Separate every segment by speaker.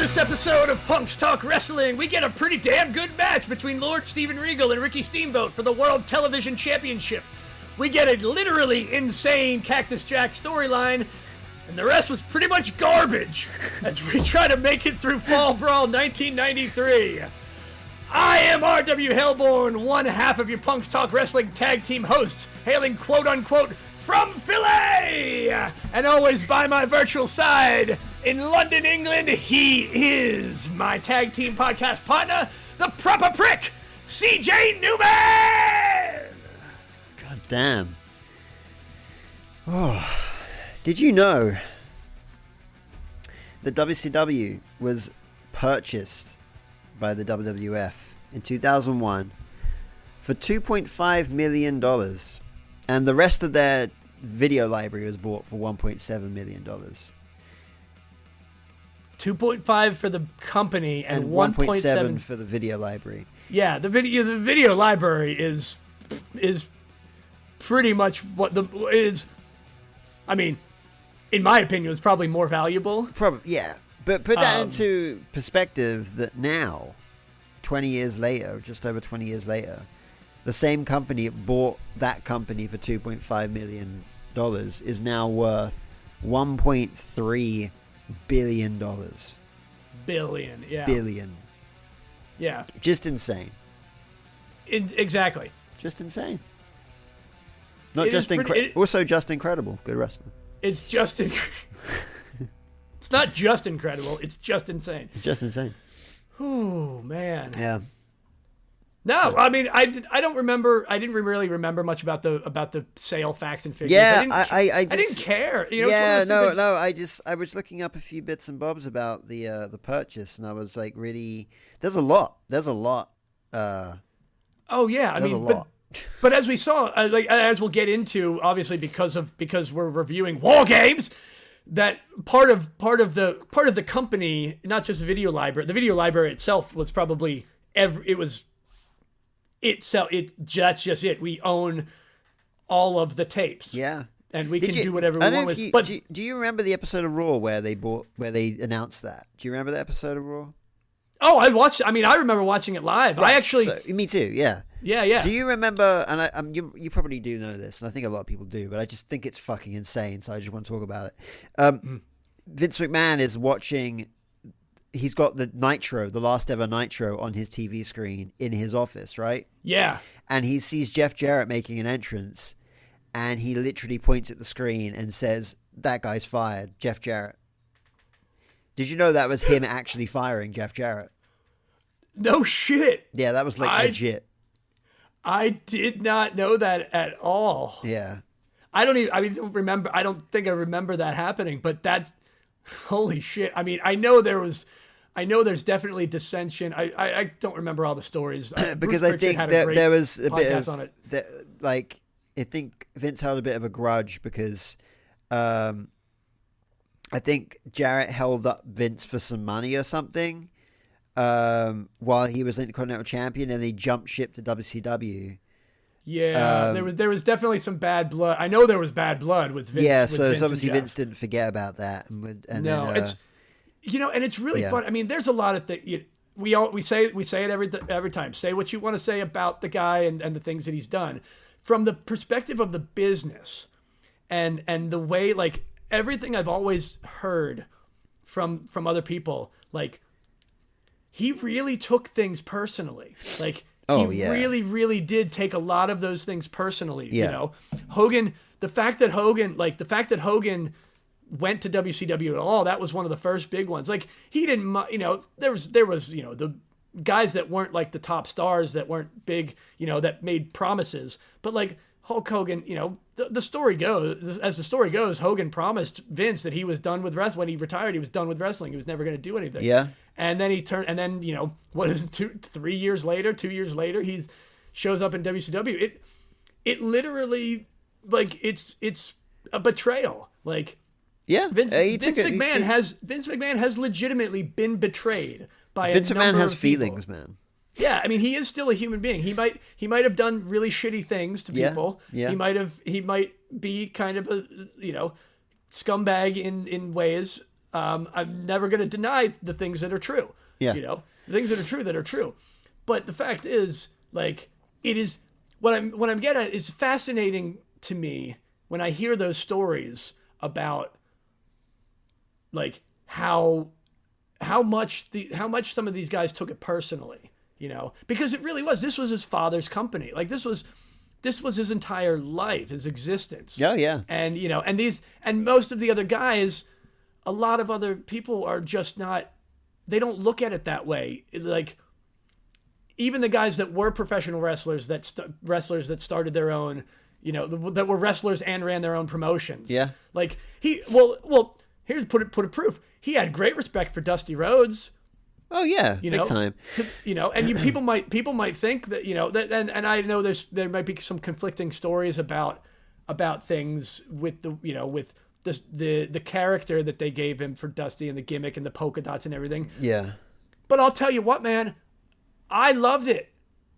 Speaker 1: this episode of Punks Talk Wrestling, we get a pretty damn good match between Lord Steven Regal and Ricky Steamboat for the World Television Championship. We get a literally insane Cactus Jack storyline, and the rest was pretty much garbage as we try to make it through Fall Brawl 1993. I am R.W. Hellborn, one half of your Punks Talk Wrestling tag team hosts, hailing quote-unquote from Philly! And always by my virtual side, in London, England, he is my tag team podcast partner, the proper prick, CJ Newman!
Speaker 2: God damn. Oh, did you know that WCW was purchased by the WWF in 2001 for $2.5 million, and the rest of their video library was bought for $1.7 million.
Speaker 1: 2.5 for the company and
Speaker 2: 1.7 for the video library.
Speaker 1: Yeah, the video library is pretty much what is. I mean, in my opinion, it's probably more valuable.
Speaker 2: Probably, yeah. But put that into perspective that now, 20 years later, just over 20 years later, the same company bought that company for $2.5 million is now worth $1.3 billion.
Speaker 1: Billion, yeah.
Speaker 2: Billion.
Speaker 1: Yeah.
Speaker 2: Just insane.
Speaker 1: Exactly.
Speaker 2: Just insane. Not just also just incredible. Good wrestling.
Speaker 1: It's just it's not just incredible, it's just insane.
Speaker 2: Just insane.
Speaker 1: Oh, man.
Speaker 2: Yeah.
Speaker 1: No, so, I mean, I don't remember. I didn't really remember much about the sale facts and figures.
Speaker 2: Yeah,
Speaker 1: I didn't care. You know,
Speaker 2: yeah, no. I was looking up a few bits and bobs about the purchase, and I was like, really, there's a lot.
Speaker 1: Oh yeah, I mean, but as we saw, as we'll get into, obviously because we're reviewing War Games, that part of the company, not just the video library. The video library itself was probably that's just it. We own all of the tapes.
Speaker 2: Yeah.
Speaker 1: And we can do whatever we want with.
Speaker 2: But do you remember the episode of Raw where they announced that? Do you remember that episode of Raw?
Speaker 1: Oh, I remember watching it live. Right.
Speaker 2: Me too. Yeah.
Speaker 1: Yeah.
Speaker 2: Do you remember? And you probably do know this, and I think a lot of people do, but I just think it's fucking insane. So I just want to talk about it. Vince McMahon is watching. He's got the Nitro, the last ever Nitro, on his TV screen in his office, right?
Speaker 1: Yeah.
Speaker 2: And he sees Jeff Jarrett making an entrance, and he literally points at the screen and says, "That guy's fired, Jeff Jarrett." Did you know that was him actually firing Jeff Jarrett?
Speaker 1: No shit.
Speaker 2: Yeah, that was legit.
Speaker 1: I did not know that at all.
Speaker 2: Yeah.
Speaker 1: I don't remember. I don't think I remember that happening, but that's holy shit. I mean, I know there's definitely dissension. I don't remember all the stories.
Speaker 2: Because I think there was a bit of on it. I think Vince held a bit of a grudge because I think Jarrett held up Vince for some money or something while he was Intercontinental Champion, and he jumped ship to WCW.
Speaker 1: Yeah, there was definitely some bad blood. I know there was bad blood with Vince.
Speaker 2: Yeah, so obviously Vince didn't forget about that.
Speaker 1: It's really fun. I mean, there's a lot of things. We say it every time. Say what you want to say about the guy and the things that he's done, from the perspective of the business, and the way, like, everything I've always heard from other people, like, he really took things personally. Like, really, really did take a lot of those things personally. Yeah. You know, Hogan, the fact that Hogan went to WCW at all, that was one of the first big ones. Like, he didn't, there was, the guys that weren't like the top stars, that weren't big, that made promises, but like Hulk Hogan, the story goes, Hogan promised Vince that he was done with wrestling. When he retired, he was done with wrestling. He was never going to do anything.
Speaker 2: Yeah.
Speaker 1: And then what is it, 2 years later, he shows up in WCW. It literally, like, it's a betrayal. Like,
Speaker 2: yeah,
Speaker 1: Vince McMahon has legitimately been betrayed by
Speaker 2: Vince
Speaker 1: a number
Speaker 2: McMahon has
Speaker 1: of people.
Speaker 2: feelings, man.
Speaker 1: Yeah, I mean, he is still a human being. He might have done really shitty things to people.
Speaker 2: Yeah.
Speaker 1: He might be kind of a scumbag in ways. I'm never going to deny the things that are true.
Speaker 2: Yeah.
Speaker 1: You know, the things that are true. But the fact is, like, it is what I'm getting at is fascinating to me when I hear those stories about, like, how much some of these guys took it personally, you know, because it really was. This was his father's company. Like, this was his entire life, his existence.
Speaker 2: Oh, yeah.
Speaker 1: And, you know, and most of the other guys, a lot of other people are just not, they don't look at it that way. Like, even the guys that were professional wrestlers that started their own, you know, that were wrestlers and ran their own promotions.
Speaker 2: Yeah.
Speaker 1: Like, here's put it proof. He had great respect for Dusty Rhodes.
Speaker 2: Oh yeah,
Speaker 1: you
Speaker 2: big
Speaker 1: know,
Speaker 2: time.
Speaker 1: You know, and people might think that, you know, that, and I know there might be some conflicting stories about things with the, you know, with the character that they gave him for Dusty and the gimmick and the polka dots and everything.
Speaker 2: Yeah.
Speaker 1: But I'll tell you what, man, I loved it.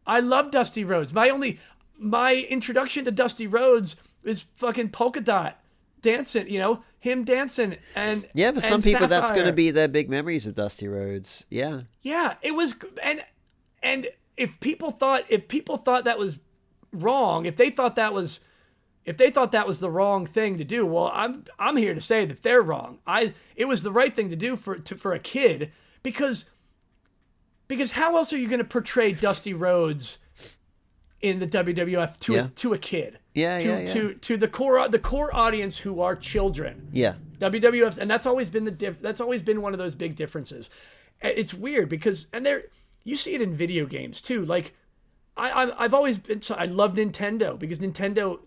Speaker 1: I loved Dusty Rhodes. My introduction to Dusty Rhodes is fucking polka dot dancing, you know, him dancing and
Speaker 2: yeah. For some people,
Speaker 1: Sapphire.
Speaker 2: that's going to be their big memories of Dusty Rhodes. Yeah.
Speaker 1: Yeah, it was, and if people thought that was wrong, if they thought that was the wrong thing to do, well, I'm here to say that they're wrong. It was the right thing to do for a kid, because how else are you going to portray Dusty Rhodes in the WWF to a kid? To the core audience who are children.
Speaker 2: Yeah.
Speaker 1: WWF, and that's always been one of those big differences. It's weird because, you see it in video games too. Like, I've always been, I love Nintendo because Nintendo,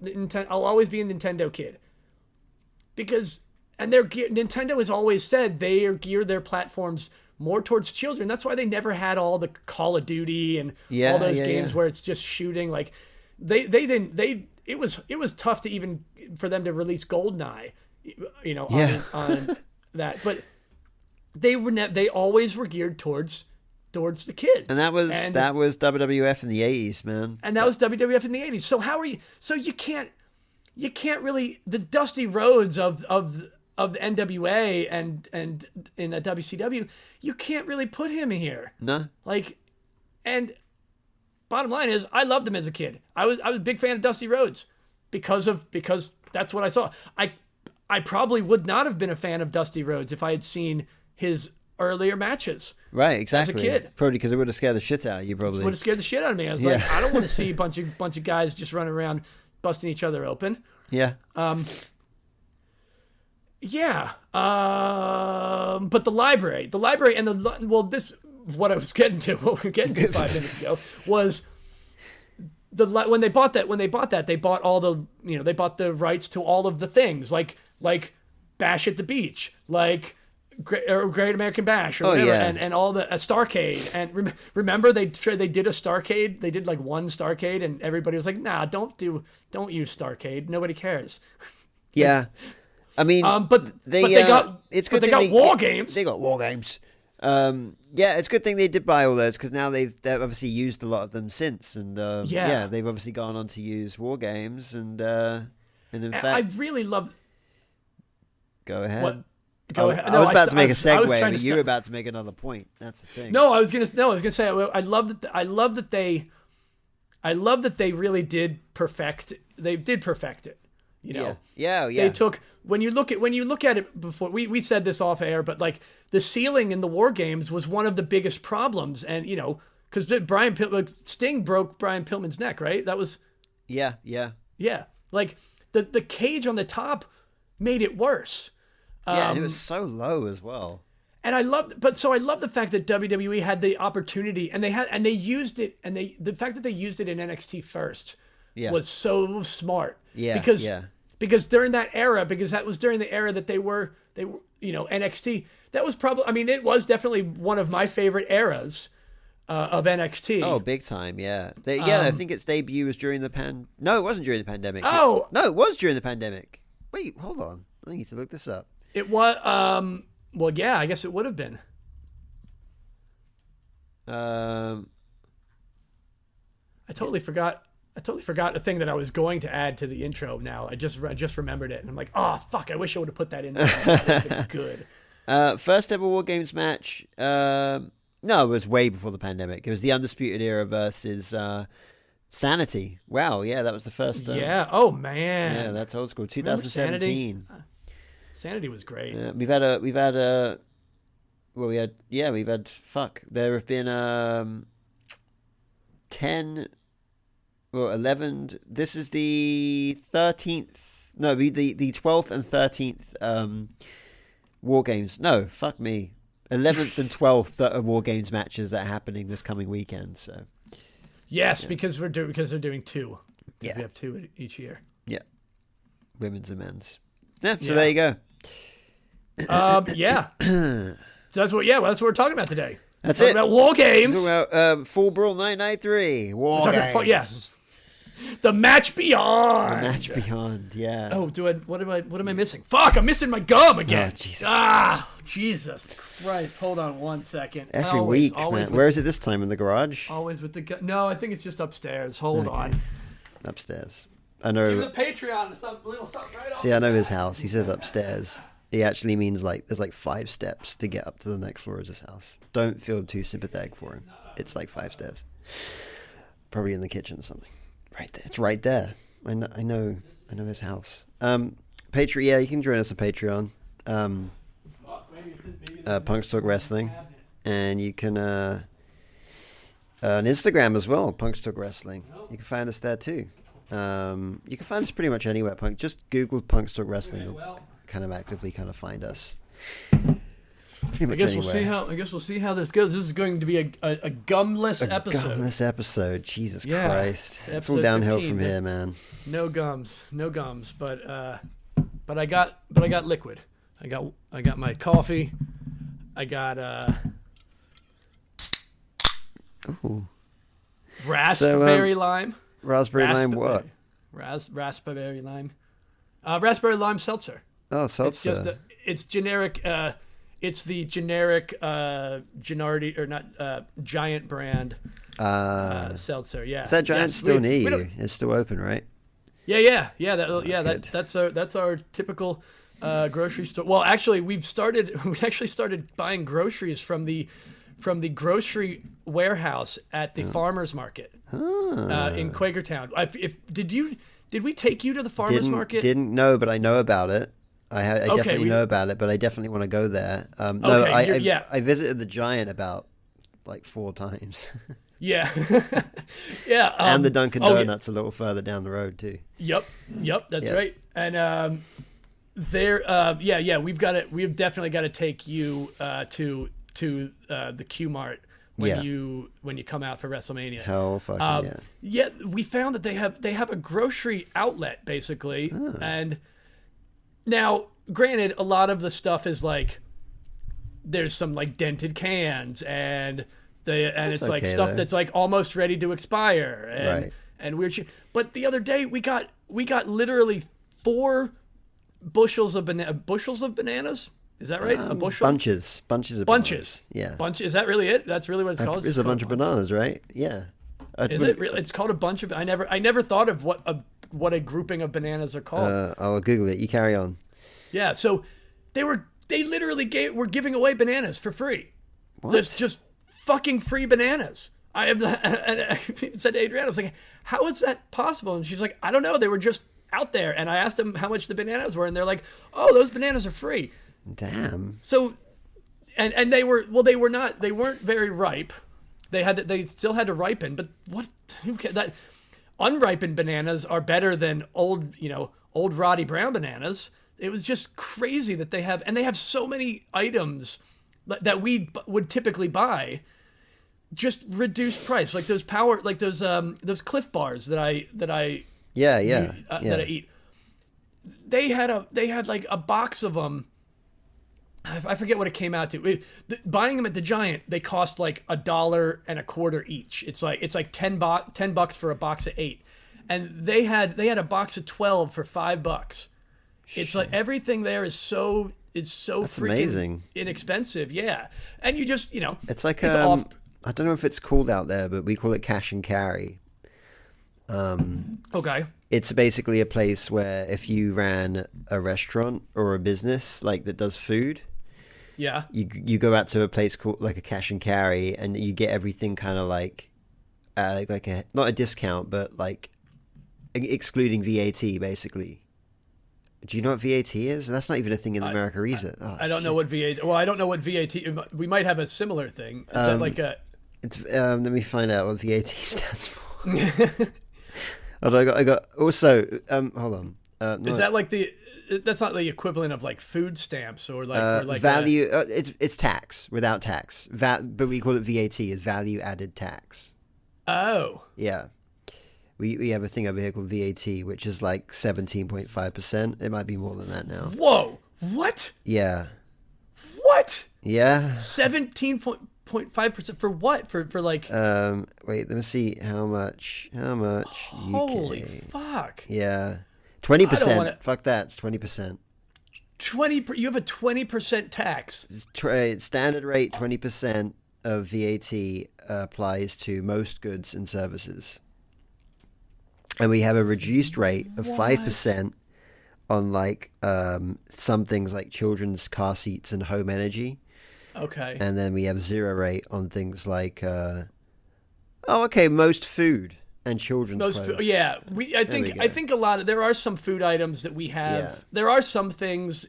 Speaker 1: I'll always be a Nintendo kid. Because, and Nintendo has always said they gear their platforms more towards children. That's why they never had all the Call of Duty and all those games where it's just shooting. Like, it was tough to even for them to release GoldenEye, you know, on that. But they always were geared towards the kids.
Speaker 2: And that was WWF in the 80s, man.
Speaker 1: And that was WWF in the 80s. So how are you? So you can't really, the Dusty Rhodes of the NWA and in the WCW, you can't really put him here.
Speaker 2: No.
Speaker 1: Like, and bottom line is, I loved him as a kid. I was a big fan of Dusty Rhodes because that's what I saw. I probably would not have been a fan of Dusty Rhodes if I had seen his earlier matches.
Speaker 2: Right, exactly.
Speaker 1: As a kid.
Speaker 2: Probably because it would have scared the shit out of you, probably.
Speaker 1: It would have scared the shit out of me. I was like, I don't want to see a bunch of guys just running around busting each other open.
Speaker 2: Yeah.
Speaker 1: Yeah. But the library and this, what I was getting to, what we were getting to 5 minutes ago, was when they bought that, they bought all the, you know, they bought the rights to all of the things like Bash at the Beach, like Great American Bash, or whatever, and all the Starcade. And remember they did a Starcade. They did like one Starcade, and everybody was like, "Nah, don't use Starcade. Nobody cares."
Speaker 2: Yeah, I mean,
Speaker 1: but they got War Games.
Speaker 2: They got War Games. Yeah, it's a good thing they did buy all those, because now they've obviously used a lot of them since, and they've obviously gone on to use War Games, and in fact,
Speaker 1: I really love.
Speaker 2: Go ahead.
Speaker 1: What? Go ahead.
Speaker 2: I was about to make a segue, but you were about to make another point. That's the thing.
Speaker 1: No, I was gonna say I love that they really did perfect. They did perfect it. You know.
Speaker 2: Yeah.
Speaker 1: They took when you look at it before. We said this off air, but like the ceiling in the War Games was one of the biggest problems, and you know, because Sting broke Brian Pillman's neck, right? That was.
Speaker 2: Yeah.
Speaker 1: Like the cage on the top made it worse.
Speaker 2: And it was so low as well.
Speaker 1: And I love the fact that WWE had the opportunity, and they used it, and the fact that they used it in NXT first was so smart.
Speaker 2: Yeah.
Speaker 1: Because during that era, because that was during the era that they were, you know, NXT. That was probably, I mean, it was definitely one of my favorite eras of NXT.
Speaker 2: Oh, big time, yeah. I think its debut was during the No, it wasn't during the pandemic.
Speaker 1: Oh,
Speaker 2: no, it was during the pandemic. Wait, hold on. I need to look this up.
Speaker 1: It was, well, yeah, I guess it would have been. I totally forgot a thing that I was going to add to the intro now. I just remembered it, and I'm like, oh, fuck, I wish I would have put that in there. That would have been good.
Speaker 2: First ever War Games match. No, it was way before the pandemic. It was the Undisputed Era versus Sanity. Wow, yeah, that was the first.
Speaker 1: Yeah. Oh man.
Speaker 2: Yeah, that's old school. 2017.
Speaker 1: Sanity was great.
Speaker 2: Yeah, we've had fuck. There have been 10 or 11. This is the 13th. No, the 12th and 13th War Games. No, fuck me. 11th and 12th War Games matches that are happening this coming weekend. So
Speaker 1: yes, because they're doing two.
Speaker 2: Yeah,
Speaker 1: we have two each year.
Speaker 2: Yeah, women's and men's. Yeah, so there you go.
Speaker 1: Yeah. So that's what we're talking about today.
Speaker 2: That's
Speaker 1: it.
Speaker 2: About
Speaker 1: War Games.
Speaker 2: About Fall Brawl 993. War Games.
Speaker 1: Yeah. The Match Beyond.
Speaker 2: The Match Beyond. Yeah.
Speaker 1: Oh, what am I missing? Fuck! I'm missing my gum again.
Speaker 2: Oh, Jesus.
Speaker 1: Jesus Christ! Hold on one second.
Speaker 2: Every week, man. Where is it this time? In the garage?
Speaker 1: Always with the gum. No, I think it's just upstairs. Hold on.
Speaker 2: Upstairs. I know.
Speaker 1: Give me the Patreon. Little something right
Speaker 2: See, I know his house. He says upstairs. He actually means there's 5 steps to get up to the next floor of his house. Don't feel too sympathetic for him. It's 5 stairs. Probably in the kitchen or something. Right there. It's right there. I know his house. Patreon. Yeah, you can join us on Patreon. Punks Talk Wrestling, and you can on Instagram as well. Punks Talk Wrestling. You can find us there too. You can find us pretty much anywhere. Just Google Punks Talk Wrestling. You'll kind of actively find us. Pretty much anywhere.
Speaker 1: I guess we'll see how this goes. This is going to be a gumless episode.
Speaker 2: Gumless episode. Jesus Christ. It's all downhill 15, from here, man.
Speaker 1: No gums, but I got liquid. I got my coffee. I got raspberry lime.
Speaker 2: Raspberry lime what?
Speaker 1: Raspberry lime. Raspberry lime seltzer.
Speaker 2: Oh, seltzer.
Speaker 1: It's generic. It's the generic Gennardi or not Giant brand seltzer. Yeah.
Speaker 2: Is that Giant still near you? It's still open, right?
Speaker 1: Yeah. That's our typical grocery store. Well, actually, we actually started buying groceries from the grocery warehouse at the farmers market in Quakertown. Did we take you to the farmers market?
Speaker 2: Didn't know, but I know about it. I definitely know about it, but I definitely want to go there. I visited the Giant about 4 times.
Speaker 1: Yeah, yeah.
Speaker 2: And the Dunkin' Donuts a little further down the road too.
Speaker 1: Yep, that's right. And we've definitely got to take you to the Q Mart when you come out for WrestleMania.
Speaker 2: Hell fucking yeah.
Speaker 1: Yeah, we found that they have a grocery outlet basically, and now granted, a lot of the stuff is there's some dented cans and it's stuff though. That's almost ready to expire and weird shit. But the other day we got literally 4 bushels of bananas. Is that right? A bushel?
Speaker 2: Bunches of bananas. Yeah.
Speaker 1: Is that really it? That's really what it's called?
Speaker 2: It's a bunch of bananas, right? Yeah.
Speaker 1: Is it really? It's called a bunch of. I never thought of what a grouping of bananas are called.
Speaker 2: I'll Google it. You carry on.
Speaker 1: Yeah. So they literally were giving away bananas for free.
Speaker 2: What?
Speaker 1: That's just fucking free bananas. And I said to Adriana, I was like, how is that possible? And she's like, I don't know. They were just out there. And I asked them how much the bananas were, and they're like, oh, those bananas are free.
Speaker 2: Damn.
Speaker 1: So, and they weren't very ripe. They still had to ripen, but that unripened bananas are better than old Roddy Brown bananas. It was just crazy that they have so many items that we would typically buy, just reduced price, like those Cliff Bars that I eat. They had a box of them. I forget what it came out to. Buying them at the Giant, they cost $1.25 each. It's like $10 for a box of 8, and they had a box of 12 for $5. It's like everything there is so that's freaking
Speaker 2: amazing.
Speaker 1: Inexpensive. Yeah, and you just
Speaker 2: it's like I don't know if it's called out there, but we call it cash and carry.
Speaker 1: Okay.
Speaker 2: It's basically a place where if you ran a restaurant or a business that does food,
Speaker 1: Yeah.
Speaker 2: You go out to a place called like a cash and carry, and you get everything kind of like a not a discount, but like excluding VAT, basically. Do you know what VAT is? That's not even a thing in America either.
Speaker 1: I don't know what VAT. Well, I don't know what VAT. We might have a similar thing. Is that like a?
Speaker 2: It's let me find out what VAT stands for. Although I got also hold on.
Speaker 1: Is that like the? That's not the equivalent of like food stamps or like
Speaker 2: value. It's tax without tax. But we call it VAT. Is value added tax.
Speaker 1: Oh.
Speaker 2: Yeah. We have a thing over here called VAT, which is like 17.5%. It might be more than that now.
Speaker 1: Whoa! What?
Speaker 2: Yeah.
Speaker 1: What?
Speaker 2: Yeah.
Speaker 1: 17.5% for what? For like.
Speaker 2: Wait. Let me see how much.
Speaker 1: Holy
Speaker 2: UK.
Speaker 1: fuck!
Speaker 2: Yeah. 20%. Fuck that. It's 20%.
Speaker 1: 20. You have a 20% tax.
Speaker 2: Standard rate 20% of VAT applies to most goods and services. And we have a reduced rate of 5% on like some things like children's car seats and home energy. Okay. And then we have 0 rate on things like most food and children's clothes.
Speaker 1: Yeah, I think a lot of there are some food items that we have. Yeah. There are some things.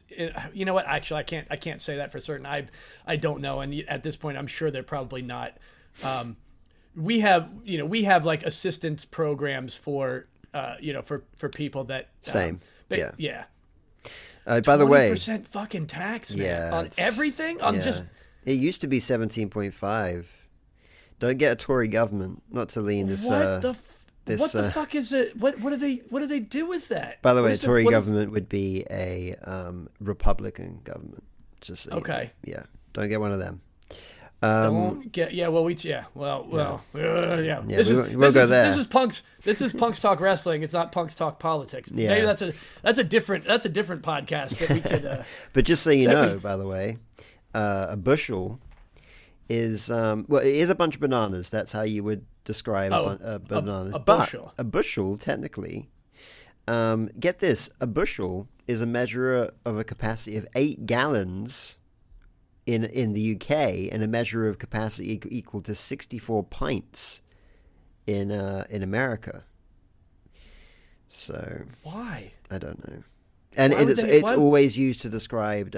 Speaker 1: You know what? Actually, I can't say that for certain. I don't know, and at this point, I'm sure they're probably not. We have like assistance programs for for people that
Speaker 2: same.
Speaker 1: Yeah.
Speaker 2: By the way,
Speaker 1: 20% fucking tax, man, on everything.
Speaker 2: It used to be 17.5. Don't get a Tory government not to lean this. What
Speaker 1: the fuck is it? What do they do with that?
Speaker 2: By the way, a Tory government would be a Republican government. Just so
Speaker 1: okay.
Speaker 2: Yeah, don't get one of them.
Speaker 1: Don't get yeah. Well, yeah. Yeah.
Speaker 2: This is
Speaker 1: Punks Talk Wrestling. It's not Punks Talk Politics.
Speaker 2: Yeah.
Speaker 1: Maybe that's a different podcast that we could.
Speaker 2: But just so you know, by the way, a bushel is it is a bunch of bananas. That's how you would describe bananas.
Speaker 1: A bushel.
Speaker 2: But a bushel, technically, get this: a bushel is a measure of a capacity of 8 gallons. In the UK, and a measure of capacity equal to 64 pints in America. So
Speaker 1: why?
Speaker 2: I don't know. And it's always used to describe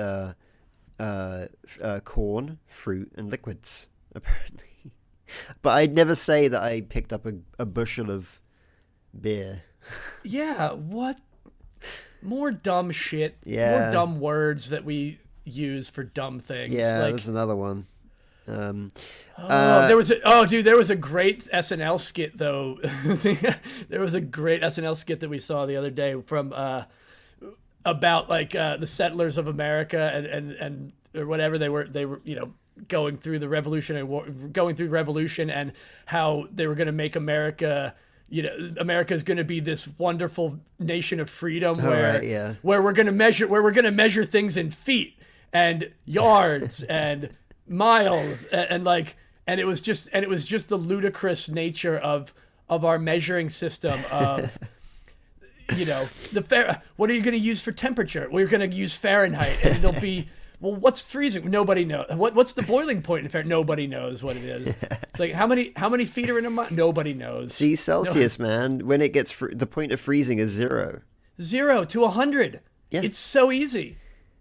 Speaker 2: corn, fruit, and liquids, apparently. But I'd never say that I picked up a bushel of beer.
Speaker 1: Yeah, what? More dumb shit.
Speaker 2: Yeah.
Speaker 1: More dumb words that we use for dumb things.
Speaker 2: Yeah, there's another one.
Speaker 1: There was a great SNL skit though. There was a great SNL skit that we saw the other day from about like the settlers of America and or whatever they were going through the revolution and how they were going to make America. America's going to be this wonderful nation of freedom where we're going to measure things in feet and yards and miles and it was just the ludicrous nature of our measuring system of what are you going to use for temperature? We're going to use Fahrenheit, and it'll be well, what's freezing? Nobody knows. What's the boiling point in Fahrenheit? Nobody knows what it is. It's like how many feet are in a mile? Nobody knows.
Speaker 2: See, Celsius, man, when it gets the point of freezing is 0
Speaker 1: to 100. Yeah, it's so easy.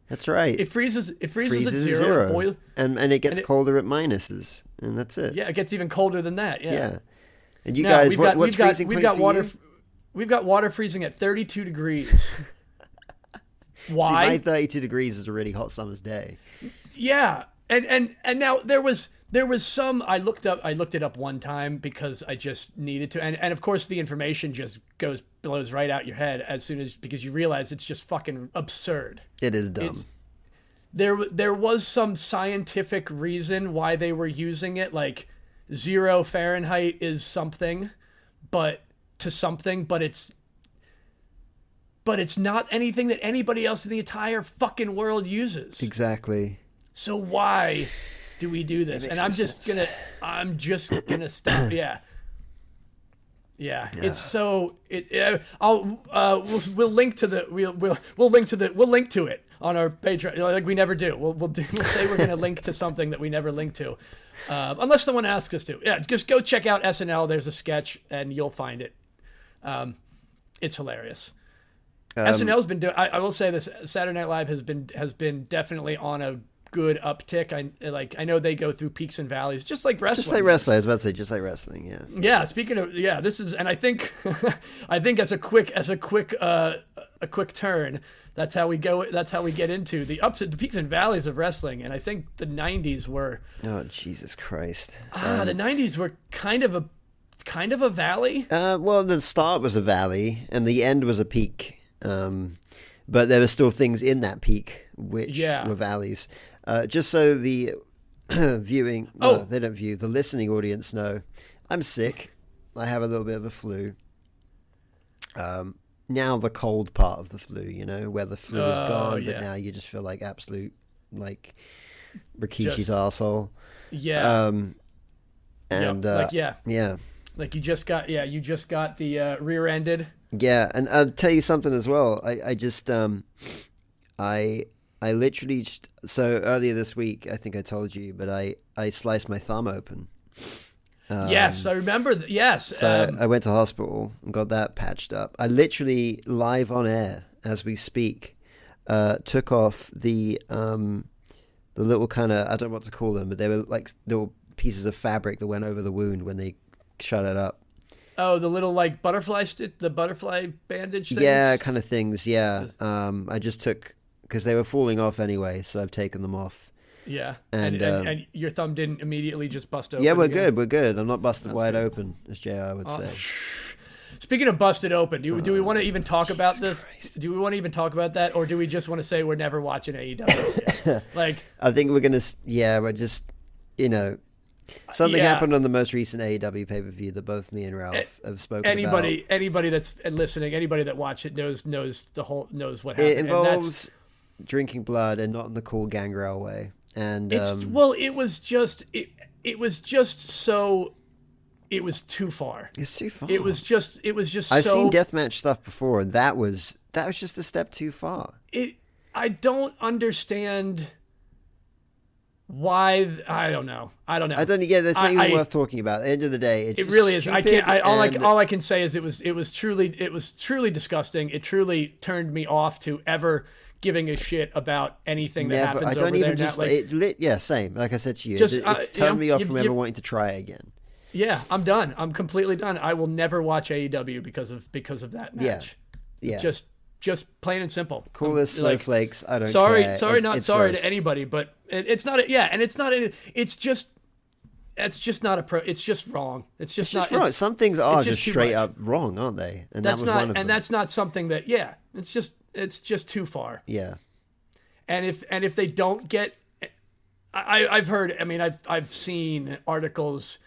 Speaker 2: That's right.
Speaker 1: It freezes at 0.
Speaker 2: And it gets colder at minuses, and that's it.
Speaker 1: Yeah, it gets even colder than that. Yeah.
Speaker 2: And you guys, what's freezing point for
Speaker 1: water.
Speaker 2: You?
Speaker 1: We've got water freezing at 32 degrees. Why?
Speaker 2: See, my 32 degrees is a really hot summer's day.
Speaker 1: Yeah, and now there was some I looked it up one time because I just needed to, and of course the information just blows right out your head because you realize it's just fucking absurd.
Speaker 2: It is dumb.
Speaker 1: There was some scientific reason why they were using it, like 0 Fahrenheit is something, but it's not anything that anybody else in the entire fucking world uses.
Speaker 2: Exactly.
Speaker 1: So why do we do this? And I'm just gonna stop. Yeah. It's so we'll link to it on our Patreon. Like we never do. We'll say we're going to link to something that we never link to, unless someone asks us to. Yeah, just go check out SNL. There's a sketch, and you'll find it. It's hilarious. SNL's been doing. I will say this: Saturday Night Live has been definitely on a good uptick. I know they go through peaks and valleys, just like wrestling.
Speaker 2: Just like wrestling. I was about to say, just like wrestling. Yeah.
Speaker 1: Yeah. Speaking of, this is, and I think, as a quick turn, that's how we go. That's how we get into the peaks and valleys of wrestling. And I think the '90s were.
Speaker 2: Oh Jesus Christ!
Speaker 1: The '90s were kind of a valley.
Speaker 2: Well, the start was a valley, and the end was a peak. But there were still things in that peak which were valleys. Just so the viewing, they don't view, the listening audience know, I'm sick. I have a little bit of a flu. Now the cold part of the flu, where the flu is gone, but now you just feel like absolute, like, Rikishi's arsehole.
Speaker 1: Yeah.
Speaker 2: Yeah.
Speaker 1: Like you just got the rear-ended.
Speaker 2: Yeah, and I'll tell you something as well. I just, I literally, so earlier this week, I think I told you, but I sliced my thumb open.
Speaker 1: Yes, I remember. Yes.
Speaker 2: So I went to hospital and got that patched up. I literally, live on air as we speak, took off the little kind of, I don't know what to call them, but they were like little pieces of fabric that went over the wound when they shut it up.
Speaker 1: Oh, the little like butterfly bandage things?
Speaker 2: Yeah, kind of things, yeah. I just took, because they were falling off anyway, so I've taken them off.
Speaker 1: Yeah, and your thumb didn't immediately just bust open?
Speaker 2: Yeah, we're good. I'm not busted wide open, as JR would say.
Speaker 1: Speaking of busted open, do we want to even talk about this? Christ. Do we want to even talk about that, or do we just want to say we're never watching AEW again? Like,
Speaker 2: I think we're going to, we're just, something happened on the most recent AEW pay-per-view that both me and Ralph have spoken about.
Speaker 1: Anybody that's listening, anybody that watched it knows what happened.
Speaker 2: It involves drinking blood and not in the cool gangrel way. And
Speaker 1: it was too far.
Speaker 2: It's too far.
Speaker 1: It was just
Speaker 2: I've seen deathmatch stuff before, and that was just a step too far.
Speaker 1: I don't understand why. I don't know.
Speaker 2: Yeah, that's not even worth talking about. At the end of the day, it
Speaker 1: really is. I can't. All I can say is it was truly disgusting. It truly turned me off to ever giving a shit about anything that happens over there. I don't even
Speaker 2: just same. Like I said to you, it's turned me off from ever wanting to try again.
Speaker 1: Yeah, I'm done. I'm completely done. I will never watch AEW because of that match. Yeah. Just plain and simple.
Speaker 2: Call this snowflakes. I don't care.
Speaker 1: Sorry to anybody, but it's not. It's just not a pro. It's just wrong. It's just not
Speaker 2: wrong. Some things are just straight up wrong, aren't they? And that was one of them.
Speaker 1: And that's not something that. Yeah, it's just too far.
Speaker 2: Yeah.
Speaker 1: And if they don't get, I've heard. I mean, I've seen articles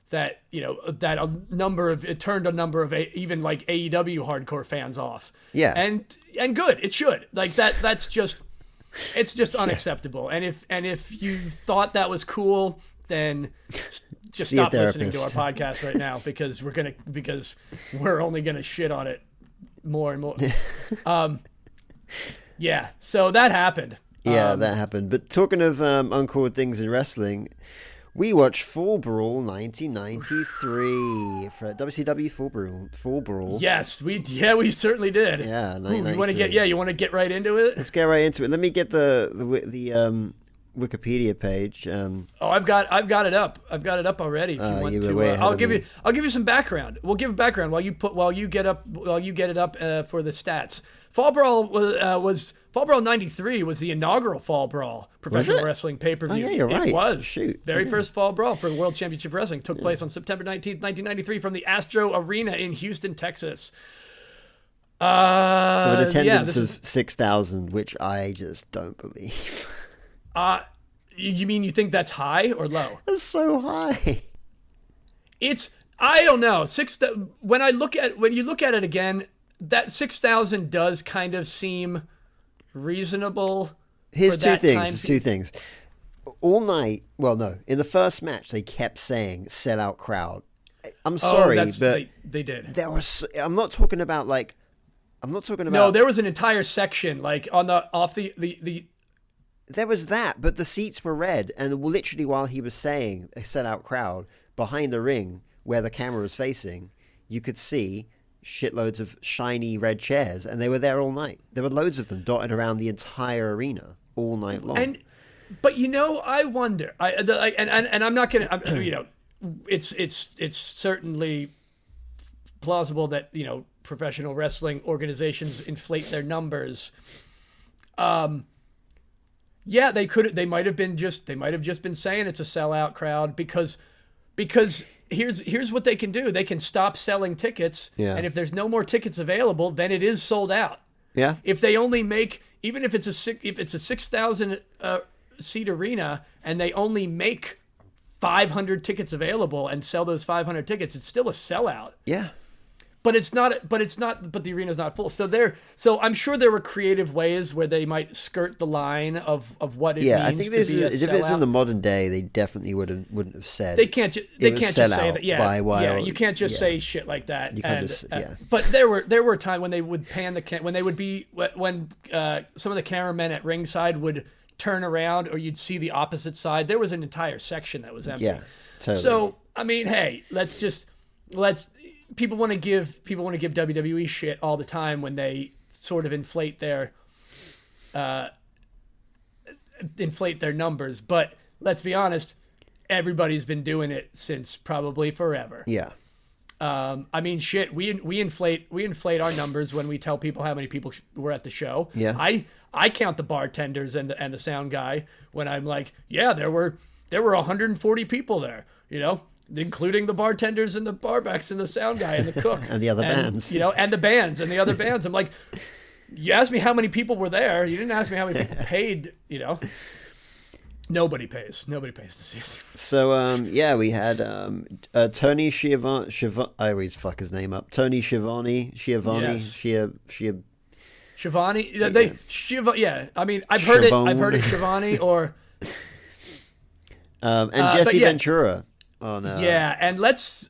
Speaker 1: that it turned a number of even like AEW hardcore fans off.
Speaker 2: Yeah.
Speaker 1: And good. It should. Like that's just it's just unacceptable. And if you thought that was cool, then just stop listening to our podcast right now because we're only gonna shit on it more and more. Yeah. So that happened.
Speaker 2: Yeah, that happened. But talking of uncalled things in wrestling, we watched Fall Brawl 1993 for WCW Fall Brawl.
Speaker 1: Yes, we certainly did.
Speaker 2: Yeah,
Speaker 1: you want to get right into it?
Speaker 2: Let's get right into it. Let me get the Wikipedia page.
Speaker 1: I've got it up. I've got it up already. If you want to, I'll give you some background. We'll give a background while you get it up for the stats. Fall Brawl was Fall Brawl 93 was the inaugural Fall Brawl professional wrestling pay-per-view.
Speaker 2: Oh, yeah, you're right.
Speaker 1: It was.
Speaker 2: Shoot.
Speaker 1: First Fall Brawl for World Championship Wrestling took place on September 19th, 1993 from the Astro Arena in Houston, Texas.
Speaker 2: With an attendance of 6,000, which I just don't believe.
Speaker 1: You mean you think that's high or low?
Speaker 2: That's so high.
Speaker 1: I don't know. When you look at it again, that 6,000 does kind of seem reasonable.
Speaker 2: Here's two things. All night, well, no, in the first match, they kept saying "sellout crowd." I'm sorry, but
Speaker 1: they did.
Speaker 2: I'm not talking about like I'm not talking about.
Speaker 1: No, there was an entire section like on the off the.
Speaker 2: There was that, but the seats were red, and literally while he was saying a sellout crowd, behind the ring where the camera was facing, you could see shitloads of shiny red chairs, and they were there all night. There were loads of them dotted around the entire arena all night long.
Speaker 1: But I wonder. And I'm not gonna. It's certainly plausible that professional wrestling organizations inflate their numbers. Yeah, they might have just been saying it's a sellout crowd because here's what they can do. They can stop selling tickets, and if there's no more tickets available, then it is sold out.
Speaker 2: Yeah.
Speaker 1: If they only make, even if it's a 6,000 seat arena and they only make 500 tickets available and sell those 500 tickets, it's still a sellout.
Speaker 2: Yeah.
Speaker 1: But the arena's not full. So I'm sure there were creative ways where they might skirt the line of what it means
Speaker 2: I think
Speaker 1: to be a
Speaker 2: if
Speaker 1: sellout.
Speaker 2: it's in the modern day, they definitely wouldn't have said.
Speaker 1: They can't just say that.
Speaker 2: Yeah,
Speaker 1: you can't just say shit like that.
Speaker 2: You can't just,
Speaker 1: But there were a time when they would pan when some of the cameramen at ringside would turn around, or you'd see the opposite side. There was an entire section that was empty.
Speaker 2: Yeah, totally.
Speaker 1: So I mean, hey, let's people want to give WWE shit all the time when they sort of inflate their numbers, but let's be honest, everybody's been doing it since probably forever.
Speaker 2: Yeah.
Speaker 1: I mean, shit, we inflate our numbers when we tell people how many people were at the show.
Speaker 2: Yeah.
Speaker 1: I count the bartenders and the sound guy when I'm like, yeah, there were 140 people there, including the bartenders and the barbacks and the sound guy and the cook
Speaker 2: and the other bands,
Speaker 1: and the bands and the other bands. I'm like, you asked me how many people were there. You didn't ask me how many people paid. Nobody pays to see it.
Speaker 2: So we had Tony Schiavone. I always fuck his name up. Tony Schiavone.
Speaker 1: Yes. Shivani.
Speaker 2: Yeah.
Speaker 1: Yeah. I mean, I've heard it Shivani or.
Speaker 2: And Jesse Ventura. Oh no.
Speaker 1: Yeah, and let's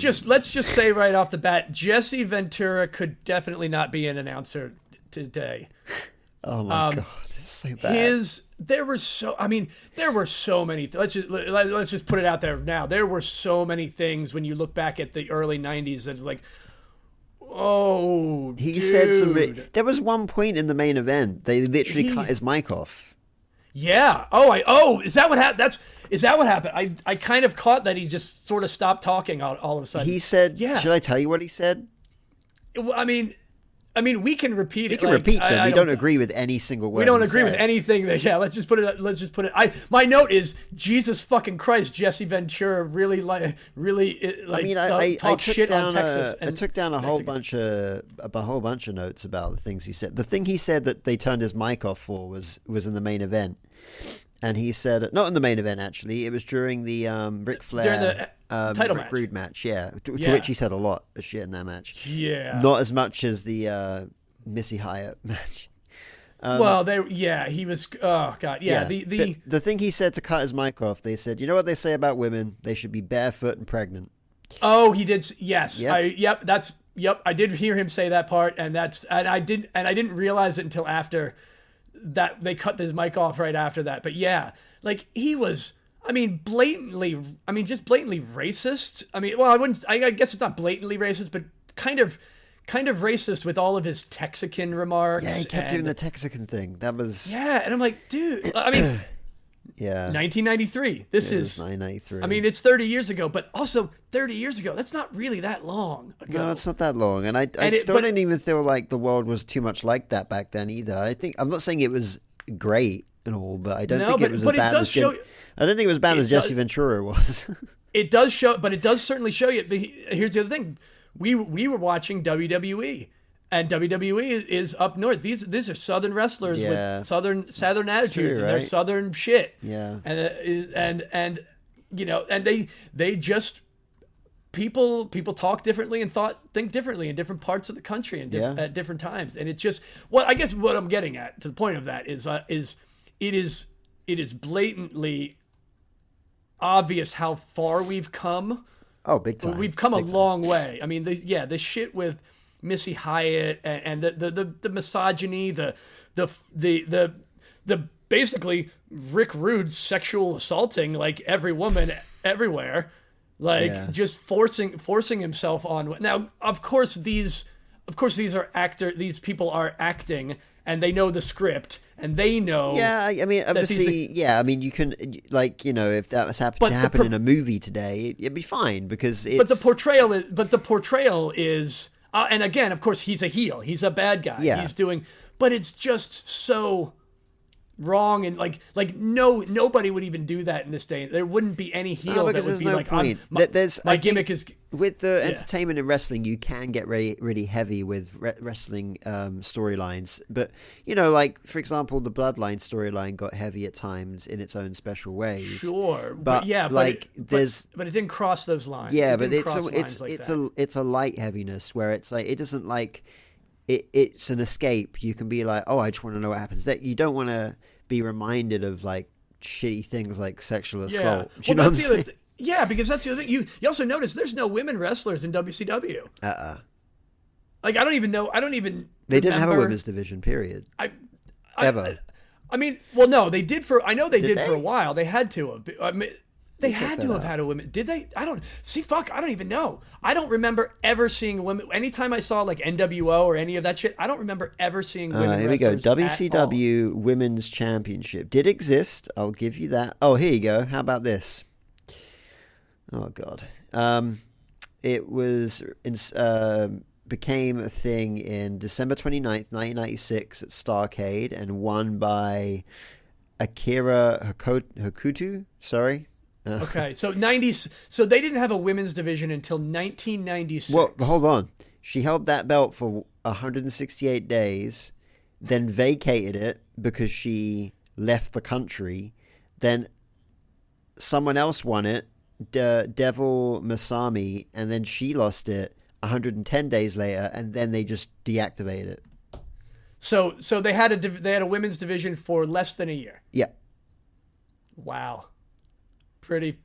Speaker 1: just say right off the bat, Jesse Ventura could definitely not be an announcer today.
Speaker 2: Oh my god, it's so bad.
Speaker 1: There were so many. Let's just put it out there now. There were so many things when you look back at the early '90s that like, oh,
Speaker 2: he
Speaker 1: dude.
Speaker 2: said some. There was one point in the main event they literally cut his mic off.
Speaker 1: Yeah. Is that what happened? Is that what happened? I kind of caught that he just sort of stopped talking all of a sudden.
Speaker 2: He said, yeah. Should I tell you what he said?
Speaker 1: I mean, we can repeat it.
Speaker 2: We can repeat them. We don't agree with any single word.
Speaker 1: We don't agree with anything that. Yeah, let's just put it. My note is Jesus fucking Christ. Jesse Ventura really talk shit on Texas.
Speaker 2: I took down a whole bunch of notes about the things he said. The thing he said that they turned his mic off for was in the main event. And he said, not in the main event, actually. It was during the Ric Flair
Speaker 1: title
Speaker 2: Rick
Speaker 1: match.
Speaker 2: Rude match, yeah. To which he said a lot of shit in that match.
Speaker 1: Yeah.
Speaker 2: Not as much as the Missy Hyatt match.
Speaker 1: He was, oh, God. Yeah.
Speaker 2: The thing he said to cut his mic off, they said, you know what they say about women? They should be barefoot and pregnant.
Speaker 1: Oh, he did. Yes.
Speaker 2: Yep.
Speaker 1: I did hear him say that part, and I didn't realize it until after that they cut his mic off right after that. But yeah, like he was, blatantly racist. I guess it's not blatantly racist, but kind of racist with all of his Texican remarks.
Speaker 2: Yeah, he kept doing the Texican thing. That was...
Speaker 1: Yeah, and I'm like, dude,
Speaker 2: yeah.
Speaker 1: 1993. This is
Speaker 2: 1993.
Speaker 1: It's 30 years ago, but also 30 years ago, that's not really that long ago.
Speaker 2: No, it's not that long. And I didn't even feel like the world was too much like that back then either. I'm not saying it was great and all, but I don't think it was as bad as I don't think it was as bad as Jesse Ventura was.
Speaker 1: It does show, but it does certainly show you. But here's the other thing. We were watching WWE. And WWE is up north. These are Southern wrestlers with Southern attitudes, and they're Southern shit.
Speaker 2: Yeah,
Speaker 1: and they just people talk differently and think differently in different parts of the country and at different times. And it just I guess what I'm getting at to the point of that is it is blatantly obvious how far we've come.
Speaker 2: Oh, big time!
Speaker 1: We've come a long way. I mean, the shit with Missy Hyatt and the misogyny, the basically Rick Rude sexual assaulting like every woman everywhere, like just forcing himself on. Now, of course these these people are acting and they know the script and they know.
Speaker 2: Yeah, I mean, obviously, I mean, you can, like, you know, if that was to happen in a movie today, it'd be fine because it's. But
Speaker 1: the portrayal is, and again, of course, he's a heel. He's a bad guy.
Speaker 2: Yeah.
Speaker 1: He's doing, but it's just so wrong and nobody would even do that in this day. There wouldn't be any heel that would be like, my gimmick is.
Speaker 2: With the entertainment in wrestling, you can get really heavy with wrestling storylines. But, you know, like, for example, the Bloodline storyline got heavy at times in its own special ways.
Speaker 1: Sure.
Speaker 2: But it
Speaker 1: didn't cross those lines.
Speaker 2: Yeah, but it's a light heaviness where it's like, it doesn't like, it's an escape. You can be like, oh, I just want to know what happens. That you don't want to be reminded of, like, shitty things like sexual assault. Do you know what I'm saying?
Speaker 1: Yeah, because that's the other thing. You also notice there's no women wrestlers in WCW. Like, I don't even
Speaker 2: They didn't have a women's division, period. Ever.
Speaker 1: I mean, well, no, they did for a while. They had to have. I mean, they had to have had a women. Did they? I don't even know. I don't remember ever seeing women. Anytime I saw like NWO or any of that shit, I don't remember ever seeing women
Speaker 2: here we go.
Speaker 1: wrestlers
Speaker 2: WCW Women's Championship did exist. I'll give you that. Oh, here you go. How about this? Oh God. It was became a thing in December 29th, 1996 at Starrcade and won by Akira Hakuto. Sorry.
Speaker 1: Okay, so So they didn't have a women's division until 1996.
Speaker 2: Well, hold on. She held that belt for 168 days, then vacated it because she left the country. Then someone else won it, Devil Masami, and then she lost it 110 days later, and then they just deactivated it.
Speaker 1: So they had a women's division for less than a year.
Speaker 2: Yeah.
Speaker 1: Wow. Pretty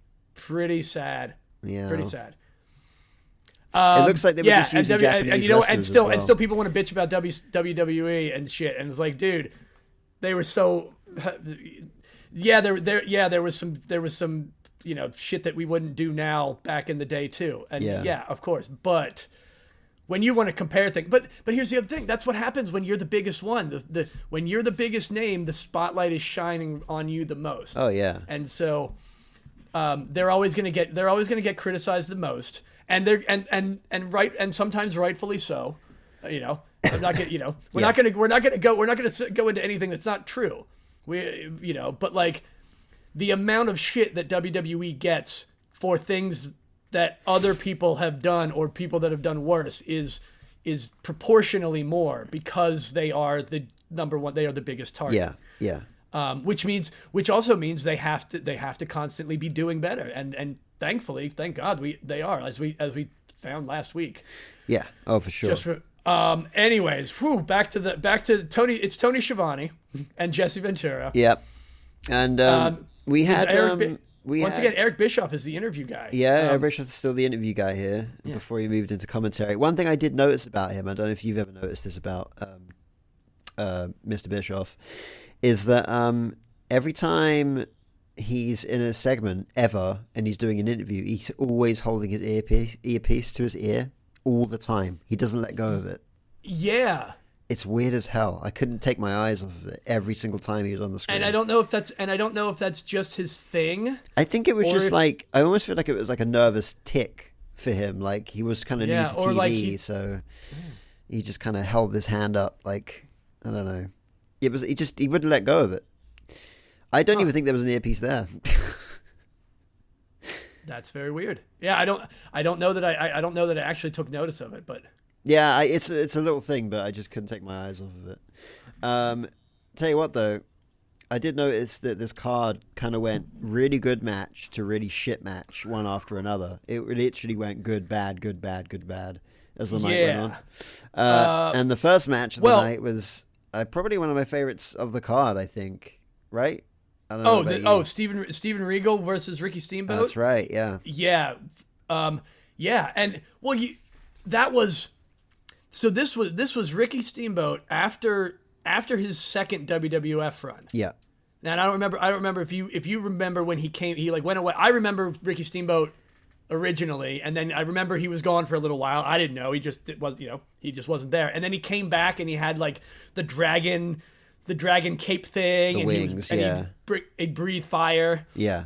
Speaker 1: sad.
Speaker 2: Yeah.
Speaker 1: Pretty sad.
Speaker 2: It looks like they were just using Japanese
Speaker 1: and still people want to bitch about WWE and shit, and it's like, dude, they were so. There was some you know, shit that we wouldn't do now back in the day too, and of course, but. When you want to compare things, but here's the other thing. That's what happens when you're the biggest one. When you're the biggest name, the spotlight is shining on you the most.
Speaker 2: Oh yeah.
Speaker 1: And so, they're always going to get criticized the most, and they're and sometimes rightfully so. You know, I'm not gonna, you know, we're not going to go into anything that's not true. But like the amount of shit that WWE gets for things that other people have done or people that have done worse is proportionally more because they are the number one. They are the biggest target.
Speaker 2: Yeah.
Speaker 1: Which also means they have to constantly be doing better. And thankfully, thank God they are, as we found last week.
Speaker 2: Yeah. Oh, for sure.
Speaker 1: Anyways, back to Tony. It's Tony Schiavone and Jesse Ventura.
Speaker 2: Yep. And we had
Speaker 1: again, Eric Bischoff is the interview guy.
Speaker 2: Yeah, Eric Bischoff is still the interview guy here before he moved into commentary. One thing I did notice about him, I don't know if you've ever noticed this about Mr. Bischoff, is that every time he's in a segment ever and he's doing an interview, he's always holding his earpiece to his ear all the time. He doesn't let go of it.
Speaker 1: Yeah.
Speaker 2: It's weird as hell. I couldn't take my eyes off of it every single time he was on the screen.
Speaker 1: And I don't know if that's just his thing.
Speaker 2: I think it was just like, I almost feel like it was like a nervous tick for him. Like he was kind of new to TV, so he just kind of held his hand up. Like, I don't know. He wouldn't let go of it. I don't even think there was an earpiece there.
Speaker 1: That's very weird. Yeah, I don't know that I actually took notice of it, but.
Speaker 2: Yeah, it's a little thing, but I just couldn't take my eyes off of it. Tell you what, though, I did notice that this card kind of went really good match to really shit match, one after another. It literally went good, bad, good, bad, good, bad as the night went on. And the first match of the night was probably one of my favorites of the card, I think. Right? I don't know
Speaker 1: Steven Regal versus Ricky Steamboat?
Speaker 2: That's right, yeah.
Speaker 1: Yeah. And, well, So this was Ricky Steamboat after his second WWF run.
Speaker 2: Yeah.
Speaker 1: Now, and I don't remember if you remember when he came. He like went away. I remember Ricky Steamboat originally, and then I remember he was gone for a little while. I didn't know. He just wasn't there. And then he came back, and he had like the dragon cape thing,
Speaker 2: The
Speaker 1: and
Speaker 2: wings,
Speaker 1: he breathed fire.
Speaker 2: Yeah.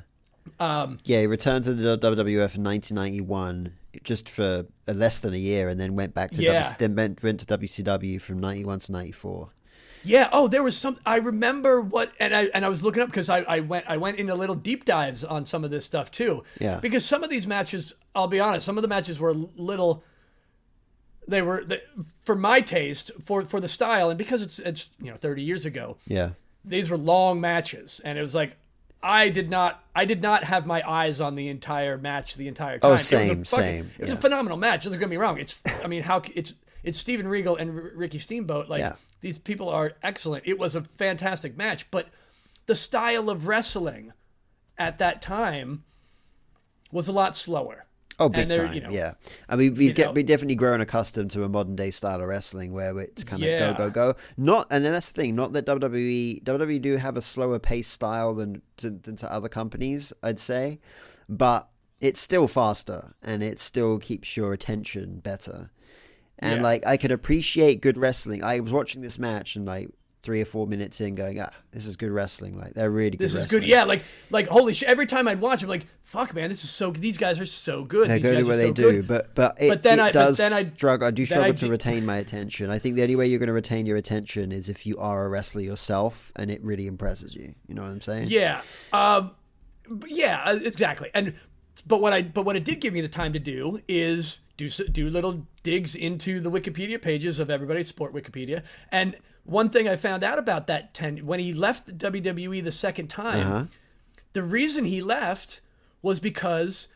Speaker 2: He returned to the WWF in 1991 just for less than a year, and then went back to went to WCW from 91 to 94.
Speaker 1: Yeah. Oh, there was some. I remember what, and I was looking up because I went into little deep dives on some of this stuff too.
Speaker 2: Yeah.
Speaker 1: Because some of these matches, I'll be honest, some of the matches were little. They were for my taste, for the style, and because it's 30 years ago.
Speaker 2: Yeah.
Speaker 1: These were long matches, and it was like I did not have my eyes on the entire match the entire time.
Speaker 2: Oh, same.
Speaker 1: It was a phenomenal match. Don't get me wrong. It's Steven Regal and Ricky Steamboat. Like these people are excellent. It was a fantastic match, but the style of wrestling at that time was a lot slower.
Speaker 2: Oh, big time, yeah. I mean, we've definitely grown accustomed to a modern day style of wrestling where it's kind of go. And then that's the thing. Not that WWE do have a slower paced style than to other companies, I'd say, but it's still faster and it still keeps your attention better. And like, I could appreciate good wrestling. I was watching this match and like 3 or 4 minutes in going, this is good wrestling. Like, they're really good
Speaker 1: This is
Speaker 2: wrestling.
Speaker 1: good. Yeah, like holy shit. Every time I'd watch, I'm like, fuck, man, these guys are so good.
Speaker 2: They're good at what they do. But I do struggle to retain my attention. I think the only way you're going to retain your attention is if you are a wrestler yourself and it really impresses you. You know what I'm saying?
Speaker 1: Yeah. Yeah, exactly. But what it did give me the time to do is do little digs into the Wikipedia pages of everybody's sport Wikipedia. And one thing I found out about that when he left the WWE the second time, the reason he left was because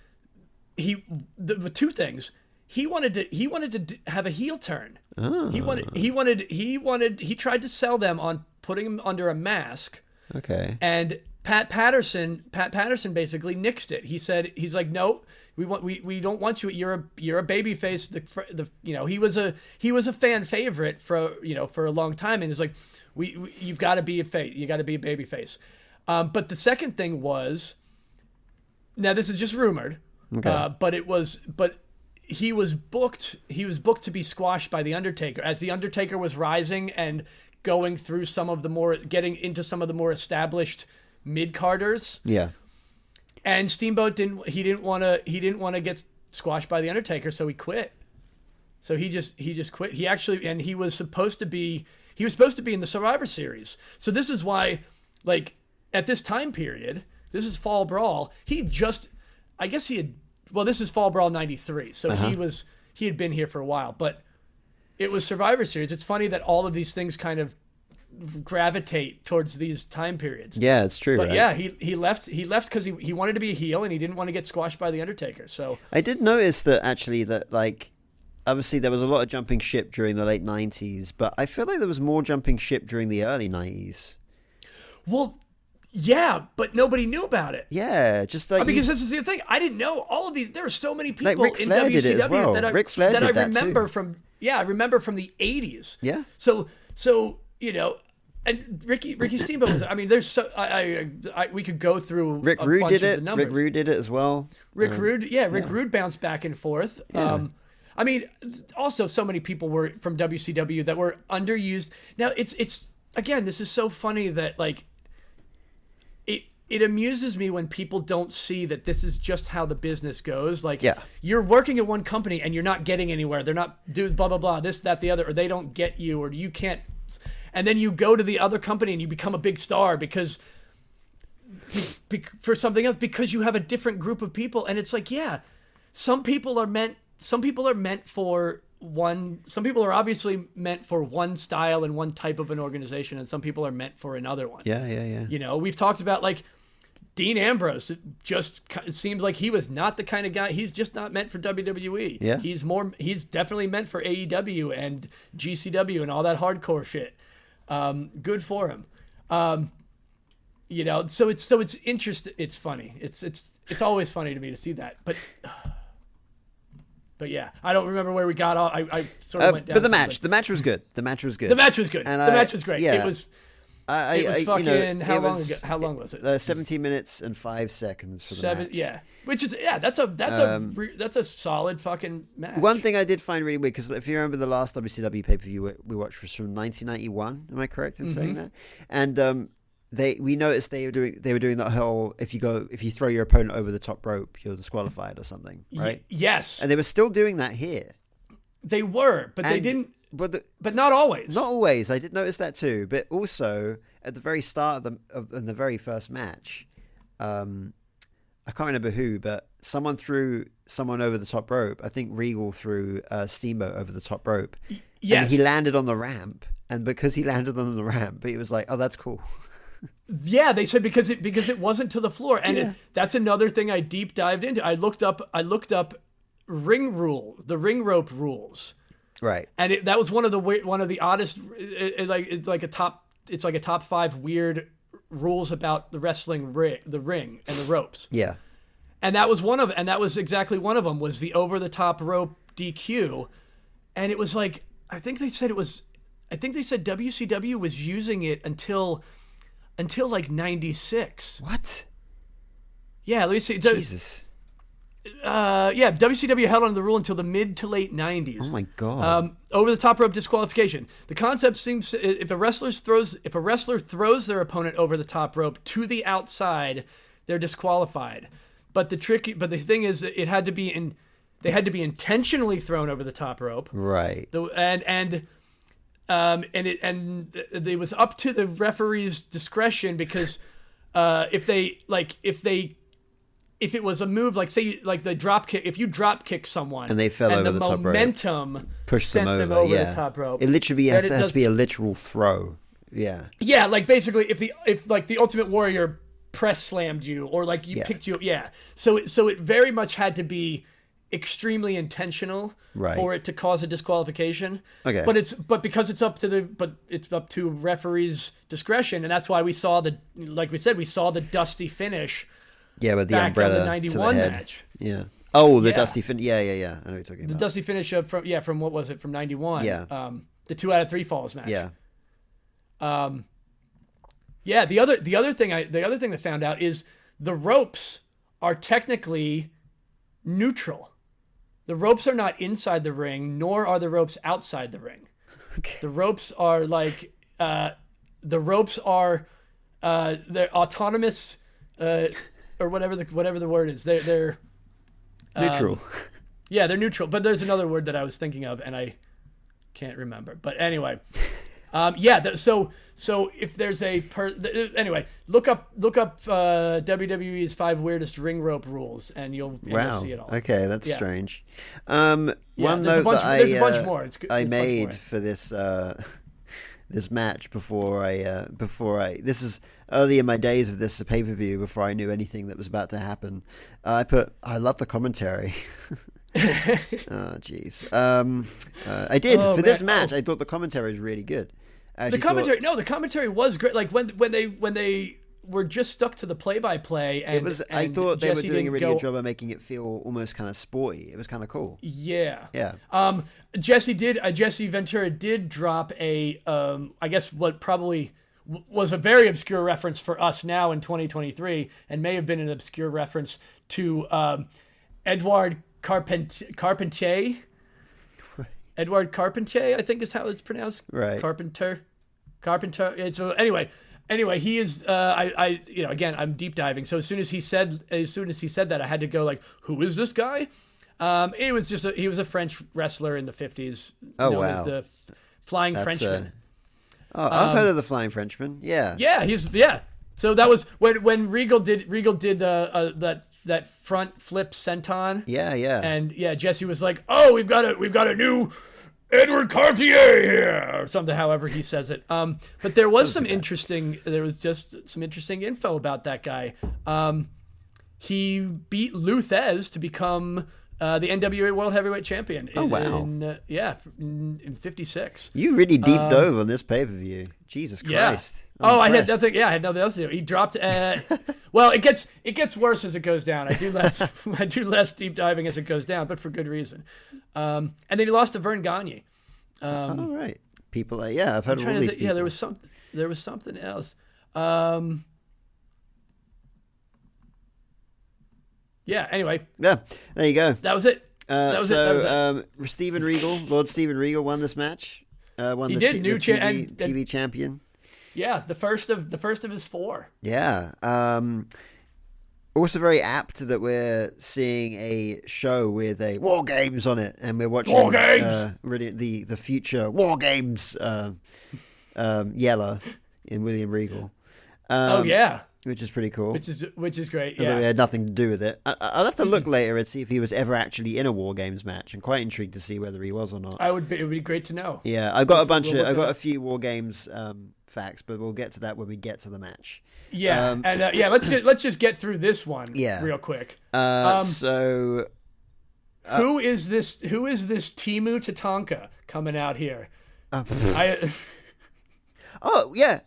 Speaker 1: two things. He wanted to have a heel turn. Oh. He tried to sell them on putting him under a mask. Okay. And Pat Patterson basically nixed it. He's like, no, we don't want you. You're a baby face. He was a fan favorite for a long time, and it's like you've got to be a face. You got to be a baby face. But the second thing was, now this is just rumored, but he was booked to be squashed by the Undertaker as the Undertaker was rising and going through getting into some of the more established mid-carders. Yeah. And Steamboat didn't want to get squashed by the Undertaker, so he quit. So he just quit. He was supposed to be in the Survivor Series. So this is why, like, at this time period, this is Fall Brawl. This is Fall Brawl 93. So he had been here for a while, but it was Survivor Series. It's funny that all of these things kind of gravitate towards these time periods.
Speaker 2: Yeah, it's true.
Speaker 1: But
Speaker 2: right?
Speaker 1: yeah, he left because he wanted to be a heel and he didn't want to get squashed by the Undertaker. So
Speaker 2: I did notice that actually that like obviously there was a lot of jumping ship during the late 90s, but I feel like there was more jumping ship during the early 90s.
Speaker 1: Well, yeah, but nobody knew about it.
Speaker 2: Yeah, just like
Speaker 1: because this is the thing. I didn't know all of these. There are so many people
Speaker 2: like Ric
Speaker 1: in
Speaker 2: Flair
Speaker 1: WCW
Speaker 2: did it as well.
Speaker 1: that I remember from the 80s.
Speaker 2: Yeah.
Speaker 1: So and Ricky Steamboat. I mean, there's so we could go through.
Speaker 2: Rick Rude did it. Rick Rude did it as well.
Speaker 1: Rick Rude bounced back and forth. Yeah. I mean, also so many people were from WCW that were underused. Now it's again, this is so funny that like it amuses me when people don't see that this is just how the business goes. Like, you're working at one company and you're not getting anywhere. They're not doing blah, blah, blah, this, that, the other, or they don't get you, or you can't. And then you go to the other company and you become a big star for something else because you have a different group of people. And it's like, some people are obviously meant for one style and one type of an organization, and some people are meant for another one. Yeah. We've talked about like Dean Ambrose. It seems like he was not the kind of guy. He's just not meant for WWE. Yeah. He's definitely meant for AEW and GCW and all that hardcore shit. Good for him. So it's interesting. It's funny. It's always funny to me to see that. But But yeah, I don't remember where we got off. I sort of went down.
Speaker 2: But the match was good. The match was good.
Speaker 1: The match was good.
Speaker 2: And
Speaker 1: the match was great.
Speaker 2: Yeah.
Speaker 1: It was fucking how long ago? How long was it?
Speaker 2: 17 minutes and 5 seconds for the match.
Speaker 1: Yeah, which is that's a solid fuking match.
Speaker 2: One thing I did find really weird, because if you remember the last WCW pay per view we watched was from 1991. Am I correct in saying that? And we noticed they were doing that whole if you throw your opponent over the top rope, you're disqualified or something, right?
Speaker 1: Yes,
Speaker 2: and they were still doing that here.
Speaker 1: They were, but they didn't. But not always.
Speaker 2: Not always. I did notice that too. But also at the very start of the very first match, I can't remember who, but someone threw someone over the top rope. I think Regal threw Steamboat over the top rope.
Speaker 1: Yes.
Speaker 2: And he landed on the ramp, and because he landed on the ramp, he was like, "Oh, that's cool."
Speaker 1: Yeah, they said because it wasn't to the floor, and that's another thing I deep dived into. I looked up ring rules, the ring rope rules.
Speaker 2: Right,
Speaker 1: and that was one of the oddest. It's like a top 5 weird rules about the wrestling the ring and the ropes.
Speaker 2: Yeah,
Speaker 1: and that was exactly one of them was the over the top rope DQ, and it was like I think they said WCW was using it until like 96.
Speaker 2: What?
Speaker 1: Yeah, let me see.
Speaker 2: Jesus.
Speaker 1: WCW held on to the rule until the mid to late 90s.
Speaker 2: Oh my god.
Speaker 1: Over the top rope disqualification. The concept seems if a wrestler throws their opponent over the top rope to the outside, they're disqualified. But the thing is that they had to be intentionally thrown over the top rope.
Speaker 2: Right.
Speaker 1: And it was up to the referee's discretion because if it was a move like say like the drop kick, if you drop kick someone
Speaker 2: and they fell over the top rope,
Speaker 1: momentum
Speaker 2: pushed them over
Speaker 1: the top rope.
Speaker 2: It literally has to be a literal throw. Yeah.
Speaker 1: Yeah, like basically if like the Ultimate Warrior press slammed you or like you kicked you, So it very much had to be extremely intentional for it to cause a disqualification.
Speaker 2: Okay.
Speaker 1: But because it's up to referee's discretion, and that's why we saw the dusty finish.
Speaker 2: Yeah, with the umbrella
Speaker 1: on the 91
Speaker 2: to the head.
Speaker 1: match.
Speaker 2: Yeah. Oh, the dusty finish. Yeah. I know what you're talking about.
Speaker 1: The dusty finish from what was it from 91?
Speaker 2: Yeah.
Speaker 1: The 2 out of 3 falls match.
Speaker 2: Yeah.
Speaker 1: The other thing I found out is the ropes are technically neutral. The ropes are not inside the ring, nor are the ropes outside the ring. Okay. The ropes are like they're autonomous or whatever the word is. They're
Speaker 2: neutral.
Speaker 1: Yeah, they're neutral. But there's another word that I was thinking of and I can't remember. But anyway, so if there's anyway, look up WWE's 5 weirdest ring rope rules, and you'll see it all.
Speaker 2: Okay, that's strange.
Speaker 1: One
Speaker 2: note
Speaker 1: there's a bunch more.
Speaker 2: I made for this this match before I this is early in my days of this pay-per-view before I knew anything that was about to happen. I love the commentary. Oh jeez. I did for this match. I thought the commentary was really good.
Speaker 1: The commentary was great. Like when they were just stuck to the play-by-play, and
Speaker 2: I thought they were doing a really good job
Speaker 1: of
Speaker 2: of making it feel almost kind of sporty. It was kind of cool.
Speaker 1: Yeah.
Speaker 2: Yeah.
Speaker 1: Jesse Ventura did drop a I guess what probably was a very obscure reference for us now in 2023, and may have been an obscure reference to Edouard Carpentier. Edouard Carpentier, I think is how it's pronounced.
Speaker 2: Right.
Speaker 1: Carpenter. So anyway, he is. Again, I'm deep diving. So as soon as he said that, I had to go like, who is this guy? It was he was a French wrestler in the 50s.
Speaker 2: Oh,
Speaker 1: known
Speaker 2: wow.
Speaker 1: as the Flying Frenchman.
Speaker 2: I've heard of the Flying Frenchman. Yeah.
Speaker 1: Yeah, So that was when Regal did that front flip senton.
Speaker 2: Yeah.
Speaker 1: And Jesse was like, "Oh, we've got a new Edward Cartier here," or something. However he says it. But there was some interesting info about that guy. He beat Lou Thez to become The NWA World Heavyweight Champion.
Speaker 2: Oh, wow.
Speaker 1: In 56.
Speaker 2: You really deep dove on this pay-per-view. Jesus Christ.
Speaker 1: Yeah. I had nothing. Yeah, I had nothing else to do. He dropped. Well, it gets worse as it goes down. I do less deep diving as it goes down, but for good reason. And then he lost to Vern Gagne.
Speaker 2: All right. People, I've heard of all these people.
Speaker 1: Yeah, there was something else. Yeah. Anyway.
Speaker 2: Yeah. There you go.
Speaker 1: That was it. That was it.
Speaker 2: Steven Regal, Lord Steven Regal, won this match. Won the TV champion.
Speaker 1: Yeah, the first of his 4.
Speaker 2: Yeah. Also very apt that we're seeing a show with a War Games on it, and we're watching
Speaker 1: War Games!
Speaker 2: Really the future War Games Yeller in William Regal. Which is pretty cool.
Speaker 1: Which is great.
Speaker 2: Although
Speaker 1: Yeah,
Speaker 2: it had nothing to do with it. I'll have to look later and see if he was ever actually in a War Games match. I'm quite intrigued to see whether he was or not.
Speaker 1: it would be great to know.
Speaker 2: Yeah, I've got a few War Games facts, but we'll get to that when we get to the match.
Speaker 1: Yeah, let's just get through this one real quick.
Speaker 2: Who
Speaker 1: is this Timu Tatanka coming out here?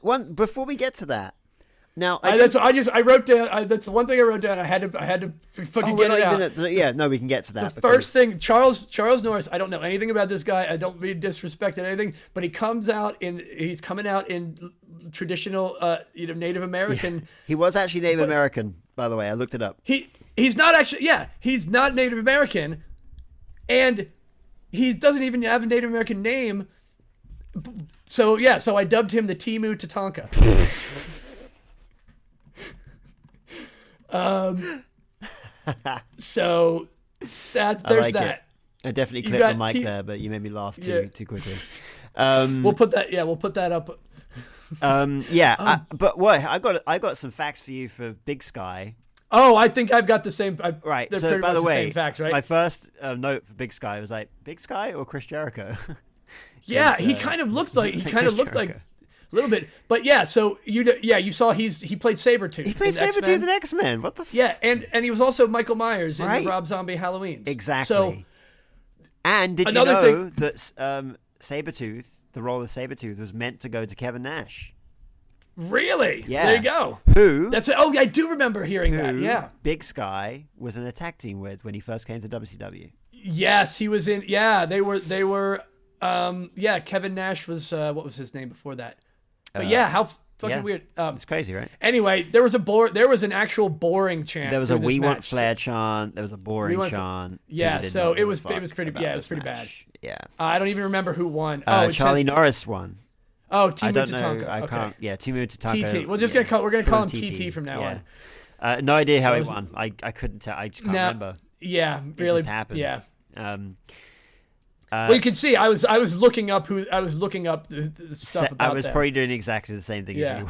Speaker 2: One before we get to that. Now,
Speaker 1: I wrote down. That's the one thing I wrote down. I had to fucking get it out.
Speaker 2: We can get to that.
Speaker 1: The first thing, Charles Norris. I don't know anything about this guy. I don't mean disrespect or anything, but he's coming out in traditional, Native American.
Speaker 2: Yeah. He was actually Native American, by the way. I looked it up.
Speaker 1: He's not actually. Yeah, he's not Native American, and he doesn't even have a Native American name. So I dubbed him the Timu Tatanka. So there's
Speaker 2: like
Speaker 1: that.
Speaker 2: It. I definitely clipped the mic there, but you made me laugh too quickly.
Speaker 1: We'll put that up.
Speaker 2: But what I got some facts for you for Big Sky.
Speaker 1: Oh, I think I've got the same.
Speaker 2: Right.
Speaker 1: They're
Speaker 2: so by the way,
Speaker 1: same facts, right?
Speaker 2: My first note for Big Sky was like Big Sky or Chris Jericho.
Speaker 1: Yeah, he kind of looked like a little bit, but yeah. So you saw he played Sabretooth.
Speaker 2: He played Sabretooth in X-Men. What the?
Speaker 1: Yeah, and he was also Michael Myers in the Rob Zombie Halloweens.
Speaker 2: Exactly.
Speaker 1: So,
Speaker 2: and did you know that Sabretooth, the role of Sabretooth, was meant to go to Kevin Nash?
Speaker 1: Really?
Speaker 2: Yeah.
Speaker 1: There you go. I do remember hearing that. Yeah.
Speaker 2: Big Sky was in a tag team with when he first came to WCW.
Speaker 1: Yes, he was in. Yeah, they were. Kevin Nash was. What was his name before that? But how fucking weird.
Speaker 2: It's crazy, right?
Speaker 1: Anyway, there was an actual boring chant.
Speaker 2: There was a "We Want Flair" chant. There was a boring chant.
Speaker 1: Yeah, so it was pretty bad.
Speaker 2: Yeah.
Speaker 1: I don't even remember who won.
Speaker 2: Charlie Norris won.
Speaker 1: Oh, Timu
Speaker 2: I don't
Speaker 1: Tatanka.
Speaker 2: know. I can't. Yeah, Timu Tatanka.
Speaker 1: TT. We're gonna call him TT from now
Speaker 2: on. No idea how he won. I couldn't tell. I just can't remember.
Speaker 1: Yeah, really.
Speaker 2: It just happened.
Speaker 1: Yeah.
Speaker 2: Well,
Speaker 1: you can see I was looking up the stuff about
Speaker 2: I was
Speaker 1: them.
Speaker 2: probably doing exactly the same thing as you.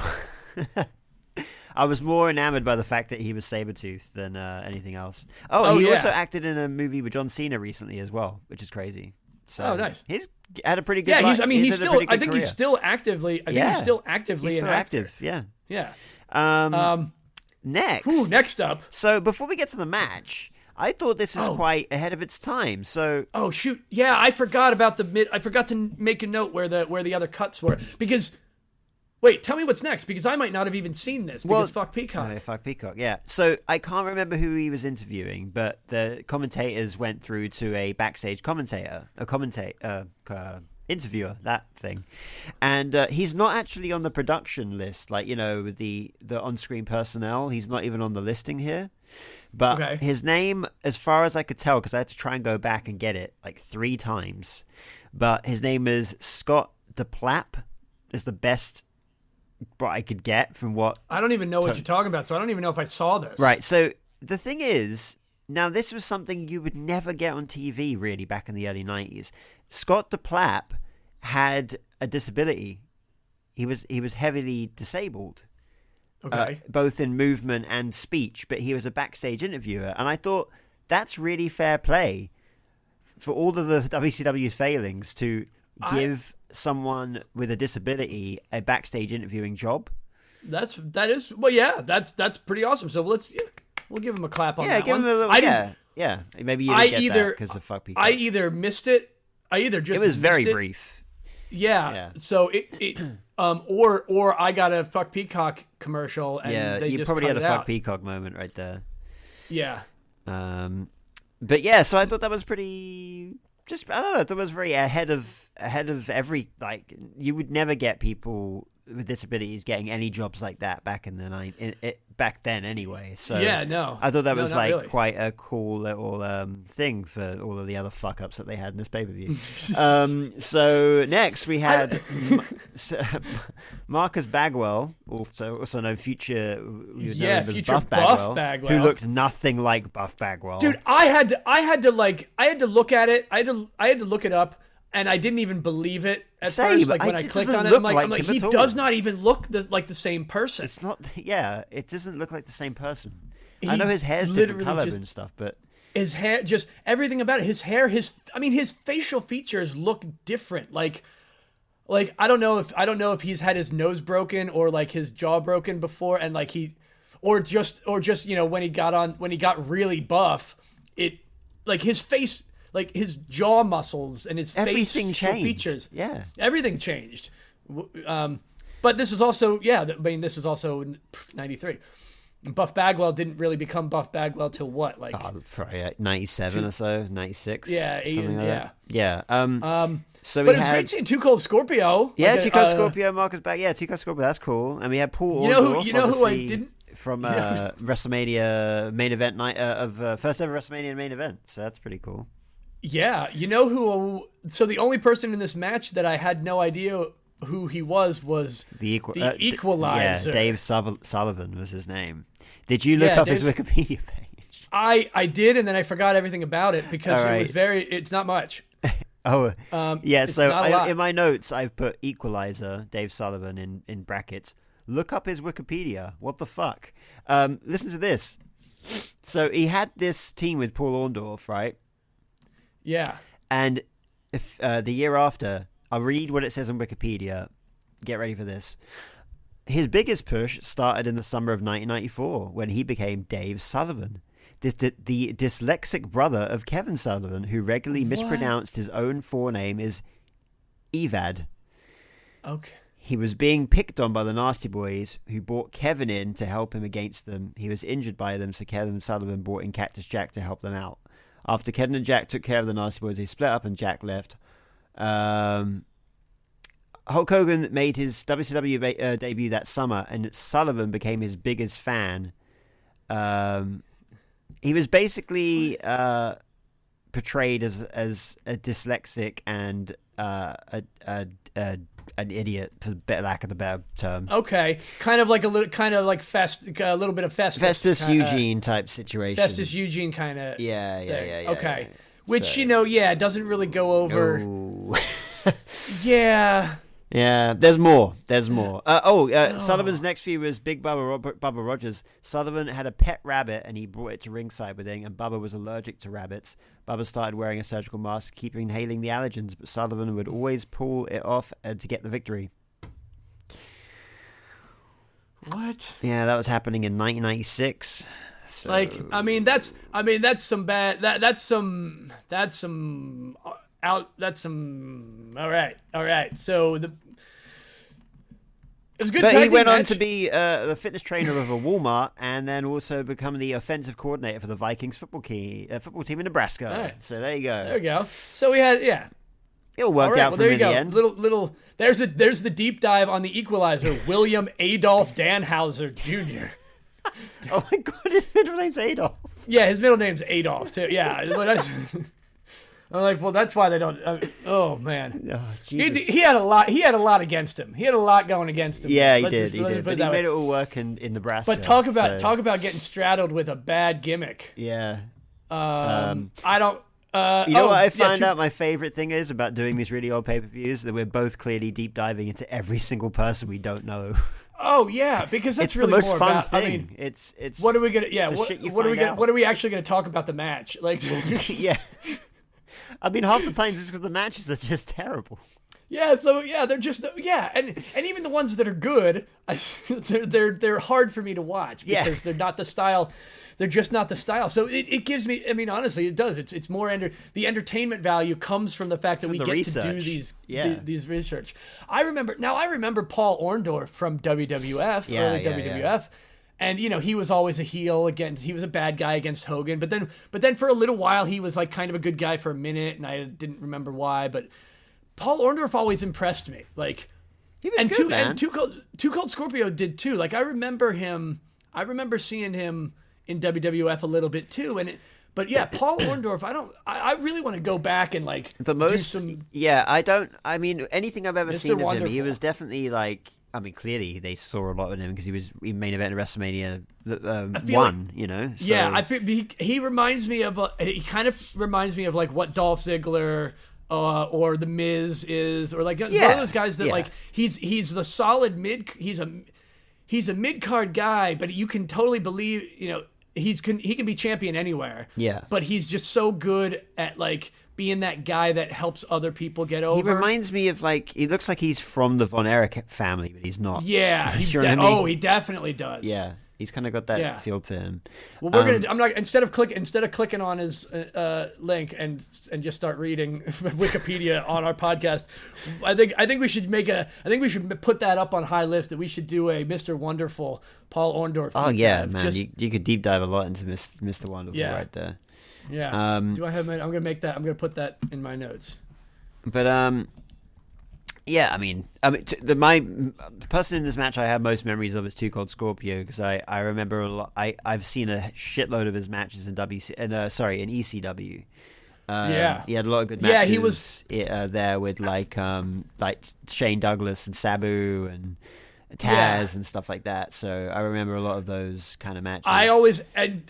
Speaker 2: I was more enamored by the fact that he was Sabretooth than anything else. He also acted in a movie with John Cena recently as well, which is crazy. So
Speaker 1: nice.
Speaker 2: He's had a pretty good.
Speaker 1: Yeah,
Speaker 2: he's
Speaker 1: still. I think he's still actively. He's still actively
Speaker 2: active. Yeah.
Speaker 1: Yeah.
Speaker 2: Next
Speaker 1: up.
Speaker 2: So before we get to the match, I thought this is quite ahead of its time. So
Speaker 1: shoot, yeah, I forgot about I forgot to make a note where the other cuts were because. Wait, tell me what's next because I might not have even seen this because fuck Peacock.
Speaker 2: Fuck Peacock, yeah. So I can't remember who he was interviewing, but the commentators went through to a backstage interviewer, that thing. And he's not actually on the production list, like, the on-screen personnel. He's not even on the listing here. But his name, as far as I could tell, because I had to try and go back and get it like 3 times, but his name is Scott DePlapp, is the best what I could get from what...
Speaker 1: I don't even know what you're talking about, so I don't even know if I saw this.
Speaker 2: Right, so the thing is, now this was something you would never get on TV, really, back in the early 90s. Scott DePlapp had a disability. He was heavily disabled, both in movement and speech, but he was a backstage interviewer, and I thought that's really fair play for all of the WCW's failings to give someone with a disability a backstage interviewing job. That's pretty awesome. So we'll give him a clap on that one. Him a little, Yeah, maybe you didn't get that because of fuck Peacock.
Speaker 1: I either missed it. I either just
Speaker 2: it was very
Speaker 1: missed it.
Speaker 2: brief.
Speaker 1: Yeah. So or I got a fuck Peacock commercial. And they
Speaker 2: you
Speaker 1: just
Speaker 2: probably
Speaker 1: cut
Speaker 2: had a
Speaker 1: it
Speaker 2: fuck
Speaker 1: out.
Speaker 2: Peacock moment right there.
Speaker 1: Yeah.
Speaker 2: But yeah, so I thought that was pretty. Just I don't know. That was very ahead of every like. You would never get people with disabilities getting any jobs like that back in the back then anyway. So
Speaker 1: yeah, no,
Speaker 2: I thought that was like
Speaker 1: really.
Speaker 2: quite a cool little thing for all of the other fuck ups that they had in this pay per view. So next we had Marcus Bagwell, also known future
Speaker 1: future
Speaker 2: Buff Bagwell, who looked nothing like Buff Bagwell.
Speaker 1: Dude, I had to look at it. I had to look it up. And I didn't even believe it at first. Like when I clicked on it, I'm like he does not even look like the same person.
Speaker 2: It's not. Yeah, it doesn't look like the same person. I know his hair's different color and stuff, but
Speaker 1: his hair, just everything about it. His hair, his facial features look different. Like I don't know if he's had his nose broken or like his jaw broken before, and like or just when he got really buff, it like his face. Like his jaw muscles and his facial features.
Speaker 2: Yeah.
Speaker 1: Everything changed. But this is also, this is also 93. Buff Bagwell didn't really become Buff Bagwell till what? Like
Speaker 2: probably 97 or so, 96.
Speaker 1: Yeah,
Speaker 2: something like that. Yeah.
Speaker 1: So but it was great seeing Too Cold Scorpio.
Speaker 2: Yeah, Too Cold Scorpio, Marcus Bagwell. Yeah, Too Cold Scorpio, that's cool. And we had Paul Orndorff.
Speaker 1: You know who I didn't?
Speaker 2: From WrestleMania main event night of first ever WrestleMania main event. So that's pretty cool.
Speaker 1: Yeah, you know who? So the only person in this match that I had no idea who he was the Equalizer.
Speaker 2: Yeah, Dave Sullivan was his name. Did you look up his Wikipedia page?
Speaker 1: I did, and then I forgot everything about it because it was it's not much.
Speaker 2: So in my notes I've put Equalizer, Dave Sullivan in brackets. Look up his Wikipedia. What the fuck? Listen to this. So he had this team with Paul Orndorff, right?
Speaker 1: Yeah.
Speaker 2: And if the year after, I'll read what it says on Wikipedia. Get ready for this. His biggest push started in the summer of 1994 when he became Dave Sullivan, the dyslexic brother of Kevin Sullivan, who regularly mispronounced his own forename as Evad.
Speaker 1: Okay.
Speaker 2: He was being picked on by the Nasty Boys, who brought Kevin in to help him against them. He was injured by them, so Kevin Sullivan brought in Cactus Jack to help them out. After Kevin and Jack took care of the Nasty Boys, they split up and Jack left. Hulk Hogan made his WCW debut that summer, and Sullivan became his biggest fan. He was basically portrayed as a dyslexic and an idiot, for lack of a better term.
Speaker 1: Okay, kind of like a little bit of Festus
Speaker 2: Eugene type situation.
Speaker 1: Festus Eugene kind of.
Speaker 2: Yeah.
Speaker 1: Okay, which doesn't really go over.
Speaker 2: Oh.
Speaker 1: Yeah.
Speaker 2: Yeah, there's more. Sullivan's next feud was Big Bubba Rogers. Sullivan had a pet rabbit, and he brought it to ringside with him, and Bubba was allergic to rabbits. Bubba started wearing a surgical mask, keeping inhaling the allergens, but Sullivan would always pull it off to get the victory.
Speaker 1: What?
Speaker 2: Yeah, that was happening in 1996. So...
Speaker 1: that's some bad. That's some. All right. So it was good.
Speaker 2: But he went on to be the fitness trainer of a Walmart, and then also become the offensive coordinator for the Vikings football team in Nebraska. Right. So there you go.
Speaker 1: There we go. So we had
Speaker 2: It'll work out for him in the end.
Speaker 1: Little. There's the deep dive on the Equalizer. William Adolf Danhauser Jr.
Speaker 2: Oh my God, his middle name's Adolf.
Speaker 1: Yeah, his middle name's Adolf too. Yeah. I'm like, well, that's why they don't. Oh man, he had a lot. He had a lot against him. He had a lot going against him.
Speaker 2: Yeah, he did. But he made it all work in Nebraska.
Speaker 1: But talk about getting straddled with a bad gimmick.
Speaker 2: Yeah.
Speaker 1: I don't.
Speaker 2: You know what I found out my favorite thing is about doing these really old pay-per-views, that we're both clearly deep diving into every single person we don't know.
Speaker 1: Oh yeah, because that's
Speaker 2: it's
Speaker 1: really
Speaker 2: the most
Speaker 1: more
Speaker 2: fun
Speaker 1: about,
Speaker 2: thing.
Speaker 1: I mean,
Speaker 2: it's
Speaker 1: what are we gonna? Yeah, what are we actually gonna talk about the match? Like,
Speaker 2: yeah. I mean, half the times it's because the matches are just terrible.
Speaker 1: Yeah, so they're just and even the ones that are good, they're hard for me to watch because they're not the style. they're just not the style. So it gives me, I mean, honestly, it does. It's more the entertainment value comes from the fact that we get
Speaker 2: research.
Speaker 1: to do these research. I remember Paul Orndorff from WWF, early WWF. And he was always a heel he was a bad guy against Hogan, but then for a little while he was like kind of a good guy for a minute, and I didn't remember why. But Paul Orndorff always impressed me. Like,
Speaker 2: he was good, man.
Speaker 1: And Too Cold Scorpio did too. Like, I remember seeing him in WWF a little bit too, but yeah, Paul Orndorff. I really want to go back and like do some.
Speaker 2: Yeah, I mean, anything I've ever seen of him, he was definitely like. I mean, clearly they saw a lot of him because he was in main event of WrestleMania 1. So.
Speaker 1: Yeah, I feel he reminds me of. He kind of reminds me of like what Dolph Ziggler. Or the Miz is, or like one of those guys that like he's the solid mid. He's a mid card guy, but you can totally believe he can be champion anywhere.
Speaker 2: Yeah,
Speaker 1: but he's just so good at like being that guy that helps other people get over.
Speaker 2: He reminds me of like he looks like he's from the Von Erich family, but he's not.
Speaker 1: Yeah, he definitely does.
Speaker 2: Yeah. He's kind of got that feel to him.
Speaker 1: Well, I'm not. Instead of clicking on his link and just start reading Wikipedia on our podcast, I think we should put that up on high list. That we should do a Mr. Wonderful Paul Orndorff.
Speaker 2: Oh yeah, man, you could deep dive a lot into Mr. Wonderful right there.
Speaker 1: Yeah. Do I have? I'm gonna make that. I'm gonna put that in my notes.
Speaker 2: But yeah, I mean, the person in this match I have most memories of is Too Cold Scorpio because I remember a lot. I've seen a shitload of his matches in in ECW. He had a lot of good matches.
Speaker 1: Yeah, he was
Speaker 2: there with like Shane Douglas and Sabu and Taz and stuff like that. So I remember a lot of those kind of matches.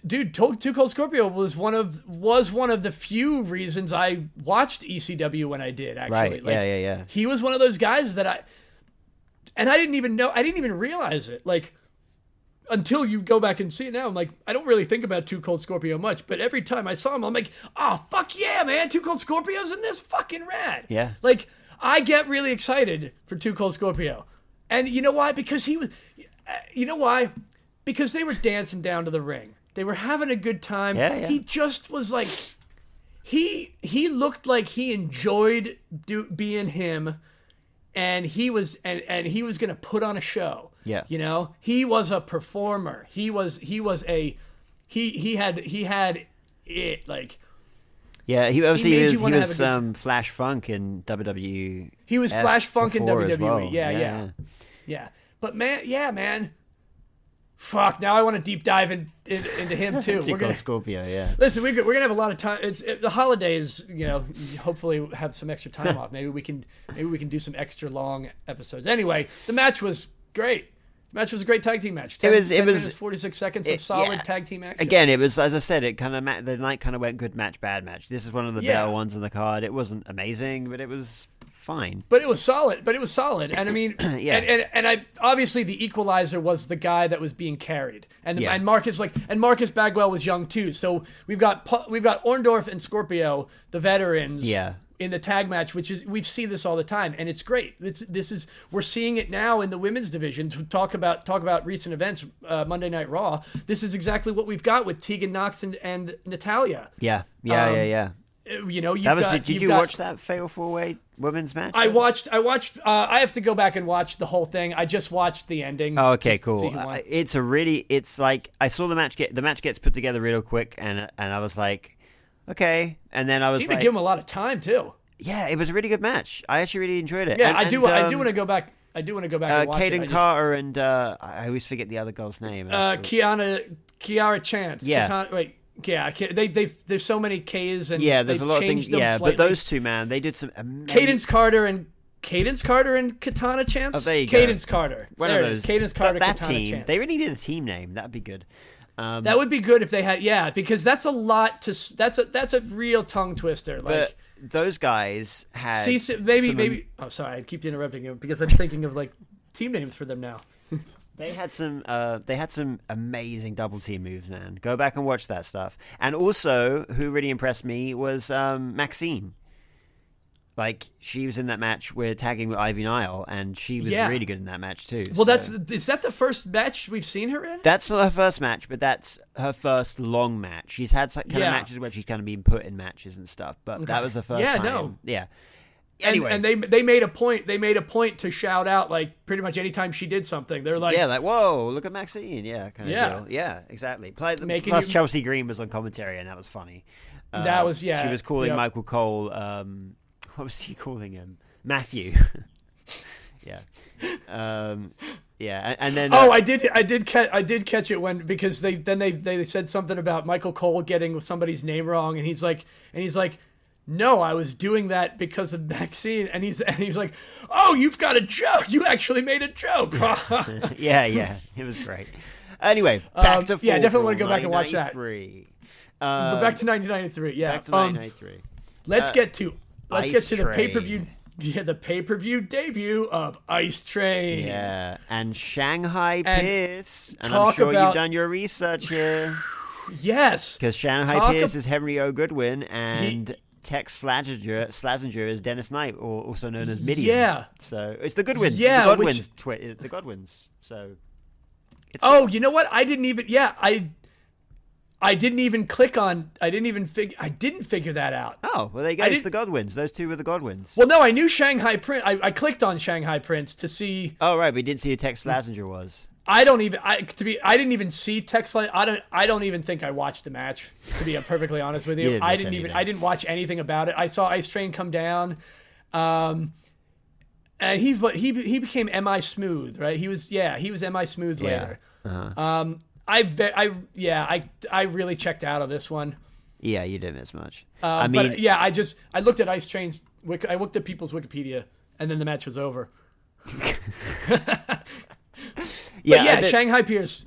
Speaker 1: Too Cold Scorpio was one of the few reasons I watched ECW when I did, actually.
Speaker 2: Right.
Speaker 1: Like,
Speaker 2: yeah.
Speaker 1: He was one of those guys that I didn't even realize it. Like, until you go back and see it now, I'm like, I don't really think about Too Cold Scorpio much, but every time I saw him, I'm like, oh, fuck yeah, man, Too Cold Scorpio's in this, fucking rad.
Speaker 2: Yeah.
Speaker 1: Like, I get really excited for Too Cold Scorpio. And you know why? Because because they were dancing down to the ring. They were having a good time.
Speaker 2: Yeah.
Speaker 1: He just was like, he looked like he enjoyed being him, and he was going to put on a show.
Speaker 2: Yeah.
Speaker 1: He was a performer. He had it like.
Speaker 2: Yeah, he was Flash Funk in WWE.
Speaker 1: He was Flash Funk in WWE.
Speaker 2: Well.
Speaker 1: Yeah. But man. Fuck, now I want to deep dive into him too.
Speaker 2: We're gonna Scorpio, yeah.
Speaker 1: Listen, we're gonna have a lot of time. The holidays, hopefully have some extra time off. Maybe we can do some extra long episodes. Anyway, the match was great. The match was a great tag team match. 10 minutes, 46 seconds of solid tag team action.
Speaker 2: Again, it was, as I said, the night kind of went good match, bad match. This is one of the better ones on the card. It wasn't amazing, but it was fine.
Speaker 1: But it was solid. And I mean, and I obviously the equalizer was the guy that was being carried, and Marcus Bagwell was young too. So we've got Orndorff and Scorpio, the veterans.
Speaker 2: Yeah.
Speaker 1: In the tag match, we see this all the time, and it's great. We're seeing it now in the women's division. To talk about recent events, Monday Night Raw. This is exactly what we've got with Tegan Nox and Natalya.
Speaker 2: Yeah.
Speaker 1: Did you
Speaker 2: watch that Fatal 4-Way women's match?
Speaker 1: I watched. I have to go back and watch the whole thing. I just watched the ending.
Speaker 2: Oh, okay, cool. It's like I saw the match gets put together real quick, and I was like, okay, and then I was
Speaker 1: seemed to give him a lot of time too.
Speaker 2: Yeah, it was a really good match. I actually really enjoyed it.
Speaker 1: Yeah, I do want to go back. And watch
Speaker 2: Kaden
Speaker 1: it.
Speaker 2: Carter and I always forget the other girl's name.
Speaker 1: Kiara Chance.
Speaker 2: Yeah.
Speaker 1: There's so many K's and
Speaker 2: there's a lot of things. Yeah, slightly. But those two, man, they did some amazing.
Speaker 1: Cadence Carter and Katana Chance.
Speaker 2: Oh, there you go.
Speaker 1: Cadence Carter.
Speaker 2: One of those.
Speaker 1: Cadence Carter.
Speaker 2: That
Speaker 1: Katana
Speaker 2: team.
Speaker 1: Chance.
Speaker 2: They really need a team name. That'd be good.
Speaker 1: That would be good if they had. Because that's a lot to. That's a real tongue twister. Like
Speaker 2: but those guys had.
Speaker 1: Maybe. Oh, sorry. I keep interrupting you because I'm thinking of like team names for them now.
Speaker 2: They had some amazing double team moves, man. Go back and watch that stuff. And also, who really impressed me was Maxine. Like, she was in that match with tagging with Ivy Nile, and she was really good in that match too.
Speaker 1: Well, is that the first match we've seen her in?
Speaker 2: That's not her first match, but that's her first long match. She's had some kind of matches where she's kind of been put in matches and stuff, but that was her first time.
Speaker 1: No.
Speaker 2: Yeah. Anyway,
Speaker 1: and they made a point. They made a point to shout out like pretty much anytime she did something. They're like,
Speaker 2: like, whoa, look at Maxine, kind of deal. Yeah, exactly. Plus, Chelsea Green was on commentary, and that was funny.
Speaker 1: That was She
Speaker 2: was calling Michael Cole. What was he calling him? Matthew. Yeah. And then
Speaker 1: I did catch it because they said something about Michael Cole getting somebody's name wrong, and he's like, no, I was doing that because of Maxine, and he's like, oh, you've got a joke. You actually made a joke.
Speaker 2: Yeah, it was great. Anyway, back to
Speaker 1: Fall definitely want to go back and watch that.
Speaker 2: We're
Speaker 1: back to 1993. Yeah,
Speaker 2: back to 1993.
Speaker 1: Let's get to the
Speaker 2: pay-per-view.
Speaker 1: the pay-per-view debut of Ice Train.
Speaker 2: Yeah, and Shanghai Pierce. And I'm sure you've done your research here.
Speaker 1: Yes,
Speaker 2: because Shanghai Pierce is Henry O. Goodwin, and Tex Slazenger is Dennis Knight, or also known as Midian.
Speaker 1: Yeah.
Speaker 2: So it's the Goodwins. Yeah, the Godwins. The Godwins. So.
Speaker 1: You know what? I didn't even. Yeah, I didn't even click on. I didn't figure that out.
Speaker 2: Oh, well, there you go. It's the Godwins. Those two were the Godwins.
Speaker 1: Well, no, I knew Shanghai Prince. I clicked on Shanghai Prince to see.
Speaker 2: Oh, right. We didn't see who Tex Slazenger was.
Speaker 1: I didn't even see Tex. I don't even think I watched the match, to be perfectly honest with you. I didn't watch anything about it. I saw Ice Train come down, and he became MI Smooth, right? He was MI Smooth later.
Speaker 2: Uh-huh.
Speaker 1: I really checked out of this one.
Speaker 2: Yeah, you didn't miss much.
Speaker 1: I looked at Ice Train's. I looked at people's Wikipedia, and then the match was over. Shanghai Pierce.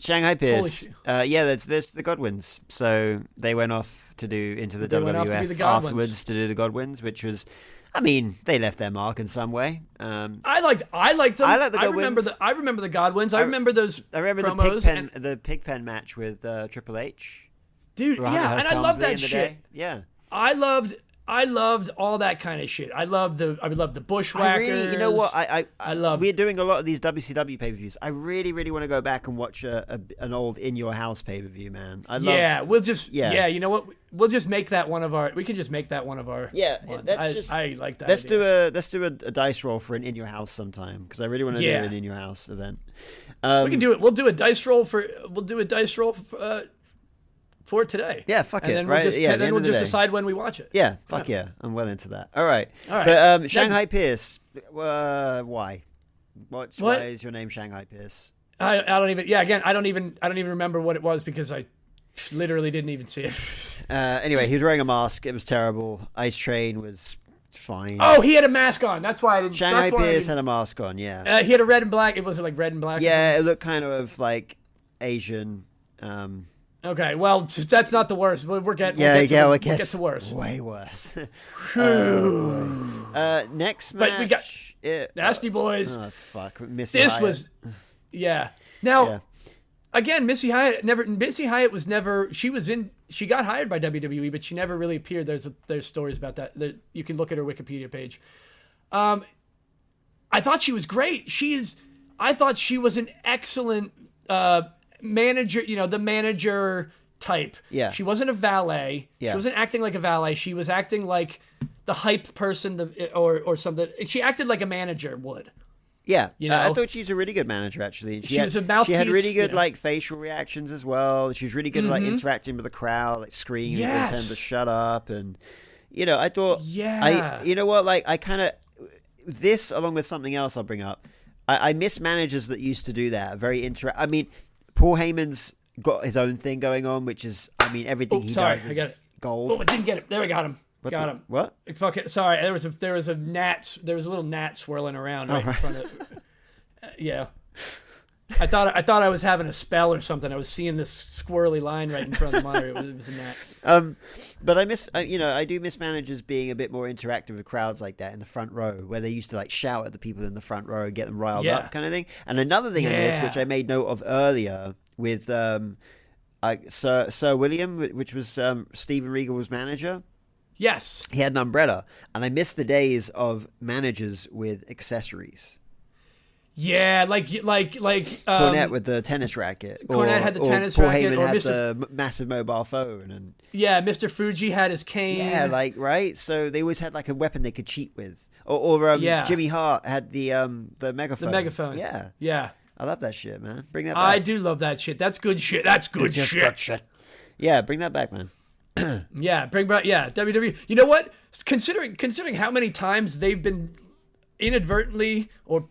Speaker 2: That's the Godwins. So they went off to do into the WWF afterwards to do the Godwins, which was, I mean, they left their mark in some way.
Speaker 1: I liked them. I like the Godwins. I remember the Godwins. I remember those.
Speaker 2: I remember
Speaker 1: promos
Speaker 2: the Pigpen match with Triple H.
Speaker 1: Dude, and I love that shit.
Speaker 2: Yeah,
Speaker 1: I loved all that kind of shit. I loved the Bushwhackers.
Speaker 2: You know what? I
Speaker 1: love.
Speaker 2: We're doing a lot of these WCW pay-per-views. I really, really want to go back and watch an old In Your House pay-per-view, man.
Speaker 1: You know what? We'll just make that one of our. We can just make that one of our.
Speaker 2: Yeah,
Speaker 1: ones. I like that.
Speaker 2: Let's do a dice roll for an In Your House sometime, because I really want to do an In Your House event.
Speaker 1: We can do it. We'll do a dice roll for today.
Speaker 2: Yeah, fuck it.
Speaker 1: And then we'll just decide when we watch it.
Speaker 2: Yeah, fuck yeah. I'm well into that. All right. But Shanghai Pierce, why? Why is your name Shanghai Pierce?
Speaker 1: I don't even. Yeah, again, I don't even remember what it was because I literally didn't even see it.
Speaker 2: Anyway, he was wearing a mask. It was terrible. Ice Train was fine.
Speaker 1: Oh, he had a mask on. That's why I didn't.
Speaker 2: Shanghai Pierce had a mask on. Yeah.
Speaker 1: He had a red and black. It was like red and black.
Speaker 2: Yeah, it looked kind of like Asian.
Speaker 1: Okay, well, that's not the worst. We'll get to worse.
Speaker 2: Way worse. Next match.
Speaker 1: But we got Nasty Boys.
Speaker 2: Oh, fuck. Missy Hyatt.
Speaker 1: Now, again, Missy Hyatt was never, she got hired by WWE, but she never really appeared. There's stories about that. You can look at her Wikipedia page. I thought she was great. I thought she was an excellent manager, the manager type.
Speaker 2: Yeah.
Speaker 1: She wasn't a valet.
Speaker 2: Yeah.
Speaker 1: She wasn't acting like a valet. She was acting like the hype person or something. She acted like a manager would.
Speaker 2: Yeah. I thought she was a really good manager, actually.
Speaker 1: She was a mouthpiece.
Speaker 2: She had really good facial reactions as well. She was really good at interacting with the crowd, like screaming at them to shut up. And, I thought, I kind of, this along with something else I'll bring up, I miss managers that used to do that. I mean, Paul Heyman's got his own thing going on, which is, everything he does is gold.
Speaker 1: Oh, I didn't get it. There, we got him. Got him.
Speaker 2: What?
Speaker 1: Fuck it. Sorry, there was a little gnat swirling around right in front of. Yeah, I thought I was having a spell or something. I was seeing this squirrely line right in front of the monitor. It was a gnat.
Speaker 2: But I do miss managers being a bit more interactive with crowds like that in the front row, where they used to shout at the people in the front row and get them riled up, kind of thing. And another thing I missed, which I made note of earlier with Sir William, which was Steven Regal's manager.
Speaker 1: Yes.
Speaker 2: He had an umbrella, and I miss the days of managers with accessories.
Speaker 1: Yeah, like
Speaker 2: Cornette with the tennis racket.
Speaker 1: Cornette had the tennis
Speaker 2: Paul
Speaker 1: racket.
Speaker 2: Heyman
Speaker 1: Or
Speaker 2: had
Speaker 1: Mr.
Speaker 2: the massive mobile phone, and
Speaker 1: Yeah, Mr. Fuji had his cane.
Speaker 2: yeah, like right. So they always had like a weapon they could cheat with. Or
Speaker 1: Yeah.
Speaker 2: Jimmy Hart had the megaphone.
Speaker 1: The megaphone.
Speaker 2: Yeah,
Speaker 1: Yeah.
Speaker 2: I love that shit, man. Bring that back.
Speaker 1: I do love that shit. That's good shit. That's good shit.
Speaker 2: Yeah, bring that back, man.
Speaker 1: Yeah, bring back. Yeah, WWE. You know what? Considering how many times they've been inadvertently or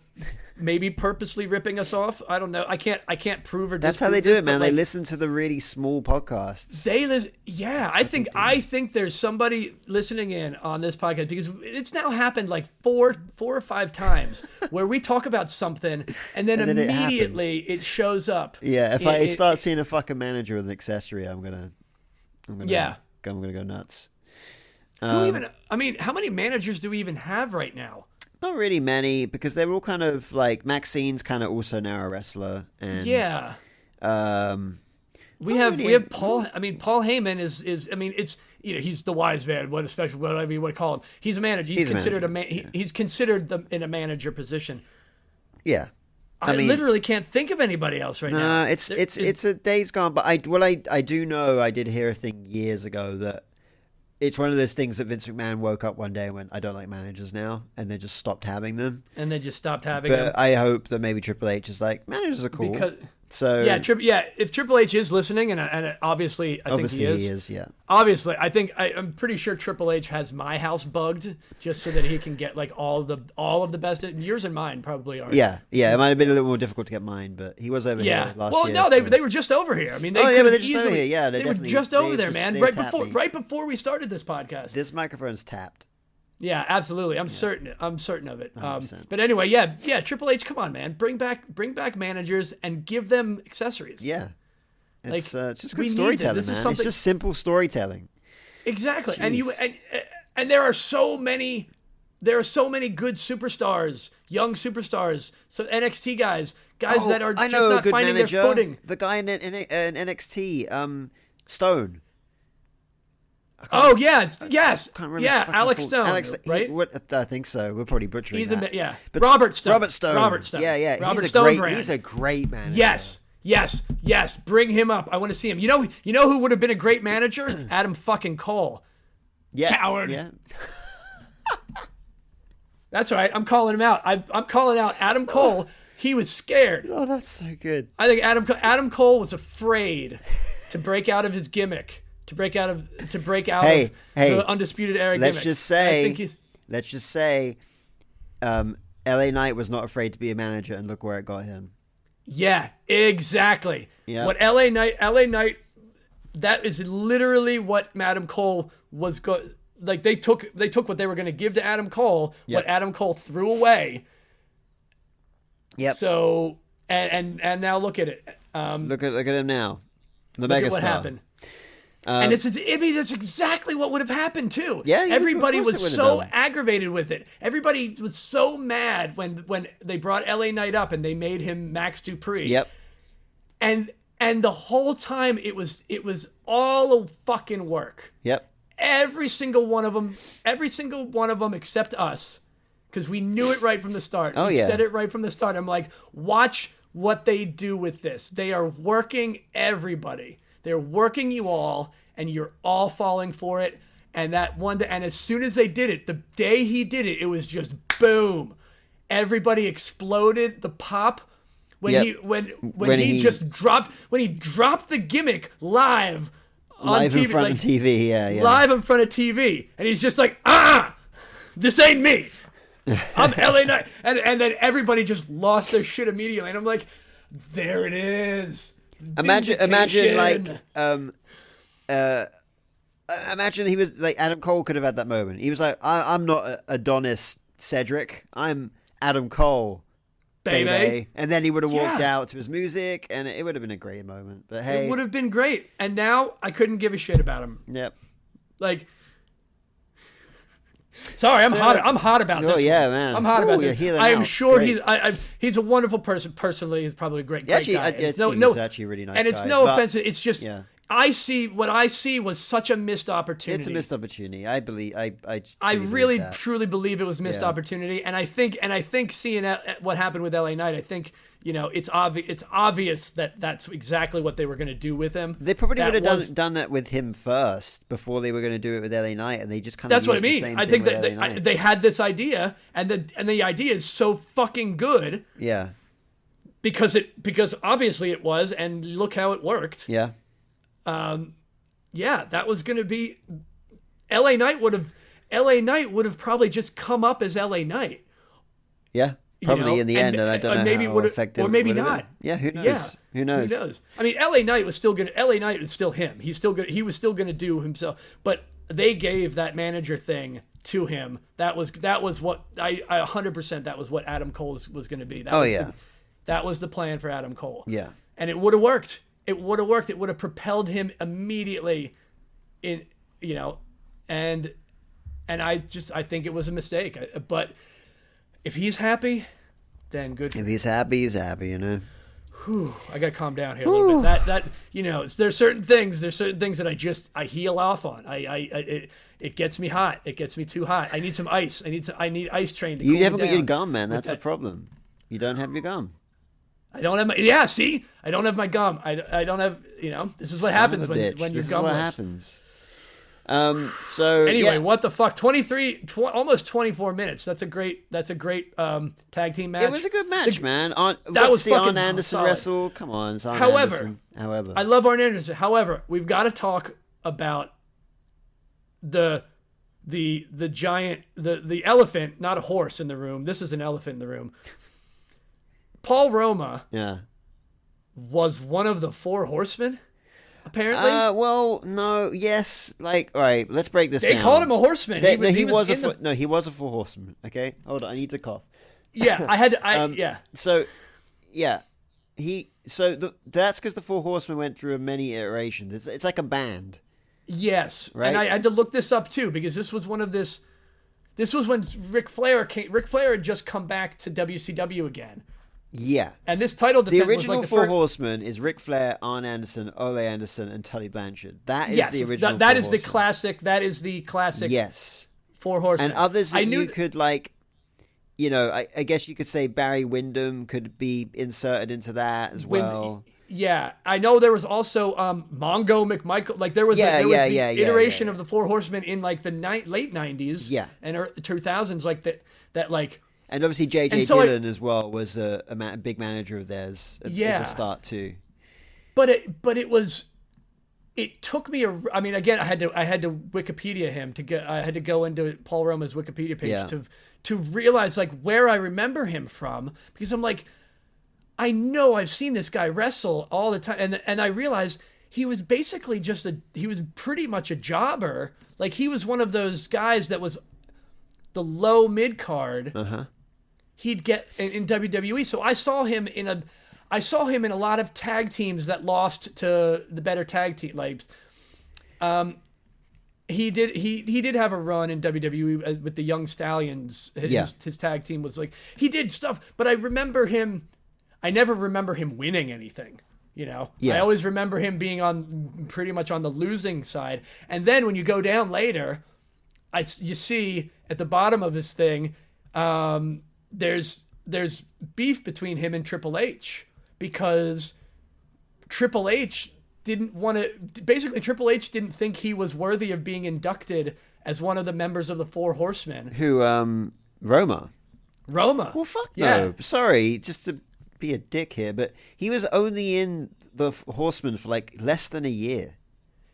Speaker 1: maybe purposely ripping us off, I don't know. I can't prove or.
Speaker 2: That's how they do it, man. They listen to the really small podcasts.
Speaker 1: Yeah, I think there's somebody listening in on this podcast because it's now happened like four or five times where we talk about something and then immediately it shows up.
Speaker 2: Yeah, if I start seeing a fucking manager with an accessory, I'm gonna go nuts.
Speaker 1: How many managers do we even have right now?
Speaker 2: Not really many, because they're all kind of like Maxine's kind of also now a wrestler, and
Speaker 1: yeah, we have Paul. I mean, Paul Heyman is it's he's the wise man. Whatever you want to call him. He's a manager. He's considered he's considered in a manager position.
Speaker 2: Yeah.
Speaker 1: I literally can't think of anybody else right now.
Speaker 2: It's a days gone. But I do know, I did hear a thing years ago that it's one of those things that Vince McMahon woke up one day and went, I don't like managers now, and they just stopped having them.
Speaker 1: And they just stopped having them.
Speaker 2: But I hope that maybe Triple H is like, managers are cool.
Speaker 1: If Triple H is listening, and obviously I think he is.
Speaker 2: Yeah.
Speaker 1: Obviously, I'm pretty sure Triple H has my house bugged just so that he can get like all of the best. Yours and mine probably are.
Speaker 2: Yeah. It might have been a little more difficult to get mine, but he was over here last year.
Speaker 1: Well, no, they were just over here. I mean,
Speaker 2: but they're just over here. Yeah,
Speaker 1: they were just over there, man. Right before we started this podcast.
Speaker 2: This microphone's tapped.
Speaker 1: Yeah, absolutely. I'm certain of it. But anyway, yeah. Triple H, come on, man. Bring back managers and give them accessories.
Speaker 2: Yeah, it's just good
Speaker 1: we
Speaker 2: storytelling,
Speaker 1: this
Speaker 2: man.
Speaker 1: is something...
Speaker 2: It's just simple storytelling.
Speaker 1: Exactly,
Speaker 2: Jeez.
Speaker 1: and there are so many good superstars, young superstars, so NXT guys that are just not finding their footing.
Speaker 2: The guy in NXT, Stone.
Speaker 1: Oh yeah, yes,
Speaker 2: can't remember
Speaker 1: Alex Stone, right?
Speaker 2: I think so. We're probably butchering that.
Speaker 1: But Robert Stone.
Speaker 2: Yeah.
Speaker 1: Stone.
Speaker 2: He's a great manager.
Speaker 1: Yes. Bring him up. I want to see him. You know who would have been a great manager? Adam fucking Cole.
Speaker 2: Yeah.
Speaker 1: Coward.
Speaker 2: Yeah.
Speaker 1: That's right. I'm calling him out. I'm calling out Adam Cole. He was scared.
Speaker 2: Oh, that's so good.
Speaker 1: I think Adam Cole was afraid to break out of his gimmick. To break out of the Undisputed Era gimmick.
Speaker 2: Let's just say, LA Knight was not afraid to be a manager, and look where it got him.
Speaker 1: Yeah, exactly.
Speaker 2: Yeah.
Speaker 1: What LA Knight, that is literally what Adam Cole was like. They took what they were going to give to Adam Cole, what Adam Cole threw away.
Speaker 2: Yep.
Speaker 1: So and now look at it.
Speaker 2: Look at him now. The
Speaker 1: look
Speaker 2: megastar.
Speaker 1: At what happened. And that's exactly what would have happened too.
Speaker 2: Yeah,
Speaker 1: everybody was so aggravated with it. Everybody was so mad when they brought LA Knight up and they made him Max Dupree.
Speaker 2: Yep.
Speaker 1: And the whole time it was all a fucking work.
Speaker 2: Yep.
Speaker 1: Every single one of them except us, because we knew it right from the start. We said it right from the start. I'm like, watch what they do with this. They are working everybody. They're working you all, and you're all falling for it. And and as soon as they did it, the day he did it, it was just boom. Everybody exploded. The pop when he dropped the gimmick live on TV,
Speaker 2: in front of TV, yeah.
Speaker 1: Live in front of TV, and he's just like, this ain't me. I'm LA Knight, and then everybody just lost their shit immediately. And I'm like, there it is.
Speaker 2: Imagine he was like, Adam Cole could have had that moment. He was like, I'm not Adonis Cedric. I'm Adam Cole, baby. And then he would have walked out to his music, and it would have been a great moment. But hey,
Speaker 1: it would have been great. And now I couldn't give a shit about him.
Speaker 2: Yep.
Speaker 1: Like, sorry, I'm hot about this.
Speaker 2: Oh yeah, man.
Speaker 1: I'm hot about this. I am sure
Speaker 2: great.
Speaker 1: he's a wonderful person. Personally, he's probably a great guy.
Speaker 2: He's actually a really nice guy.
Speaker 1: And it's no offense. It's just I see what I see was such a missed opportunity.
Speaker 2: It's a missed opportunity. I believe.
Speaker 1: I really truly believe it was missed opportunity, and I think seeing what happened with LA Knight, I think it's obvious that that's exactly what they were going to do with him.
Speaker 2: They probably would have done that with him first before they were going to do it with LA Knight, and they just kind of
Speaker 1: that's what I mean. I think that they had this idea, and the idea is so fucking good.
Speaker 2: Yeah.
Speaker 1: Because obviously it was, and look how it worked.
Speaker 2: Yeah.
Speaker 1: That was going to be LA Knight would have probably just come up as LA Knight.
Speaker 2: Yeah. Probably in the end, and I don't know
Speaker 1: maybe
Speaker 2: how effective,
Speaker 1: or maybe not.
Speaker 2: Yeah, who knows?
Speaker 1: Yeah.
Speaker 2: Who knows?
Speaker 1: Who knows? I mean, LA Knight was still him. He was still gonna do himself. But they gave that manager thing to him. That was what I 100%. That was what Adam Cole was going to be. That was the plan for Adam Cole.
Speaker 2: Yeah,
Speaker 1: and it would have worked. It would have worked. It would have propelled him immediately in, and I think it was a mistake. But if he's happy, then good.
Speaker 2: If he's happy, he's happy,
Speaker 1: Whew, I got to calm down here a little bit. There's certain things that I heal off on. It gets me hot. It gets me too hot. I need some ice. I need ice train to cool me down.
Speaker 2: You haven't got your gum, man. That's the problem. You don't have your gum.
Speaker 1: I don't have my see? I don't have my gum. I don't have, this is what happens when you're gumless. This is what
Speaker 2: happens.
Speaker 1: Anyway, what the fuck? almost 24 minutes. That's a great tag team match.
Speaker 2: It was a good match, man.
Speaker 1: That was fucking
Speaker 2: Arn Anderson
Speaker 1: solid.
Speaker 2: wrestle. Come on, it's Arn Anderson. However,
Speaker 1: I love Arn Anderson. However, we've got to talk about the giant, the elephant, not a horse in the room. This is an elephant in the room. Paul Roma was one of the four horsemen, apparently.
Speaker 2: Well, no, yes. All right, let's break this down.
Speaker 1: They called him a horseman.
Speaker 2: He was a four horseman. Okay, hold on, I need to cough.
Speaker 1: Yeah, yeah.
Speaker 2: So, yeah, that's because the four horsemen went through many iterations. It's like a band.
Speaker 1: Yes,
Speaker 2: right?
Speaker 1: And I had to look this up too because this was when Ric Flair had just come back to WCW again.
Speaker 2: Yeah.
Speaker 1: And this title defense
Speaker 2: the original
Speaker 1: was
Speaker 2: Four Horsemen is Ric Flair, Arn Anderson, Ole Anderson, and Tully Blanchard. That is the original
Speaker 1: that is the classic. That is the classic.
Speaker 2: Yes.
Speaker 1: Four Horsemen.
Speaker 2: And others that you could I guess you could say Barry Windham could be inserted into that as well.
Speaker 1: Yeah, I know there was also Mongo McMichael. There was the iteration of the Four Horsemen in the late 90s and 2000s that.
Speaker 2: And obviously J.J. Dillon as well was a big manager of theirs at the start too.
Speaker 1: But it took me again I had to Wikipedia him I had to go into Paul Roma's Wikipedia page to realize where I remember him from, because I'm I know I've seen this guy wrestle all the time, and I realized he was basically he was pretty much a jobber. He was one of those guys that was the low mid card. He'd get in WWE. So I saw him in a lot of tag teams that lost to the better tag team. He did have a run in WWE with the Young Stallions. His tag team was he did stuff, but I never remember him winning anything. I always remember him being pretty much on the losing side. And then when you go down later, you see at the bottom of his thing, there's beef between him and Triple H, because Triple H didn't want to. Basically, Triple H didn't think he was worthy of being inducted as one of the members of the Four Horsemen.
Speaker 2: Who, Roma?
Speaker 1: Well,
Speaker 2: fuck no. Sorry, just to be a dick here, but he was only in the Horsemen for less than a year.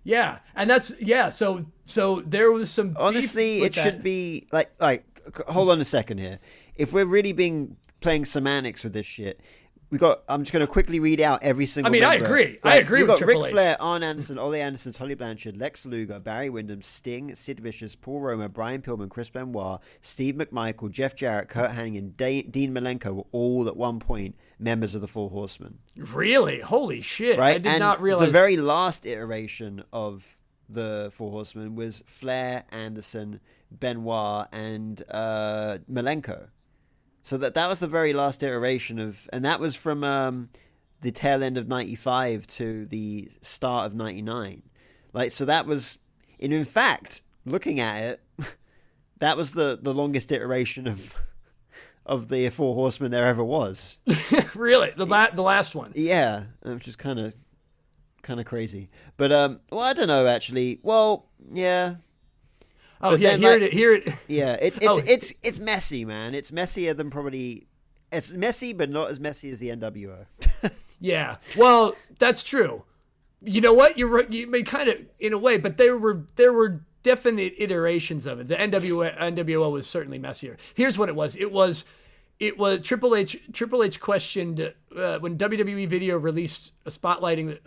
Speaker 1: Yeah, and that's So there was some.
Speaker 2: Honestly, it should be hold on a second here. If we're really playing semantics with this shit, I'm just going to quickly read out every single member.
Speaker 1: I agree. I agree with Triple H.
Speaker 2: Ric Flair, Arn Anderson, Ole Anderson, Tully Blanchard, Lex Luger, Barry Windham, Sting, Sid Vicious, Paul Roma, Brian Pillman, Chris Benoit, Steve McMichael, Jeff Jarrett, Kurt Hennig, and Dean Malenko were all at one point members of the Four Horsemen.
Speaker 1: Really? Holy shit.
Speaker 2: Right?
Speaker 1: I did not realize.
Speaker 2: The very last iteration of the Four Horsemen was Flair, Anderson, Benoit, and Malenko. So that was the very last iteration of, and that was from the tail end of 95 to the start of 99. Like, so that was, and in fact, looking at it, that was the longest iteration of the Four Horsemen there ever was.
Speaker 1: Really? The last one?
Speaker 2: Yeah, which is kind of crazy. But well, I don't know actually. Well, yeah.
Speaker 1: Oh
Speaker 2: but
Speaker 1: yeah,
Speaker 2: then,
Speaker 1: hear it.
Speaker 2: Yeah, it's messy, man. It's messier than probably. It's messy, but not as messy as the NWO.
Speaker 1: Yeah, well, that's true. You know what? You're right. You may kind of in a way, but there were definite iterations of it. The NWO was certainly messier. Here's what it was. It was Triple H questioned when WWE video released spotlighting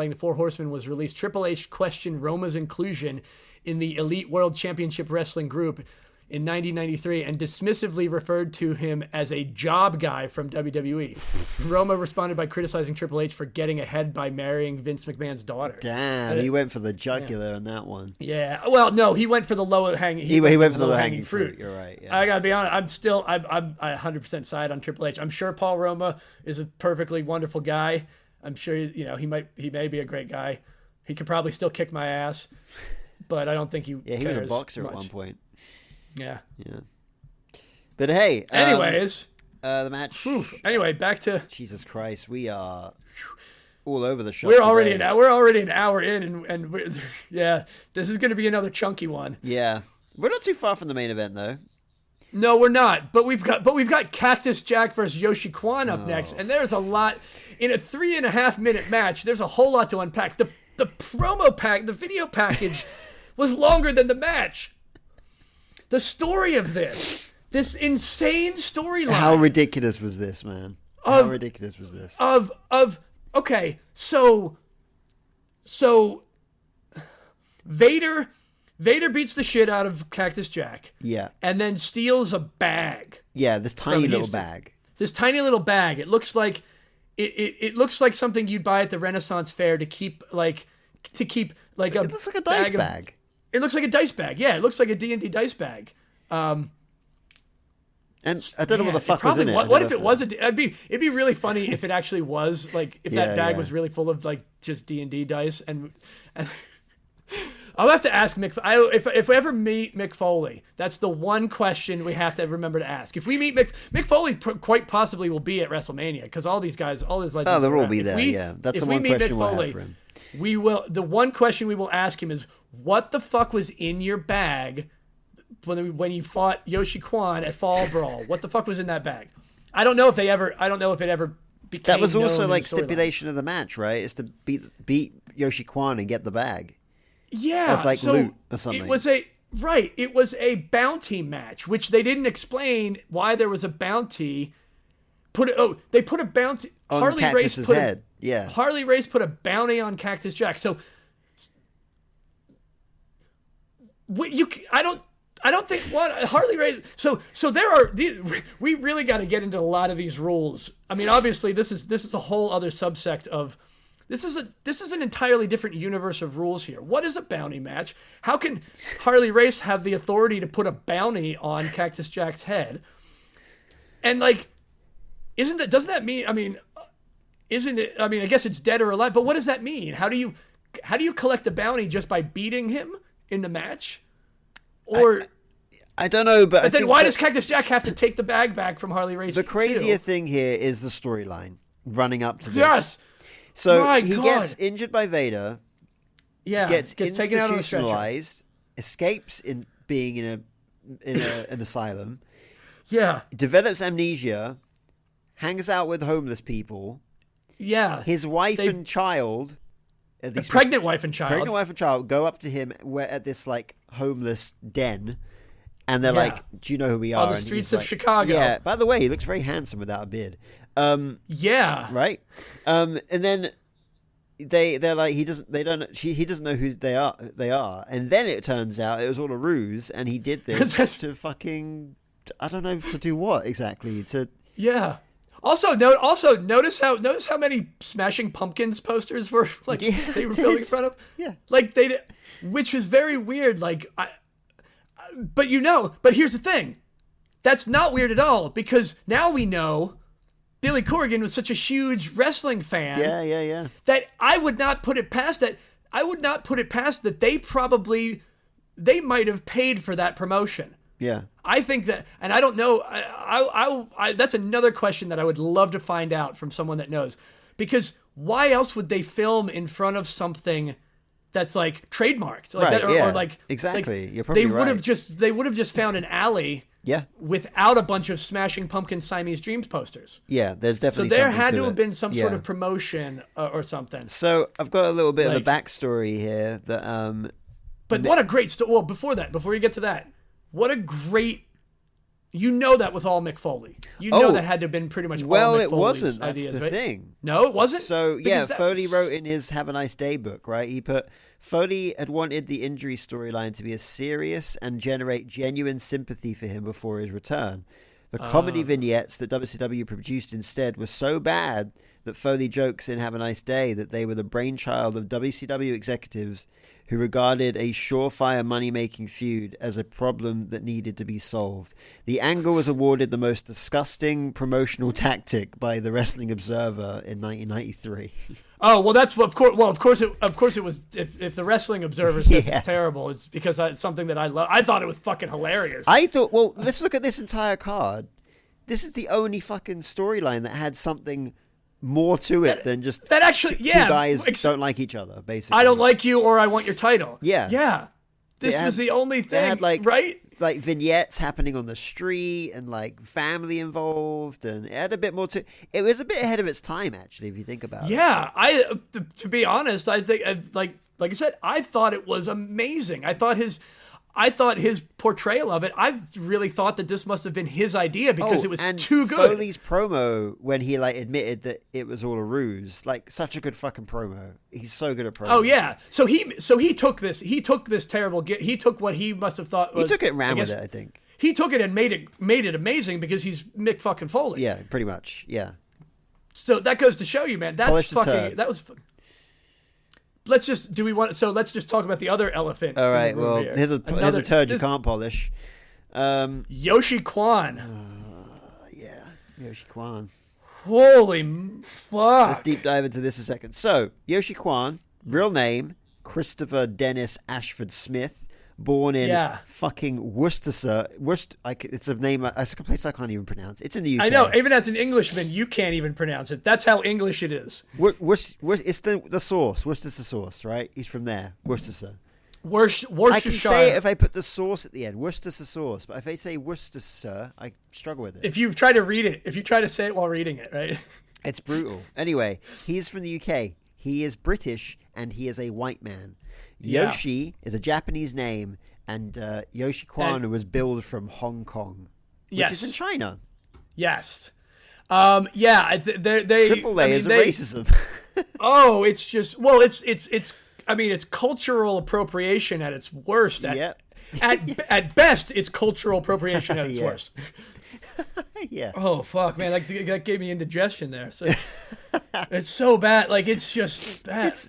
Speaker 1: the Four Horsemen was released. Triple H questioned Roma's inclusion in the Elite World Championship Wrestling group in 1993 and dismissively referred to him as a job guy from WWE. Roma responded by criticizing Triple H for getting ahead by marrying Vince McMahon's daughter.
Speaker 2: Damn, he went for the jugular on that one.
Speaker 1: Yeah, well, no, he went for the low hanging.
Speaker 2: He went for the low hanging fruit. You're right. Yeah.
Speaker 1: I gotta be honest. I'm 100% side on Triple H. I'm sure Paul Roma is a perfectly wonderful guy. I'm sure he may be a great guy. He could probably still kick my ass, but I don't think he.
Speaker 2: Yeah, he was a boxer
Speaker 1: much.
Speaker 2: at one point.
Speaker 1: Yeah.
Speaker 2: But hey.
Speaker 1: Anyways.
Speaker 2: The match.
Speaker 1: Whew. Anyway, back to.
Speaker 2: Jesus Christ, we are all over the shop.
Speaker 1: We're already an hour in, and this is going to be another chunky one.
Speaker 2: Yeah, we're not too far from the main event though.
Speaker 1: No, we're not. But we've got Cactus Jack versus Yoshi Kwan up next, and there's a lot in a 3.5 minute match. There's a whole lot to unpack. The promo pack, the video package, was longer than the match. The story of this insane storyline.
Speaker 2: How ridiculous was this, man? How ridiculous was this?
Speaker 1: Okay, so Vader beats the shit out of Cactus Jack.
Speaker 2: Yeah.
Speaker 1: And then steals a bag.
Speaker 2: Yeah, this tiny little bag.
Speaker 1: This tiny little bag. It looks like it looks like something you'd buy at the Renaissance Fair to keep like a. It
Speaker 2: looks like a dice bag.
Speaker 1: It looks like a dice bag. Yeah, it looks like a D&D dice bag.
Speaker 2: And I don't know what the fuck was in it.
Speaker 1: What if it was it'd be really funny if it actually was like if that bag was really full of like just D&D dice and I'll have to ask Mick. If we ever meet Mick Foley, that's the one question we have to remember to ask. If we meet Mick Foley, quite possibly will be at WrestleMania because all these guys, all his legends.
Speaker 2: Oh, they'll all be there. Yeah, that's the one question we'll have for him.
Speaker 1: We will. The one question we will ask him is, "What the fuck was in your bag when you fought Yoshi Kwan at Fall Brawl? What the fuck was in that bag?" I don't know if it ever became.
Speaker 2: That was also
Speaker 1: known
Speaker 2: like stipulation of the match, right? Is to beat Yoshi Kwan and get the bag.
Speaker 1: Yeah,
Speaker 2: as like loot or something.
Speaker 1: It was a bounty match, which they didn't explain why there was a bounty. They put a bounty
Speaker 2: on
Speaker 1: Harley
Speaker 2: Cactus's
Speaker 1: Race
Speaker 2: head. Yeah,
Speaker 1: Harley Race put a bounty on Cactus Jack. So I don't think what Harley Race. So there are. We really got to get into a lot of these rules. I mean, obviously, this is a whole other subsect of. This is an entirely different universe of rules here. What is a bounty match? How can Harley Race have the authority to put a bounty on Cactus Jack's head? And like, doesn't that mean? I mean, isn't it? I mean, I guess it's dead or alive. But what does that mean? How do you collect a bounty just by beating him in the match? Or
Speaker 2: I don't know, but
Speaker 1: then why does Cactus Jack have to take the bag back from Harley Race?
Speaker 2: The crazier thing here is the storyline running up to this.
Speaker 1: Yes.
Speaker 2: So he gets injured by Vader.
Speaker 1: Yeah.
Speaker 2: Gets
Speaker 1: taken out on a stretcher.
Speaker 2: institutionalized. Escapes in being in an asylum.
Speaker 1: Yeah.
Speaker 2: Develops amnesia. Hangs out with homeless people.
Speaker 1: Yeah.
Speaker 2: His wife and child.
Speaker 1: At least pregnant wife and child
Speaker 2: go up to him at this like homeless den, and they're like, "Do you know who we are?"
Speaker 1: On the streets of Chicago.
Speaker 2: Yeah. By the way, he looks very handsome without a beard.
Speaker 1: Yeah.
Speaker 2: Right. And then they're like he doesn't know who they are, and then it turns out it was all a ruse, and he did this to fucking I don't know to do what exactly to.
Speaker 1: Yeah. Also notice how many Smashing Pumpkins posters were like they were filming in front of.
Speaker 2: Yeah.
Speaker 1: Like which was very weird. Like but here's the thing, that's not weird at all because now we know Billy Corgan was such a huge wrestling fan.
Speaker 2: Yeah.
Speaker 1: That I would not put it past that. I would not put it past that they might have paid for that promotion.
Speaker 2: Yeah.
Speaker 1: I think that, and I don't know. That's another question that I would love to find out from someone that knows, because why else would they film in front of something that's like trademarked, like
Speaker 2: right?
Speaker 1: that,
Speaker 2: Yeah.
Speaker 1: or like
Speaker 2: exactly. You're probably right.
Speaker 1: They would have just found an alley.
Speaker 2: Yeah.
Speaker 1: Without a bunch of Smashing Pumpkins Siamese Dreams posters.
Speaker 2: Yeah, there's definitely
Speaker 1: so there
Speaker 2: something
Speaker 1: had
Speaker 2: to
Speaker 1: have
Speaker 2: it.
Speaker 1: been some sort of promotion or something.
Speaker 2: So I've got a little bit of a backstory here that.
Speaker 1: But what a great story! Well, before you get to that, what a great. That was all Mick Foley. That had to have been pretty much all Mick Foley's
Speaker 2: it wasn't. That's
Speaker 1: ideas,
Speaker 2: the
Speaker 1: right?
Speaker 2: thing.
Speaker 1: No, it wasn't?
Speaker 2: So, Foley wrote in his Have a Nice Day book, right? He put, Foley had wanted the injury storyline to be as serious and generate genuine sympathy for him before his return. The comedy vignettes that WCW produced instead were so bad that Foley jokes in Have a Nice Day that they were the brainchild of WCW executives who regarded a surefire money-making feud as a problem that needed to be solved. The angle was awarded the most disgusting promotional tactic by the Wrestling Observer in 1993.
Speaker 1: Oh, well, that's what. Of course it was. If the Wrestling Observer says it's terrible, it's because it's something that I love. I thought it was fucking hilarious.
Speaker 2: I thought, well, let's look at this entire card. This is the only fucking storyline that had something more to it than just
Speaker 1: that actually,
Speaker 2: two guys don't like each other, basically.
Speaker 1: I don't like you, or I want your title.
Speaker 2: Yeah.
Speaker 1: This was the only thing.
Speaker 2: They had
Speaker 1: right?
Speaker 2: Like vignettes happening on the street and like family involved, and it had a bit more to. It was a bit ahead of its time, actually, if you think about it.
Speaker 1: Yeah, to be honest, I think like I said, I thought it was amazing. I thought his portrayal of it, I really thought that this must have been his idea because it was too good.
Speaker 2: Foley's promo when he like admitted that it was all a ruse, like such a good fucking promo. He's so good at promo.
Speaker 1: Oh yeah, so he took this terrible. He took what he must have thought was.
Speaker 2: He took it and ran with it, I think.
Speaker 1: He took it and made it amazing because he's Mick fucking Foley.
Speaker 2: Yeah, pretty much. Yeah.
Speaker 1: So that goes to show you, man. That's fucking. That was. Let's just talk about the other elephant.
Speaker 2: All right. Well, here's a turd you can't polish.
Speaker 1: Yoshi Kwan.
Speaker 2: Yoshi Kwan.
Speaker 1: Holy fuck!
Speaker 2: Let's deep dive into this a second. So Yoshi Kwan, real name Christopher Dennis Ashford Smith, born in fucking Worcestershire. It's a name. It's a place I can't even pronounce. It's in the UK.
Speaker 1: I know. Even as an Englishman, you can't even pronounce it. That's how English it is.
Speaker 2: It's the sauce. Worcestershire sauce, right? He's from there. Worcestershire.
Speaker 1: Worcestershire.
Speaker 2: I can say it if I put the sauce at the end. Worcestershire sauce. But if I say Worcestershire, I struggle with it.
Speaker 1: If you try to read it, if you try to say it while reading it, right?
Speaker 2: It's brutal. Anyway, he's from the UK. He is British, and he is a white man. Yoshi is a Japanese name, and Yoshi Kwan was billed from Hong Kong, which is in China.
Speaker 1: Yes. They
Speaker 2: triple layers of racism.
Speaker 1: Oh, it's just it's cultural appropriation at its worst. At best, it's cultural appropriation at its worst.
Speaker 2: Yeah.
Speaker 1: Oh fuck, man! That gave me indigestion there. So it's so bad. Like it's just bad.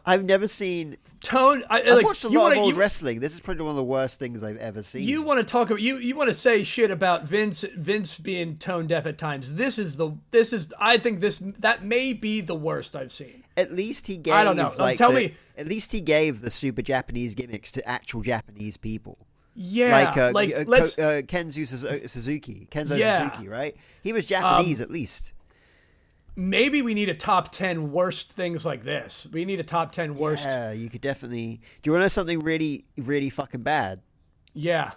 Speaker 2: I've never seen.
Speaker 1: I've
Speaker 2: watched a lot of old wrestling. This is probably one of the worst things I've ever seen.
Speaker 1: You want to talk about you want to say shit about Vince being tone deaf at times. I think that may be the worst I've seen.
Speaker 2: At least he gave.
Speaker 1: I don't know. Tell me.
Speaker 2: At least he gave the super Japanese gimmicks to actual Japanese people.
Speaker 1: Yeah,
Speaker 2: Kenzo Suzuki. Suzuki, right? He was Japanese at least.
Speaker 1: Maybe we need a top 10 worst things like this. We need a top 10 worst.
Speaker 2: Yeah, you could definitely. Do you want to know something really, really fucking bad?
Speaker 1: Yeah.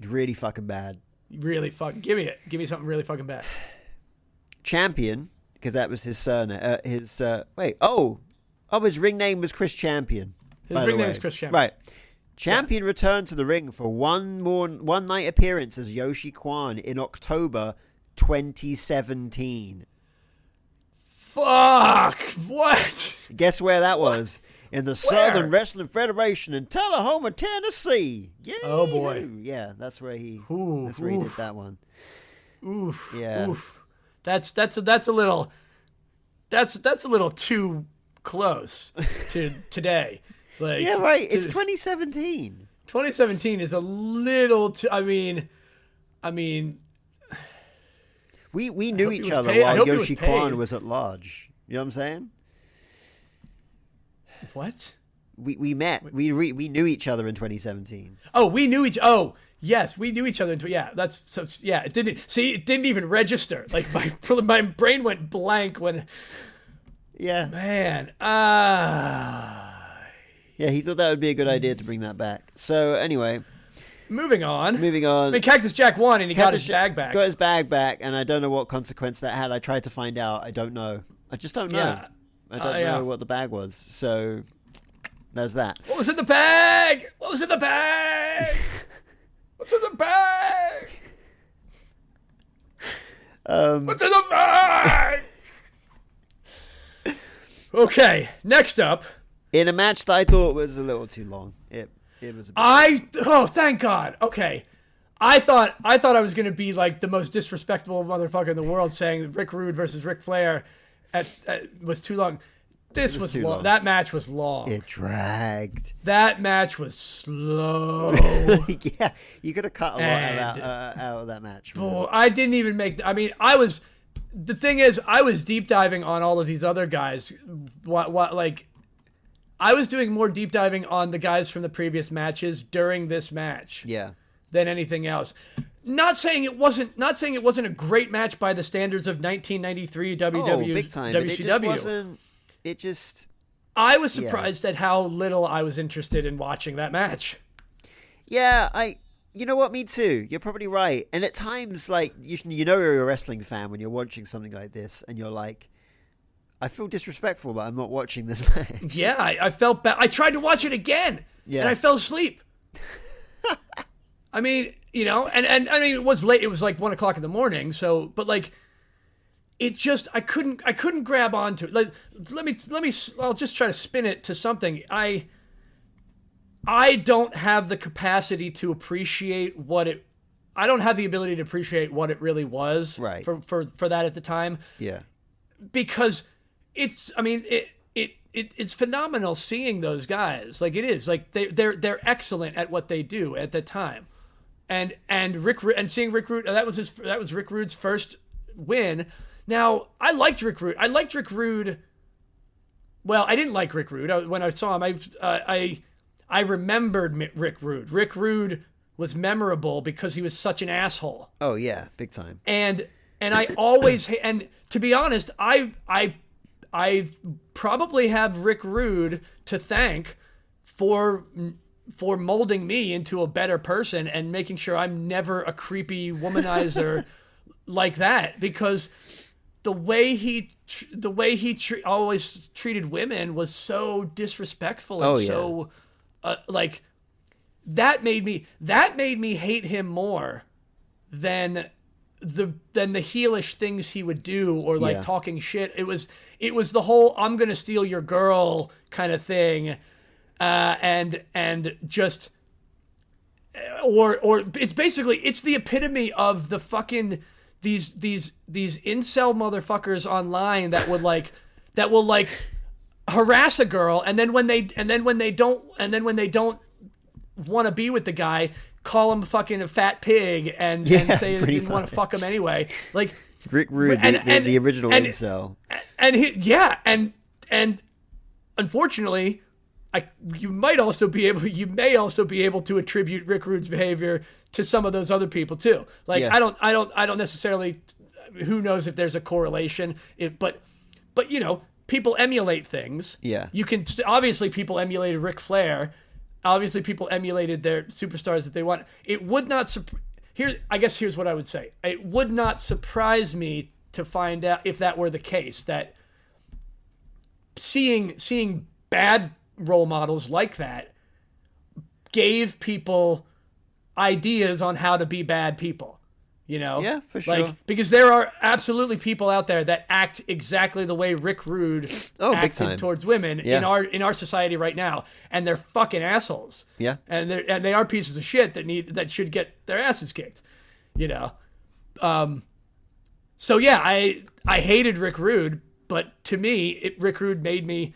Speaker 2: Really fucking bad.
Speaker 1: Really fucking. Give me it. Give me something really fucking bad.
Speaker 2: Champion, because that was his surname. His ring name was Chris Champion.
Speaker 1: His ring name is Chris Champion.
Speaker 2: Right. Champion returned to the ring for one night appearance as Yoshi Kwan in October 2017.
Speaker 1: Fuck! What?
Speaker 2: Guess where that was? In the Southern Wrestling Federation in Tullahoma, Tennessee. Yeah.
Speaker 1: Oh boy.
Speaker 2: Yeah, that's where he. That's where he did that one.
Speaker 1: Oof.
Speaker 2: Yeah.
Speaker 1: Oof. That's a little too close to today. Like,
Speaker 2: yeah, right. It's 2017.
Speaker 1: 2017 is a little too. I mean.
Speaker 2: We knew each other
Speaker 1: I
Speaker 2: while
Speaker 1: hope he was
Speaker 2: Yoshi
Speaker 1: paid.
Speaker 2: Kwan was at large. You know what I'm saying?
Speaker 1: What?
Speaker 2: We met. We knew each other in 2017.
Speaker 1: Oh, we knew each. Oh, yes, we knew each other. Yeah, that's so. Yeah, it didn't. See, it didn't even register. Like my brain went blank when.
Speaker 2: Yeah.
Speaker 1: Man.
Speaker 2: Yeah, he thought that would be a good idea to bring that back. So anyway,
Speaker 1: moving on.
Speaker 2: I
Speaker 1: mean, Cactus Jack won, and he got his bag back.
Speaker 2: Got his bag back, and I don't know what consequence that had. I tried to find out. I don't know. I just don't know.
Speaker 1: Yeah.
Speaker 2: I don't know what the bag was. So there's that.
Speaker 1: What was in the bag? What's in the bag? What's in the bag? Okay, next up.
Speaker 2: In a match that I thought was a little too long. It was a bit
Speaker 1: thank God. Okay. I thought I was gonna be like the most disrespectful motherfucker in the world saying that Rick Rude versus Ric Flair was too long. This was long.
Speaker 2: long.
Speaker 1: That match was long.
Speaker 2: It dragged.
Speaker 1: That match was slow.
Speaker 2: Yeah, you could have cut a lot out of that match.
Speaker 1: Oh, I didn't even make. I mean, the thing is, I was deep diving on all of these other guys. I was doing more deep diving on the guys from the previous matches during this match.
Speaker 2: Yeah.
Speaker 1: Than anything else. Not saying it wasn't a great match by the standards of 1993 WCW.
Speaker 2: Big time.
Speaker 1: WCW.
Speaker 2: It just.
Speaker 1: I was surprised at how little I was interested in watching that match.
Speaker 2: Yeah, you know what? Me too. You're probably right. And at times, like you know, you're a wrestling fan when you're watching something like this, and you're like, I feel disrespectful that I'm not watching this match.
Speaker 1: Yeah, I felt bad. I tried to watch it again, and I fell asleep. I mean, you know, and I mean, it was late. It was like 1 o'clock in the morning. So, but like, it just, I couldn't grab onto it. Like, I'll just try to spin it to something. I don't have the capacity to appreciate I don't have the ability to appreciate what it really was.
Speaker 2: Right.
Speaker 1: For that at the time.
Speaker 2: Yeah.
Speaker 1: Because it's phenomenal seeing those guys. Like, it is like they're excellent at what they do at the time. And seeing Rick Rude, that was Rick Rude's first win. Now, I liked Rick Rude. Well, I didn't like Rick Rude. When I saw him, I remembered Rick Rude. Rick Rude was memorable because he was such an asshole.
Speaker 2: Oh yeah, big time.
Speaker 1: And I always, and to be honest, I probably have Rick Rude to thank for molding me into a better person and making sure I'm never a creepy womanizer like that, because the way he always treated women was so disrespectful and so like that made me hate him more than the heelish things he would do, or like talking shit. It was the whole "I'm gonna steal your girl" kind of thing, and just or it's the epitome of the fucking these incel motherfuckers online that will harass a girl, and then when they don't want to be with the guy, call him fucking a fat pig and say they didn't want to fuck him anyway. Like
Speaker 2: Rick Rude, the original incel.
Speaker 1: And unfortunately, you may also be able to attribute Rick Rude's behavior to some of those other people too. Like I don't necessarily. Who knows if there's a correlation? But you know, people emulate things. Yeah. You can obviously people emulated Ric Flair. Obviously, people emulated their superstars that they want. It would not here's what I would say. It would not surprise me to find out if that were the case, that seeing bad role models like that gave people ideas on how to be bad people. You know? Yeah, for sure. Like, because there are absolutely people out there that act exactly the way Rick Rude acted towards women in our society right now, and they're fucking assholes. Yeah. And they are pieces of shit that should get their asses kicked. You know? So yeah, I hated Rick Rude, but to me, Rick Rude made me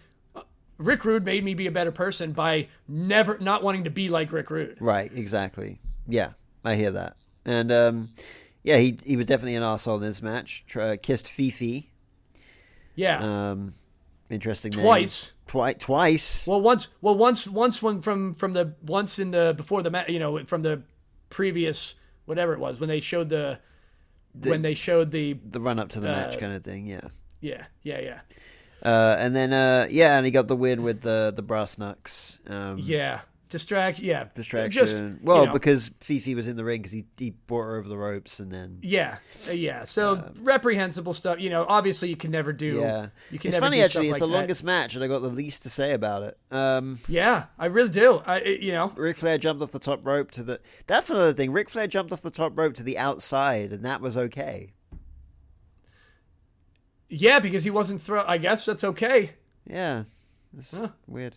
Speaker 1: be a better person by not wanting to be like Rick Rude.
Speaker 2: Right, exactly. Yeah, I hear that. And Yeah, he was definitely an arsehole in this match. Kissed Fifi.
Speaker 1: Yeah.
Speaker 2: Interesting name.
Speaker 1: Twice.
Speaker 2: Twice.
Speaker 1: Well, once one from the once in the before the match, from the previous whatever it was when they showed the
Speaker 2: run up to the match kind of thing. Yeah.
Speaker 1: Yeah.
Speaker 2: And then and he got the win with the brass knucks.
Speaker 1: Distraction.
Speaker 2: Just, because Fifi was in the ring because he brought her over the ropes and then.
Speaker 1: So reprehensible stuff. Obviously you can never do.
Speaker 2: Yeah.
Speaker 1: It's
Speaker 2: funny actually. It's the longest match, and I got the least to say about it.
Speaker 1: I really do.
Speaker 2: Ric Flair jumped off the top rope to the. That's another thing. Ric Flair jumped off the top rope to the outside, and that was okay.
Speaker 1: Yeah, because he wasn't I guess that's okay.
Speaker 2: Yeah, it's weird.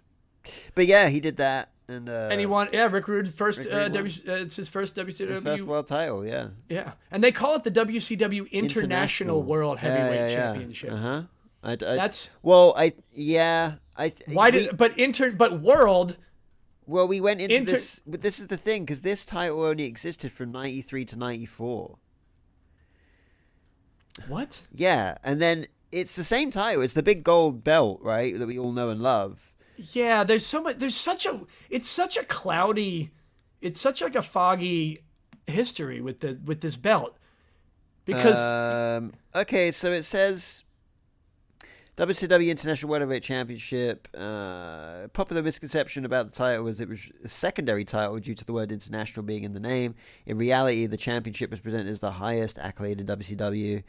Speaker 2: But yeah, he did that. And
Speaker 1: he won. Yeah, Rick Rude first. It's his first WCW.
Speaker 2: His first world title. Yeah.
Speaker 1: Yeah, and they call it the WCW International World Heavyweight Championship.
Speaker 2: That's
Speaker 1: why but world.
Speaker 2: Well, we went into this. But this is the thing, because this title only existed from '93 to '94.
Speaker 1: What?
Speaker 2: Yeah, and then it's the same title. It's the big gold belt, right, that we all know and love.
Speaker 1: Yeah, there's so much. It's such a cloudy, it's such like a foggy history with this belt, because
Speaker 2: okay, so it says WCW International Welterweight Championship. Popular misconception about the title was it was a secondary title due to the word international being in the name. In reality, the championship was presented as the highest accolade in WCW.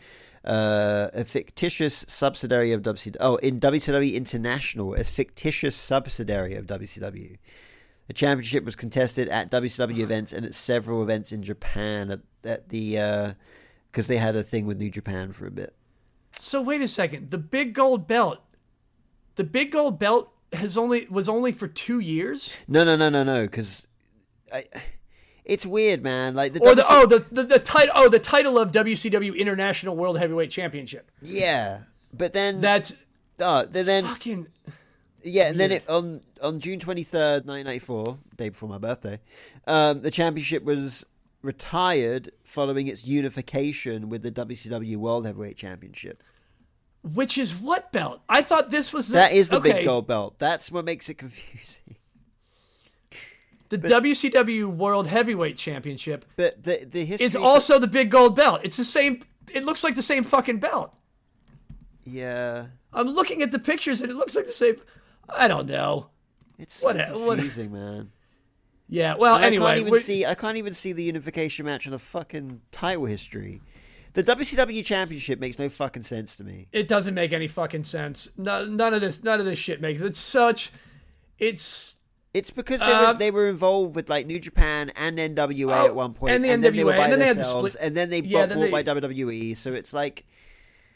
Speaker 2: A fictitious subsidiary of WCW. Oh, in WCW International, a fictitious subsidiary of WCW. The championship was contested at WCW events and at several events in Japan at the because they had a thing with New Japan for a bit.
Speaker 1: So wait a second. The big gold belt was only for 2 years?
Speaker 2: No. Because it's weird, man. Like the
Speaker 1: title of WCW International World Heavyweight Championship.
Speaker 2: Yeah, but then
Speaker 1: that's
Speaker 2: then
Speaker 1: fucking
Speaker 2: yeah, and then on June 23rd, 1994, day before my birthday, the championship was retired following its unification with the WCW World Heavyweight Championship.
Speaker 1: Which is what belt? I thought this was
Speaker 2: that is the big gold belt. That's what makes it confusing.
Speaker 1: The WCW World Heavyweight Championship,
Speaker 2: but the history
Speaker 1: is also the big gold belt. It's the same. It looks like the same fucking belt.
Speaker 2: Yeah,
Speaker 1: I'm looking at the pictures and it looks like the same. I don't know.
Speaker 2: It's so confusing, man.
Speaker 1: Yeah. Well, anyway,
Speaker 2: I can't even see the unification match in a fucking title history. The WCW Championship makes no fucking sense to me.
Speaker 1: It doesn't make any fucking sense. None of this shit makes it.
Speaker 2: It's because they were involved with like New Japan and NWA at one point,
Speaker 1: and the NWA,
Speaker 2: then they were by
Speaker 1: and then
Speaker 2: themselves,
Speaker 1: they had to split,
Speaker 2: and then they bought by WWE. So it's like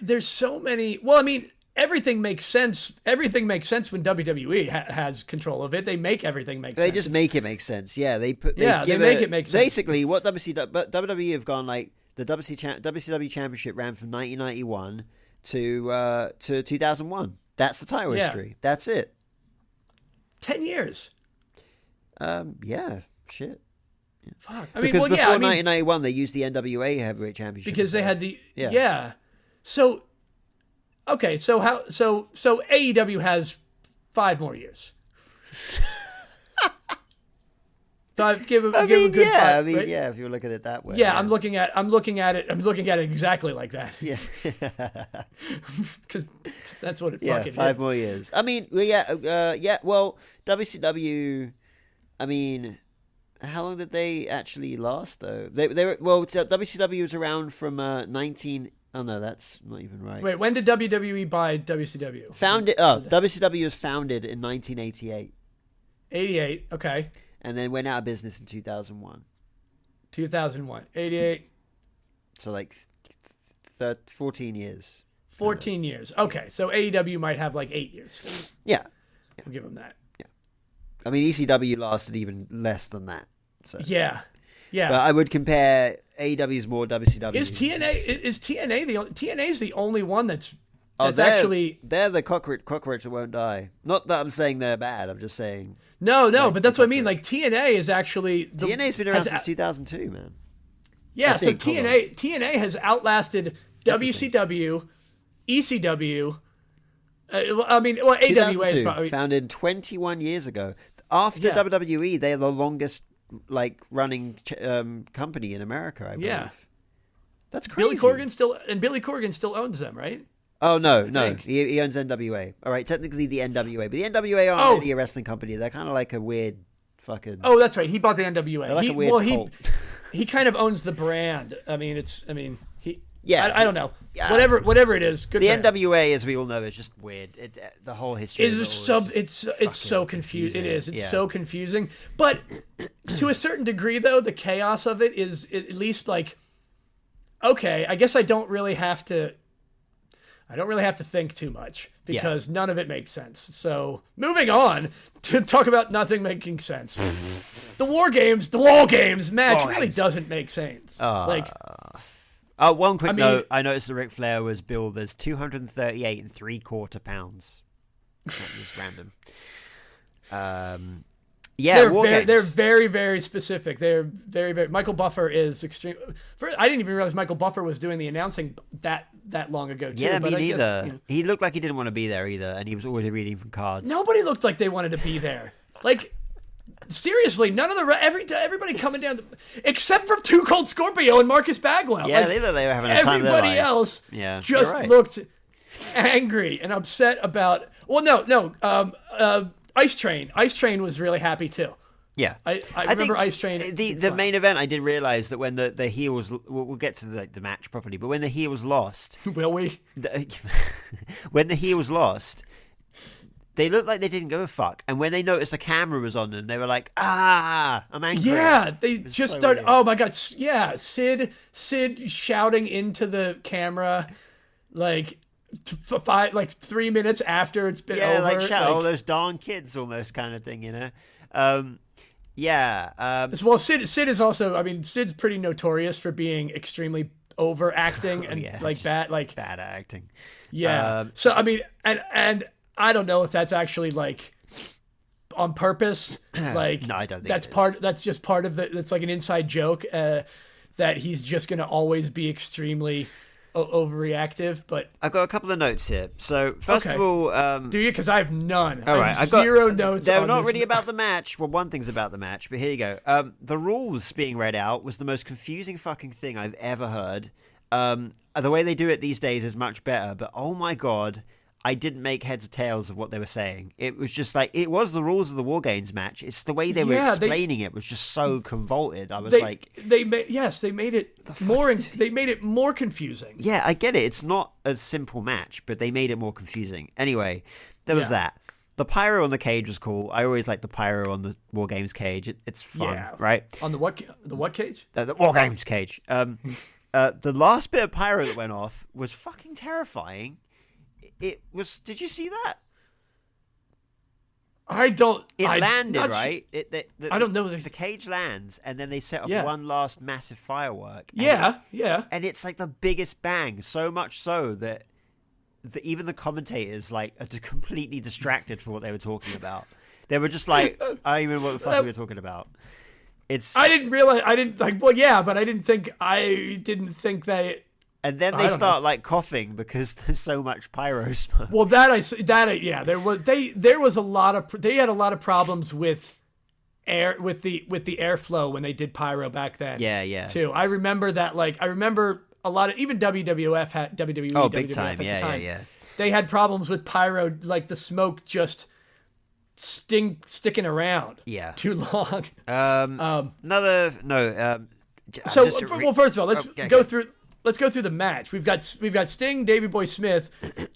Speaker 1: there's so many. Well, I mean, everything makes sense. Everything makes sense when WWE has control of it. They make everything make sense.
Speaker 2: They just make it make sense. Yeah, they make it make sense. Basically, what WWE have gone like the WCW Championship ran from 1991 to 2001. That's the title history. That's it.
Speaker 1: 10 years.
Speaker 2: Yeah, shit. Yeah.
Speaker 1: Fuck. I mean,
Speaker 2: because before 1991, they used the NWA Heavyweight Championship
Speaker 1: because they had the So, okay, so AEW has 5 more years. Give a good 5.
Speaker 2: I mean,
Speaker 1: right?
Speaker 2: yeah, if you look at it that way.
Speaker 1: Yeah, I'm looking at it exactly like that.
Speaker 2: Yeah,
Speaker 1: because that's what it fucking is.
Speaker 2: 5 more years. I mean, well, WCW. I mean, how long did they actually last though? They were WCW was around from 19. Oh no, that's not even right.
Speaker 1: Wait, when did WWE buy WCW?
Speaker 2: WCW was founded in 1988.
Speaker 1: 88, okay.
Speaker 2: And then went out of business in 2001.
Speaker 1: 2001. 88.
Speaker 2: So like 14 years.
Speaker 1: 14 years. Okay, so AEW might have like 8 years.
Speaker 2: Yeah.
Speaker 1: We'll give them that.
Speaker 2: Yeah. I mean, ECW lasted even less than that. So.
Speaker 1: Yeah.
Speaker 2: But I would compare AEW's more WCW.
Speaker 1: Is TNA TNA's the only one that's
Speaker 2: actually... They're the cockroach that won't die. Not that I'm saying they're bad, I'm just saying...
Speaker 1: No, but that's what I mean. Like, TNA is actually...
Speaker 2: TNA's been around since 2002, man.
Speaker 1: Yeah, so TNA has outlasted WCW, ECW. AWA is probably
Speaker 2: founded 21 years ago. After WWE, they're the longest running company in America, I believe. Yeah. That's crazy.
Speaker 1: Billy Corgan still owns them, right?
Speaker 2: Oh, no. He owns NWA. All right, technically the NWA. But the NWA aren't really a wrestling company. They're kind of like a weird fucking...
Speaker 1: Oh, that's right. He bought the NWA.
Speaker 2: They're like a weird cult.
Speaker 1: He kind of owns the brand. I don't know. Whatever it is, good.
Speaker 2: The NWA, as we all know, is just weird. The whole history
Speaker 1: it's so confusing. It is. It's so confusing. But to a certain degree, though, the chaos of it is at least like, okay, I guess I don't really have to think too much because none of it makes sense. So moving on to talk about nothing making sense. The War Games match really doesn't make sense.
Speaker 2: One quick note. I noticed that Ric Flair was billed as 238 3/4 pounds. That was random.
Speaker 1: They're very, very specific. They're very, very. Michael Buffer is extreme. I didn't even realize Michael Buffer was doing the announcing that long ago too.
Speaker 2: Yeah, me neither. Guess, he looked like he didn't want to be there either, and he was always reading from cards.
Speaker 1: Nobody looked like they wanted to be there. Like, seriously, none of everybody coming down, except for Too Cold Scorpio and Marcus Bagwell.
Speaker 2: Yeah, they were having a time of their lives.
Speaker 1: Everybody else just looked angry and upset about. Well, no. Ice Train was really happy too.
Speaker 2: Yeah,
Speaker 1: I remember Ice Train.
Speaker 2: The main event, I did realize that when the heels, we'll get to the match properly, but when the heels lost,
Speaker 1: will we?
Speaker 2: When the heels lost, they looked like they didn't give a fuck, and when they noticed the camera was on them, they were like, "I'm angry."
Speaker 1: Yeah, they just started. Weird. Oh my god, yeah, Sid shouting into the camera, like. 3 minutes after it's been over.
Speaker 2: Like shout all those darn kids almost kind of thing, you know?
Speaker 1: Well, Sid is also, Sid's pretty notorious for being extremely overacting and
Speaker 2: bad acting.
Speaker 1: Yeah. And I don't know if that's actually like on purpose. Like,
Speaker 2: no, I don't think
Speaker 1: that's just part of that's like an inside joke that he's just going to always be extremely overreactive. But
Speaker 2: I've got a couple of notes here. So first of all,
Speaker 1: do you? Because I have none.
Speaker 2: All right,
Speaker 1: I got zero notes.
Speaker 2: They're not really about the match. Well, one thing's about the match, but here you go. The rules being read out was the most confusing fucking thing I've ever heard. The way they do it these days is much better, but oh my god, I didn't make heads or tails of what they were saying. It was just like, it was the rules of the War Games match. It's the way they were explaining it was just so convoluted. I was
Speaker 1: they made it more confusing.
Speaker 2: Yeah, I get it. It's not a simple match, but they made it more confusing. Anyway, there was that. The pyro on the cage was cool. I always like the pyro on the War Games cage. It's fun, right?
Speaker 1: On the what cage?
Speaker 2: The War Games cage. The last bit of pyro that went off was fucking terrifying. It was. Did you see that?
Speaker 1: I don't.
Speaker 2: It landed right.
Speaker 1: I don't know.
Speaker 2: The cage lands, and then they set off one last massive firework.
Speaker 1: Yeah.
Speaker 2: And it's like the biggest bang. So much so that even the commentators are completely distracted for what they were talking about. They were just like, I don't even know what the fuck we were talking about.
Speaker 1: I didn't realize. I didn't like. Well, yeah, but I didn't think they.
Speaker 2: And then they start coughing because there's so much pyro smoke.
Speaker 1: Well, there was a lot of they had a lot of problems with air with the airflow when they did pyro back then.
Speaker 2: Yeah.
Speaker 1: Too. I remember that. I remember a lot of even WWF had WWE.
Speaker 2: Oh, big
Speaker 1: WWF
Speaker 2: time. Yeah.
Speaker 1: They had problems with pyro, like the smoke just sticking around.
Speaker 2: Yeah.
Speaker 1: Too long. First of all, let's go through. Let's go through the match. We've got Sting, Davey Boy Smith,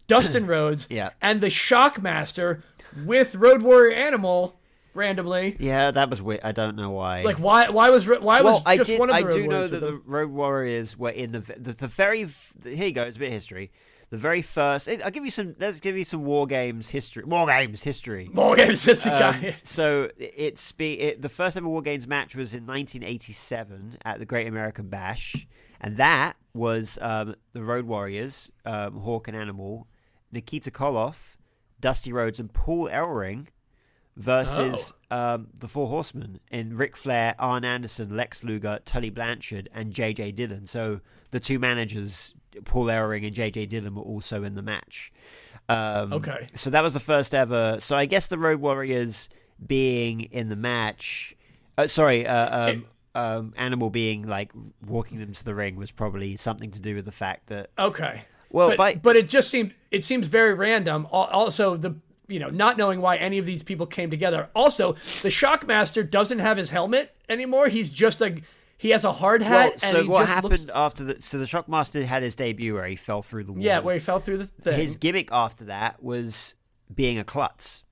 Speaker 1: Dustin Rhodes, and the Shockmaster with Road Warrior Animal randomly.
Speaker 2: Yeah, that was weird. I don't know why.
Speaker 1: Why was one of the Road Warriors?
Speaker 2: I do know that the Road Warriors were in the very. Here you go. It's a bit of history. The very first. I'll give you some. Let's give you some War Games history. So the first ever War Games match was in 1987 at the Great American Bash. And that was the Road Warriors, Hawk and Animal, Nikita Koloff, Dusty Rhodes, and Paul Ellering versus the Four Horsemen in Ric Flair, Arn Anderson, Lex Luger, Tully Blanchard, and J.J. Dillon. So the two managers, Paul Ellering and J.J. Dillon, were also in the match.
Speaker 1: Okay.
Speaker 2: So that was the first ever. So I guess the Road Warriors being in the match. Animal being like walking them to the ring was probably something to do with the fact that.
Speaker 1: Okay.
Speaker 2: Well,
Speaker 1: but it just seems very random. Also, not knowing why any of these people came together. Also, the Shockmaster doesn't have his helmet anymore. He's just he has a hard hat.
Speaker 2: Well, so what happened after the Shockmaster had his debut where he fell through the wall.
Speaker 1: Yeah, where he fell through the thing.
Speaker 2: His gimmick after that was being a klutz.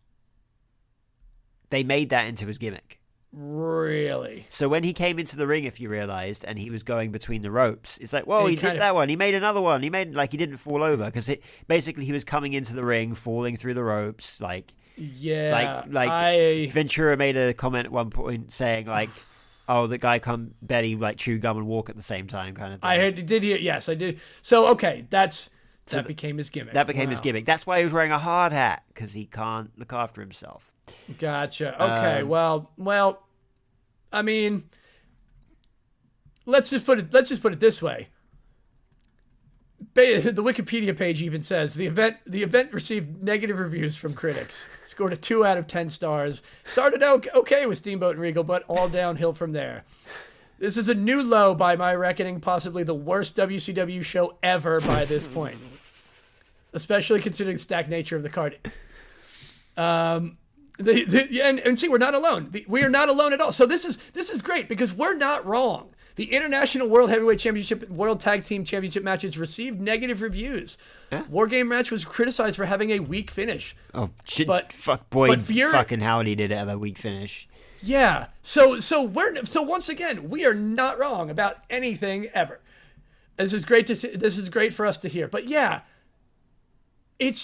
Speaker 2: They made that into his gimmick.
Speaker 1: Really?
Speaker 2: So when he came into the ring, if you realized, and he was going between the ropes, it's like, well, he did that one. He made another one. He made he didn't fall over because basically he was coming into the ring, falling through the ropes, Ventura made a comment at one point saying like, "Oh, the guy can barely chew gum and walk at the same time," kind of thing.
Speaker 1: I did hear. Yes, I did. So okay, that became his gimmick.
Speaker 2: That became his gimmick. That's why he was wearing a hard hat because he can't look after himself.
Speaker 1: Gotcha. Okay. Well. I mean, let's just put it this way. The Wikipedia page even says the event received negative reviews from critics. Scored a 2 out of 10 stars. Started out okay with Steamboat and Regal, but all downhill from there. This is a new low by my reckoning, possibly the worst WCW show ever by this point, especially considering the stacked nature of the card. And see, we're not alone. We are not alone at all. So this is great because we're not wrong. The International World Heavyweight Championship, World Tag Team Championship matches received negative reviews. Yeah. War Game match was criticized for having a weak finish.
Speaker 2: Oh shit! Fucking Howdy did have a weak finish.
Speaker 1: Yeah. So once again, we are not wrong about anything ever. This is great to see. This is great for us to hear. But yeah. It's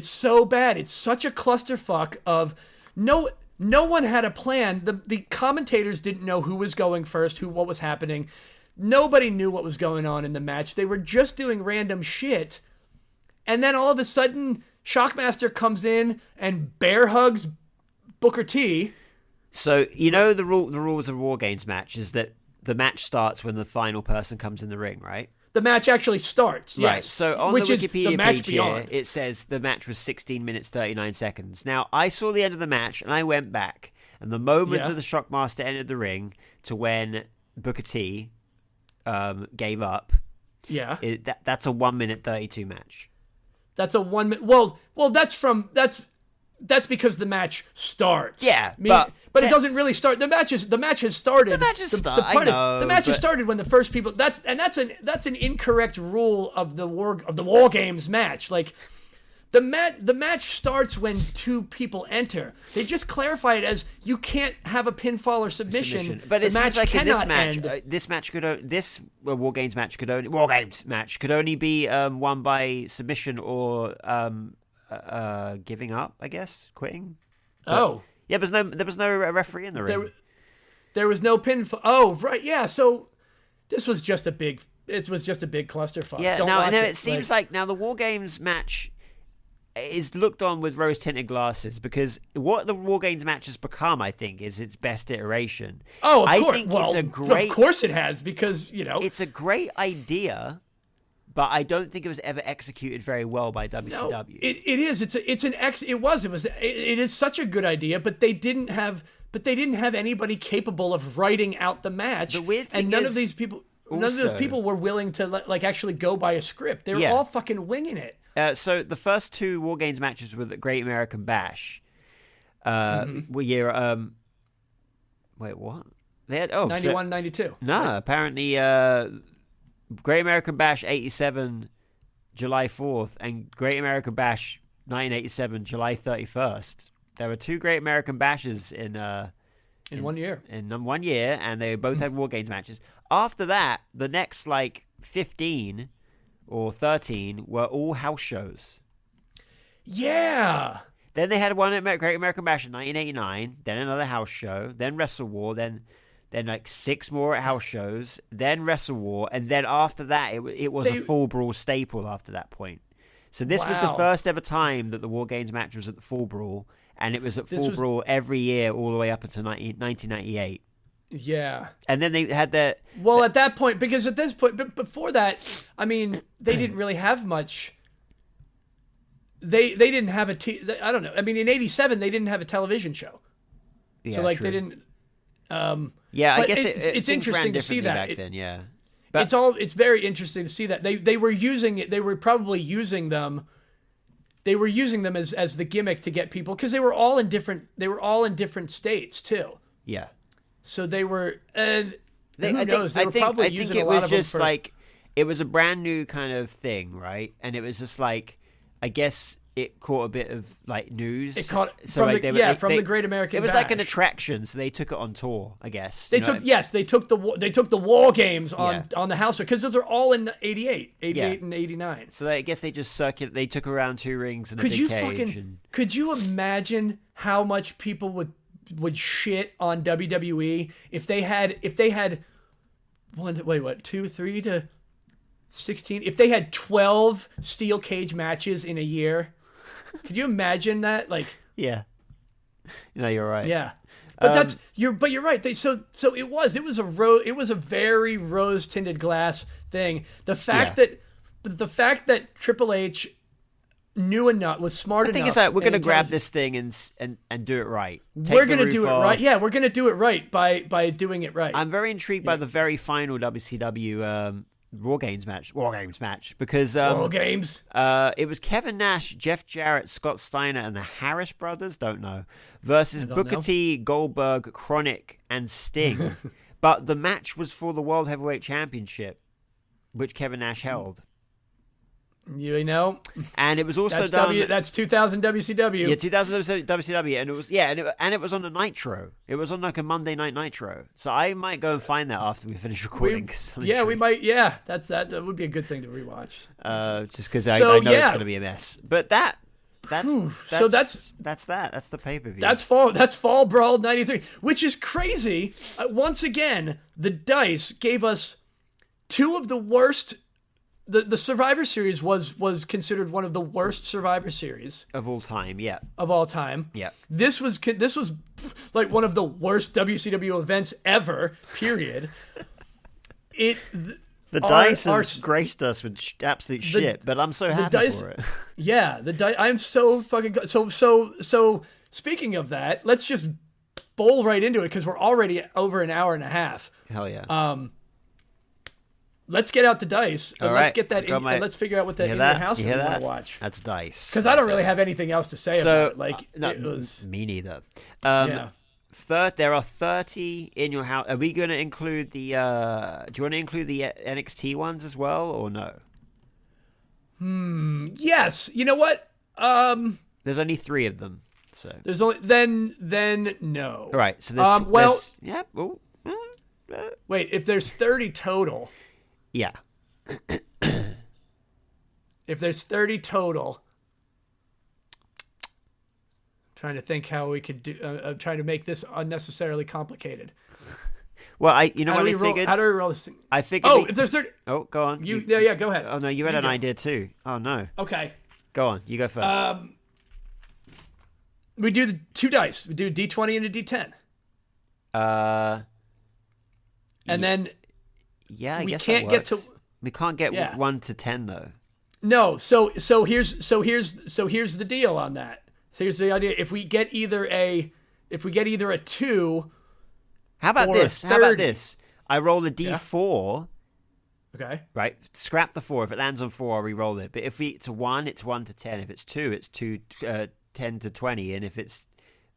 Speaker 1: so bad. It's such a clusterfuck of no one had a plan. The commentators didn't know who was going first, what was happening. Nobody knew what was going on in the match. They were just doing random shit. And then all of a sudden, Shockmaster comes in and bear hugs Booker T.
Speaker 2: So, the rules of War Games match is that the match starts when the final person comes in the ring, right?
Speaker 1: The match actually starts, yes.
Speaker 2: Right, so on the Wikipedia page here, it says the match was 16 minutes, 39 seconds. Now, I saw the end of the match, and I went back, and the moment that the Shockmaster entered the ring to when Booker T gave up, that's a 1 minute 32 match.
Speaker 1: That's a 1 minute... Well, that's because the match starts.
Speaker 2: Yeah,
Speaker 1: but it doesn't really start. The match has started.
Speaker 2: The match has started.
Speaker 1: The match has started when the first people. That's an incorrect rule of the War Games match. Like the match starts when two people enter. They just clarify it as you can't have a pinfall or submission.
Speaker 2: But it
Speaker 1: match
Speaker 2: seems like
Speaker 1: cannot
Speaker 2: in this match,
Speaker 1: end.
Speaker 2: This War Games match could only be won by submission or giving up, I guess, quitting. Yeah, there was no referee in the ring.
Speaker 1: There was no pinfall. Oh, right, yeah. So this was just a big clusterfuck.
Speaker 2: Yeah. And then it seems like now the War Games match is looked on with rose-tinted glasses because what the War Games match has become, I think, is its best iteration.
Speaker 1: Oh, of course.
Speaker 2: I think it's a great.
Speaker 1: Of course, it has because
Speaker 2: it's a great idea. But I don't think it was ever executed very well by WCW.
Speaker 1: No, it is. It is such a good idea, but they didn't have anybody capable of writing out the match.
Speaker 2: The weird thing
Speaker 1: none of those people were willing to actually go by a script. They were all fucking winging it.
Speaker 2: So the first two War Games matches were the Great American Bash. Wait, what? They had
Speaker 1: 91, 92.
Speaker 2: No, apparently. Great American Bash 87, July 4th, and Great American Bash 1987, July 31st. There were two Great American Bashes in
Speaker 1: 1 year.
Speaker 2: In 1 year, and they both had War Games matches. After that, the next 15 or 13 were all house shows.
Speaker 1: Yeah.
Speaker 2: Then they had one at Great American Bash in 1989, then another house show, then Wrestle War, then 6 more at house shows, then Wrestle War, and then after that, it was a Fall Brawl staple after that point. So this was the first ever time that the War Games match was at the Fall Brawl, and it was at Fall Brawl every year all the way up until 1998.
Speaker 1: Yeah.
Speaker 2: And then they had their...
Speaker 1: Well, at that point, because at this point, but before that, I mean, they didn't really have much. They didn't have I don't know. I mean, in 87, they didn't have a television show.
Speaker 2: Yeah,
Speaker 1: so, like,
Speaker 2: true.
Speaker 1: they didn't...
Speaker 2: yeah, I guess
Speaker 1: it's interesting to see that.
Speaker 2: Back then, yeah.
Speaker 1: But it's very interesting to see that. They were using it. They were probably using them... They were using them as the gimmick to get people... Because they were all in different states, too.
Speaker 2: Yeah.
Speaker 1: So they were, who
Speaker 2: I
Speaker 1: knows? They were probably using a lot of them. I think it was just
Speaker 2: like, it was a brand new kind of thing, right? And it was just like, I guess it caught a bit of like news. It caught
Speaker 1: so from like from the Great American.
Speaker 2: It was
Speaker 1: Bash.
Speaker 2: like an attraction, so they took it on tour, I guess.
Speaker 1: They took the War Games on the house because those are all in 88 and 89.
Speaker 2: So I guess they just They took around 2 rings and a big cage.
Speaker 1: Could you imagine how much people would shit on WWE if they had 2, 3 to 16, if they had 12 steel cage matches in a year? Could you imagine that? Like,
Speaker 2: yeah, no, you're right.
Speaker 1: Yeah, but you're right. It was a very rose tinted glass thing. The fact that Triple H knew enough, was smart enough.
Speaker 2: I think it's like we're going to grab this thing and do it right.
Speaker 1: We're going to do it right. Yeah, we're going to do it right by doing it right.
Speaker 2: I'm very intrigued by the very final WCW War Games match because
Speaker 1: War Games.
Speaker 2: It was Kevin Nash, Jeff Jarrett, Scott Steiner, and the Harris brothers. Don't know versus Booker T, Goldberg, Chronic, and Sting. But the match was for the World Heavyweight Championship, which Kevin Nash held.
Speaker 1: You know,
Speaker 2: and it was also done.
Speaker 1: That's 2000 WCW.
Speaker 2: Yeah, 2000 WCW, and it was and it was on a Nitro. It was on like a Monday Night Nitro. So I might go and find that after we finish recording.
Speaker 1: We might. Yeah, that would be a good thing to rewatch.
Speaker 2: Just because I know it's going to be a mess. But that's the pay-per-view. That's
Speaker 1: Fall Brawl 93, which is crazy. Once again, the Dice gave us 2 of the worst. The Survivor Series was considered one of the worst Survivor Series
Speaker 2: of all time. Yeah,
Speaker 1: of all time.
Speaker 2: Yeah,
Speaker 1: this was like one of the worst WCW events ever. Period. The Dice have
Speaker 2: graced us with absolute shit, but I'm so happy for it.
Speaker 1: Yeah, the Dice. I'm so fucking so. Speaking of that, let's just bowl right into it because we're already over an hour and a half.
Speaker 2: Hell yeah.
Speaker 1: Let's get out the Dice.
Speaker 2: And
Speaker 1: let's get that. And let's figure out what that in your house is we want to watch.
Speaker 2: That's Dice.
Speaker 1: Because I don't really have anything else to say about it. Like,
Speaker 2: me neither.
Speaker 1: Yeah.
Speaker 2: There are 30 in your house. Are we going to include the? Do you want to include the NXT ones as well, or no?
Speaker 1: Yes. You know what?
Speaker 2: There's only 3 of them. So
Speaker 1: there's only then no.
Speaker 2: All right. So there's yeah.
Speaker 1: Wait. If there's 30 total.
Speaker 2: Yeah.
Speaker 1: If there's 30 total, I'm trying to think how we could do. I'm trying to make this unnecessarily complicated.
Speaker 2: Well, I figured.
Speaker 1: How do we roll this thing?
Speaker 2: I figured.
Speaker 1: Oh, if there's 30.
Speaker 2: Oh, go on.
Speaker 1: Yeah, go ahead.
Speaker 2: Oh no, you had an idea too. Oh no.
Speaker 1: Okay.
Speaker 2: Go on. You go first.
Speaker 1: We do the 2 dice. We do a D20 and a D10. And then.
Speaker 2: Yeah, I guess
Speaker 1: can't get to.
Speaker 2: We can't get 1 to 10 though.
Speaker 1: No, so here's the deal on that. Here's the idea: if we get either a 2.
Speaker 2: How about this?
Speaker 1: 30.
Speaker 2: How about this? I roll a D4.
Speaker 1: Okay.
Speaker 2: Right. Scrap the 4. If it lands on 4, I'll re-roll it. But if it's 1, it's 1 to 10. If it's 2, it's 10 to 20. And if it's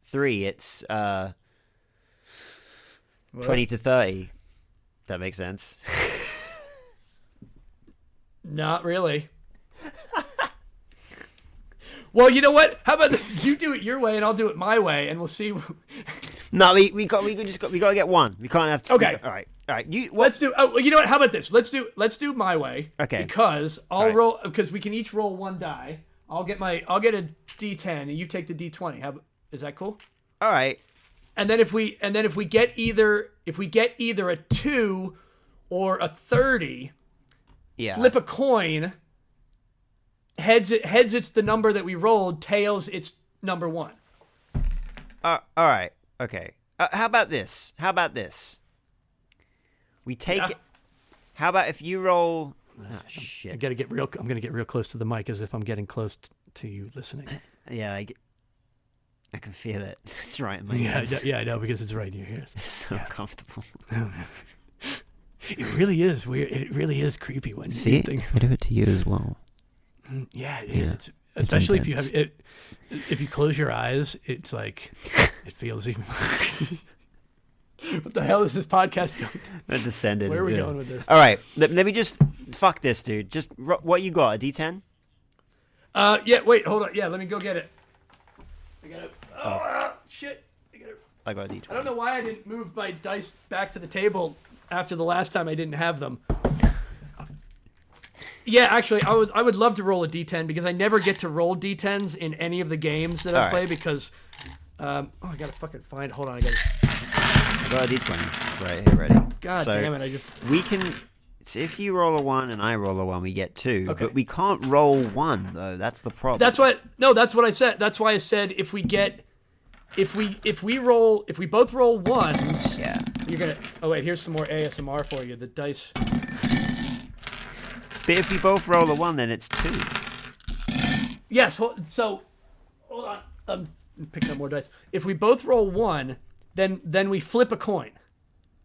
Speaker 2: 3, it's 20 to 30. That makes sense.
Speaker 1: Not really. Well, you know what? How about this? You do it your way, and I'll do it my way, and we'll see.
Speaker 2: No, we got to get 1. We can't have 2.
Speaker 1: Okay.
Speaker 2: All right.
Speaker 1: Let's do. Oh, you know what? How about this? Let's do my way.
Speaker 2: Okay.
Speaker 1: Because I'll roll. Because we can each roll 1 die. I'll get a D10, and you take the D20. Is that cool?
Speaker 2: All right.
Speaker 1: And then if we get either a 2 or a 30, flip a coin. Heads it's the number that we rolled. Tails it's number 1.
Speaker 2: All right. Okay. How about this? We take it. How about if you roll? Oh, shit.
Speaker 1: I'm gonna get real close to the mic, as if I'm getting close to you listening.
Speaker 2: Yeah, I can feel it. It's right in my
Speaker 1: ears. Yeah, I know, because it's right in your ears.
Speaker 2: It's so comfortable.
Speaker 1: It really is weird. It really is creepy when
Speaker 2: you
Speaker 1: think.
Speaker 2: I do it to you as well.
Speaker 1: Yeah, it is. It's especially if you have it. If you close your eyes, it's like it feels even. What the hell is this podcast going?
Speaker 2: It descended.
Speaker 1: Where are we going with this?
Speaker 2: All right, let me just fuck this, dude. Just what you got? A D10?
Speaker 1: Yeah. Wait, hold on. Yeah, let me go get it. I got it. Oh, shit!
Speaker 2: I got a D20.
Speaker 1: I don't know why I didn't move my dice back to the table after the last time I didn't have them. Yeah, actually, I would love to roll a D10 because I never get to roll D10s in any of the games that I play because. I gotta fucking find. Hold on, I
Speaker 2: got a D20 right here, ready.
Speaker 1: God damn it!
Speaker 2: We can. So if you roll a 1 and I roll a 1, we get 2.
Speaker 1: Okay.
Speaker 2: But we can't roll 1 though. That's the problem.
Speaker 1: That's what I said. That's why I said if we both roll ones.
Speaker 2: Yeah.
Speaker 1: You're gonna. Oh wait, here's some more ASMR for you. The dice.
Speaker 2: But if we both roll a 1, then it's 2.
Speaker 1: Yes. So, hold on. I'm picking up more dice. If we both roll 1, then we flip a coin.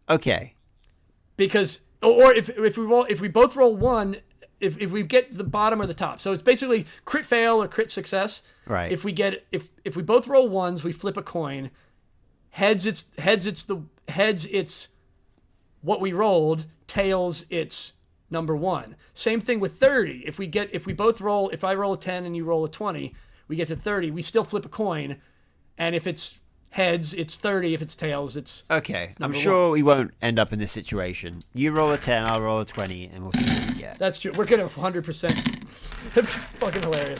Speaker 2: Okay.
Speaker 1: Because, or if we both roll 1, if we get the bottom or the top. So it's basically crit fail or crit success.
Speaker 2: Right.
Speaker 1: If we both roll 1s, we flip a coin. Heads it's what we rolled. Tails it's number 1. Same thing with 30. If I roll a 10 and you roll a 20, we get to 30. We still flip a coin, and if it's heads, it's 30. If it's tails, it's
Speaker 2: okay. I'm sure we won't end up in this situation. You roll a 10, I'll roll a 20, and we'll see what we get.
Speaker 1: That's true. We're gonna 100%. It'd be fucking hilarious.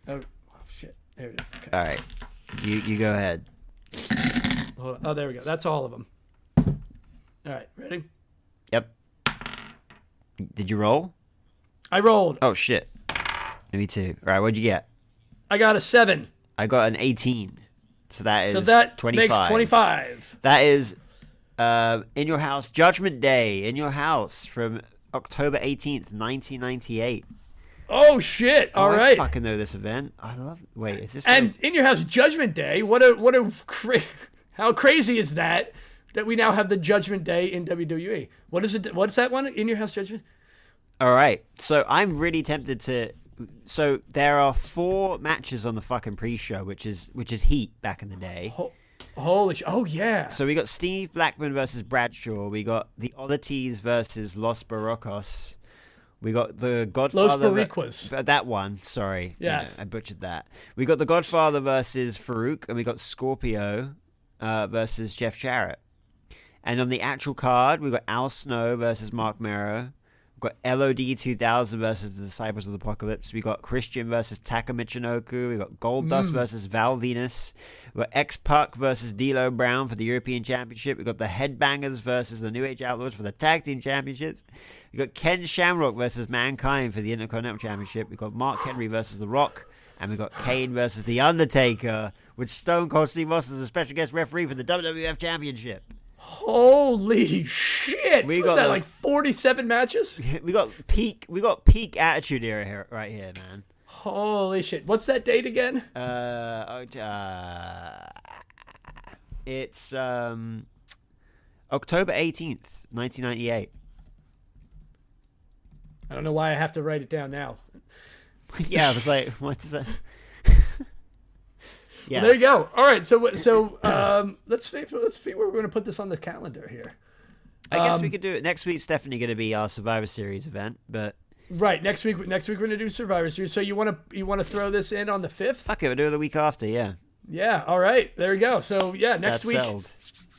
Speaker 1: Oh shit! There it is. Okay.
Speaker 2: All right, you go ahead.
Speaker 1: Hold on. Oh, there we go. That's all of them. All right, ready?
Speaker 2: Yep. Did you roll?
Speaker 1: I rolled.
Speaker 2: Oh shit. Me too. All right, what'd you get?
Speaker 1: I got a 7.
Speaker 2: I got an 18. So that 25.
Speaker 1: Makes 25.
Speaker 2: That is In Your House, Judgment Day, In Your House from October 18th, 1998.
Speaker 1: Oh shit! All right.
Speaker 2: I fucking know this event. I love. Wait, is this?
Speaker 1: And In Your House, Judgment Day. How crazy is that? That we now have the Judgment Day in WWE. What is it? What's that one? In Your House, Judgment.
Speaker 2: All right. So I'm really tempted to. So there are 4 matches on the fucking pre-show, which is Heat back in the day.
Speaker 1: Holy shit! Oh yeah.
Speaker 2: So we got Steve Blackman versus Bradshaw. We got the Oddities versus Los Barrocos. We got the Godfather.
Speaker 1: Los Boricuas.
Speaker 2: That one. Sorry.
Speaker 1: Yeah.
Speaker 2: I butchered that. We got the Godfather versus Farouk, and we got Scorpio versus Jeff Jarrett. And on the actual card, we got Al Snow versus Mark Mero. We've got LOD 2000 versus the Disciples of the Apocalypse. We got Christian versus Taka Michinoku. We got Goldust versus Val Venus. We got X-Pac versus D'Lo Brown for the European Championship. We got the Headbangers versus the New Age Outlaws for the Tag Team Championships. We got Ken Shamrock versus Mankind for the Intercontinental Championship. We got Mark Henry versus The Rock. And we got Kane versus The Undertaker with Stone Cold Steve Austin as a special guest referee for the WWF Championship.
Speaker 1: Holy shit! We got that, like 47 matches.
Speaker 2: We got peak attitude era here, right here, man.
Speaker 1: Holy shit! What's that date again?
Speaker 2: It's October 18th, 1998.
Speaker 1: I don't know why I have to write it down now.
Speaker 2: Yeah, I was like, what is that? Yeah.
Speaker 1: Well, there you go. All right, so let's see where we're going to put this on the calendar here.
Speaker 2: I guess we could do it. Next week's definitely going to be our Survivor Series event, but
Speaker 1: right next week we're going to do Survivor Series. So you want to throw this in on the 5th?
Speaker 2: Fuck it, we'll do it the week after. Yeah.
Speaker 1: Yeah. All right. There we go. So yeah, next week.
Speaker 2: Settled.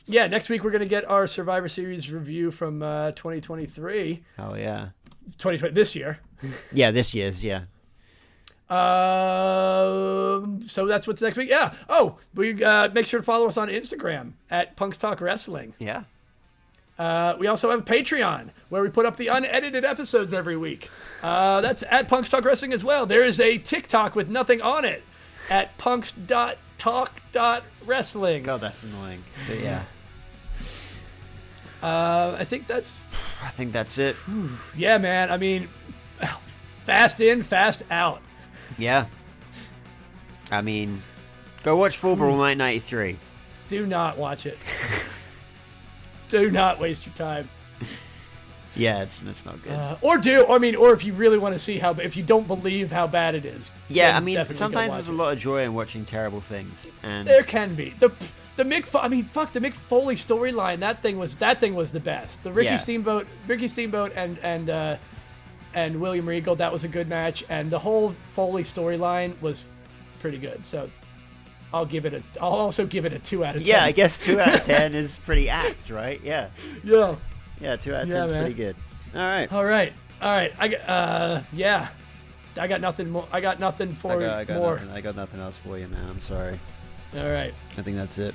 Speaker 1: Yeah, next week we're going to get our Survivor Series review from 2023.
Speaker 2: Oh yeah.
Speaker 1: 2020 this year.
Speaker 2: Yeah, this year's
Speaker 1: So that's what's next week. Yeah. Oh, we make sure to follow us on Instagram at Punks Talk Wrestling.
Speaker 2: Yeah.
Speaker 1: We also have a Patreon where we put up the unedited episodes every week. That's at Punks Talk Wrestling as well. There is a TikTok with nothing on it at punks.talk. talk.wrestling.
Speaker 2: God, that's annoying. But yeah.
Speaker 1: I think that's
Speaker 2: it.
Speaker 1: Yeah, man. I mean, fast in, fast out.
Speaker 2: Yeah. I mean, go watch Fall Brawl 1993.
Speaker 1: Do not watch it. Do not waste your time.
Speaker 2: Yeah, it's not good.
Speaker 1: Or if you really want to see if you don't believe how bad it is.
Speaker 2: Yeah, I mean, sometimes there's a lot of joy in watching terrible things, and
Speaker 1: there can be the Mick Foley storyline. That thing was the best. The Ricky Steamboat and William Regal. That was a good match, and the whole Foley storyline was pretty good. So I'll also give it a 2 out of 10.
Speaker 2: Yeah, I guess 2 out of 10 is pretty apt, right? Yeah.
Speaker 1: Yeah.
Speaker 2: Yeah, 2 out of 10 is pretty good. All right.
Speaker 1: I got nothing more. I got nothing for
Speaker 2: I got
Speaker 1: more.
Speaker 2: Nothing. I got nothing else for you, man. I'm sorry.
Speaker 1: All right.
Speaker 2: I think that's it.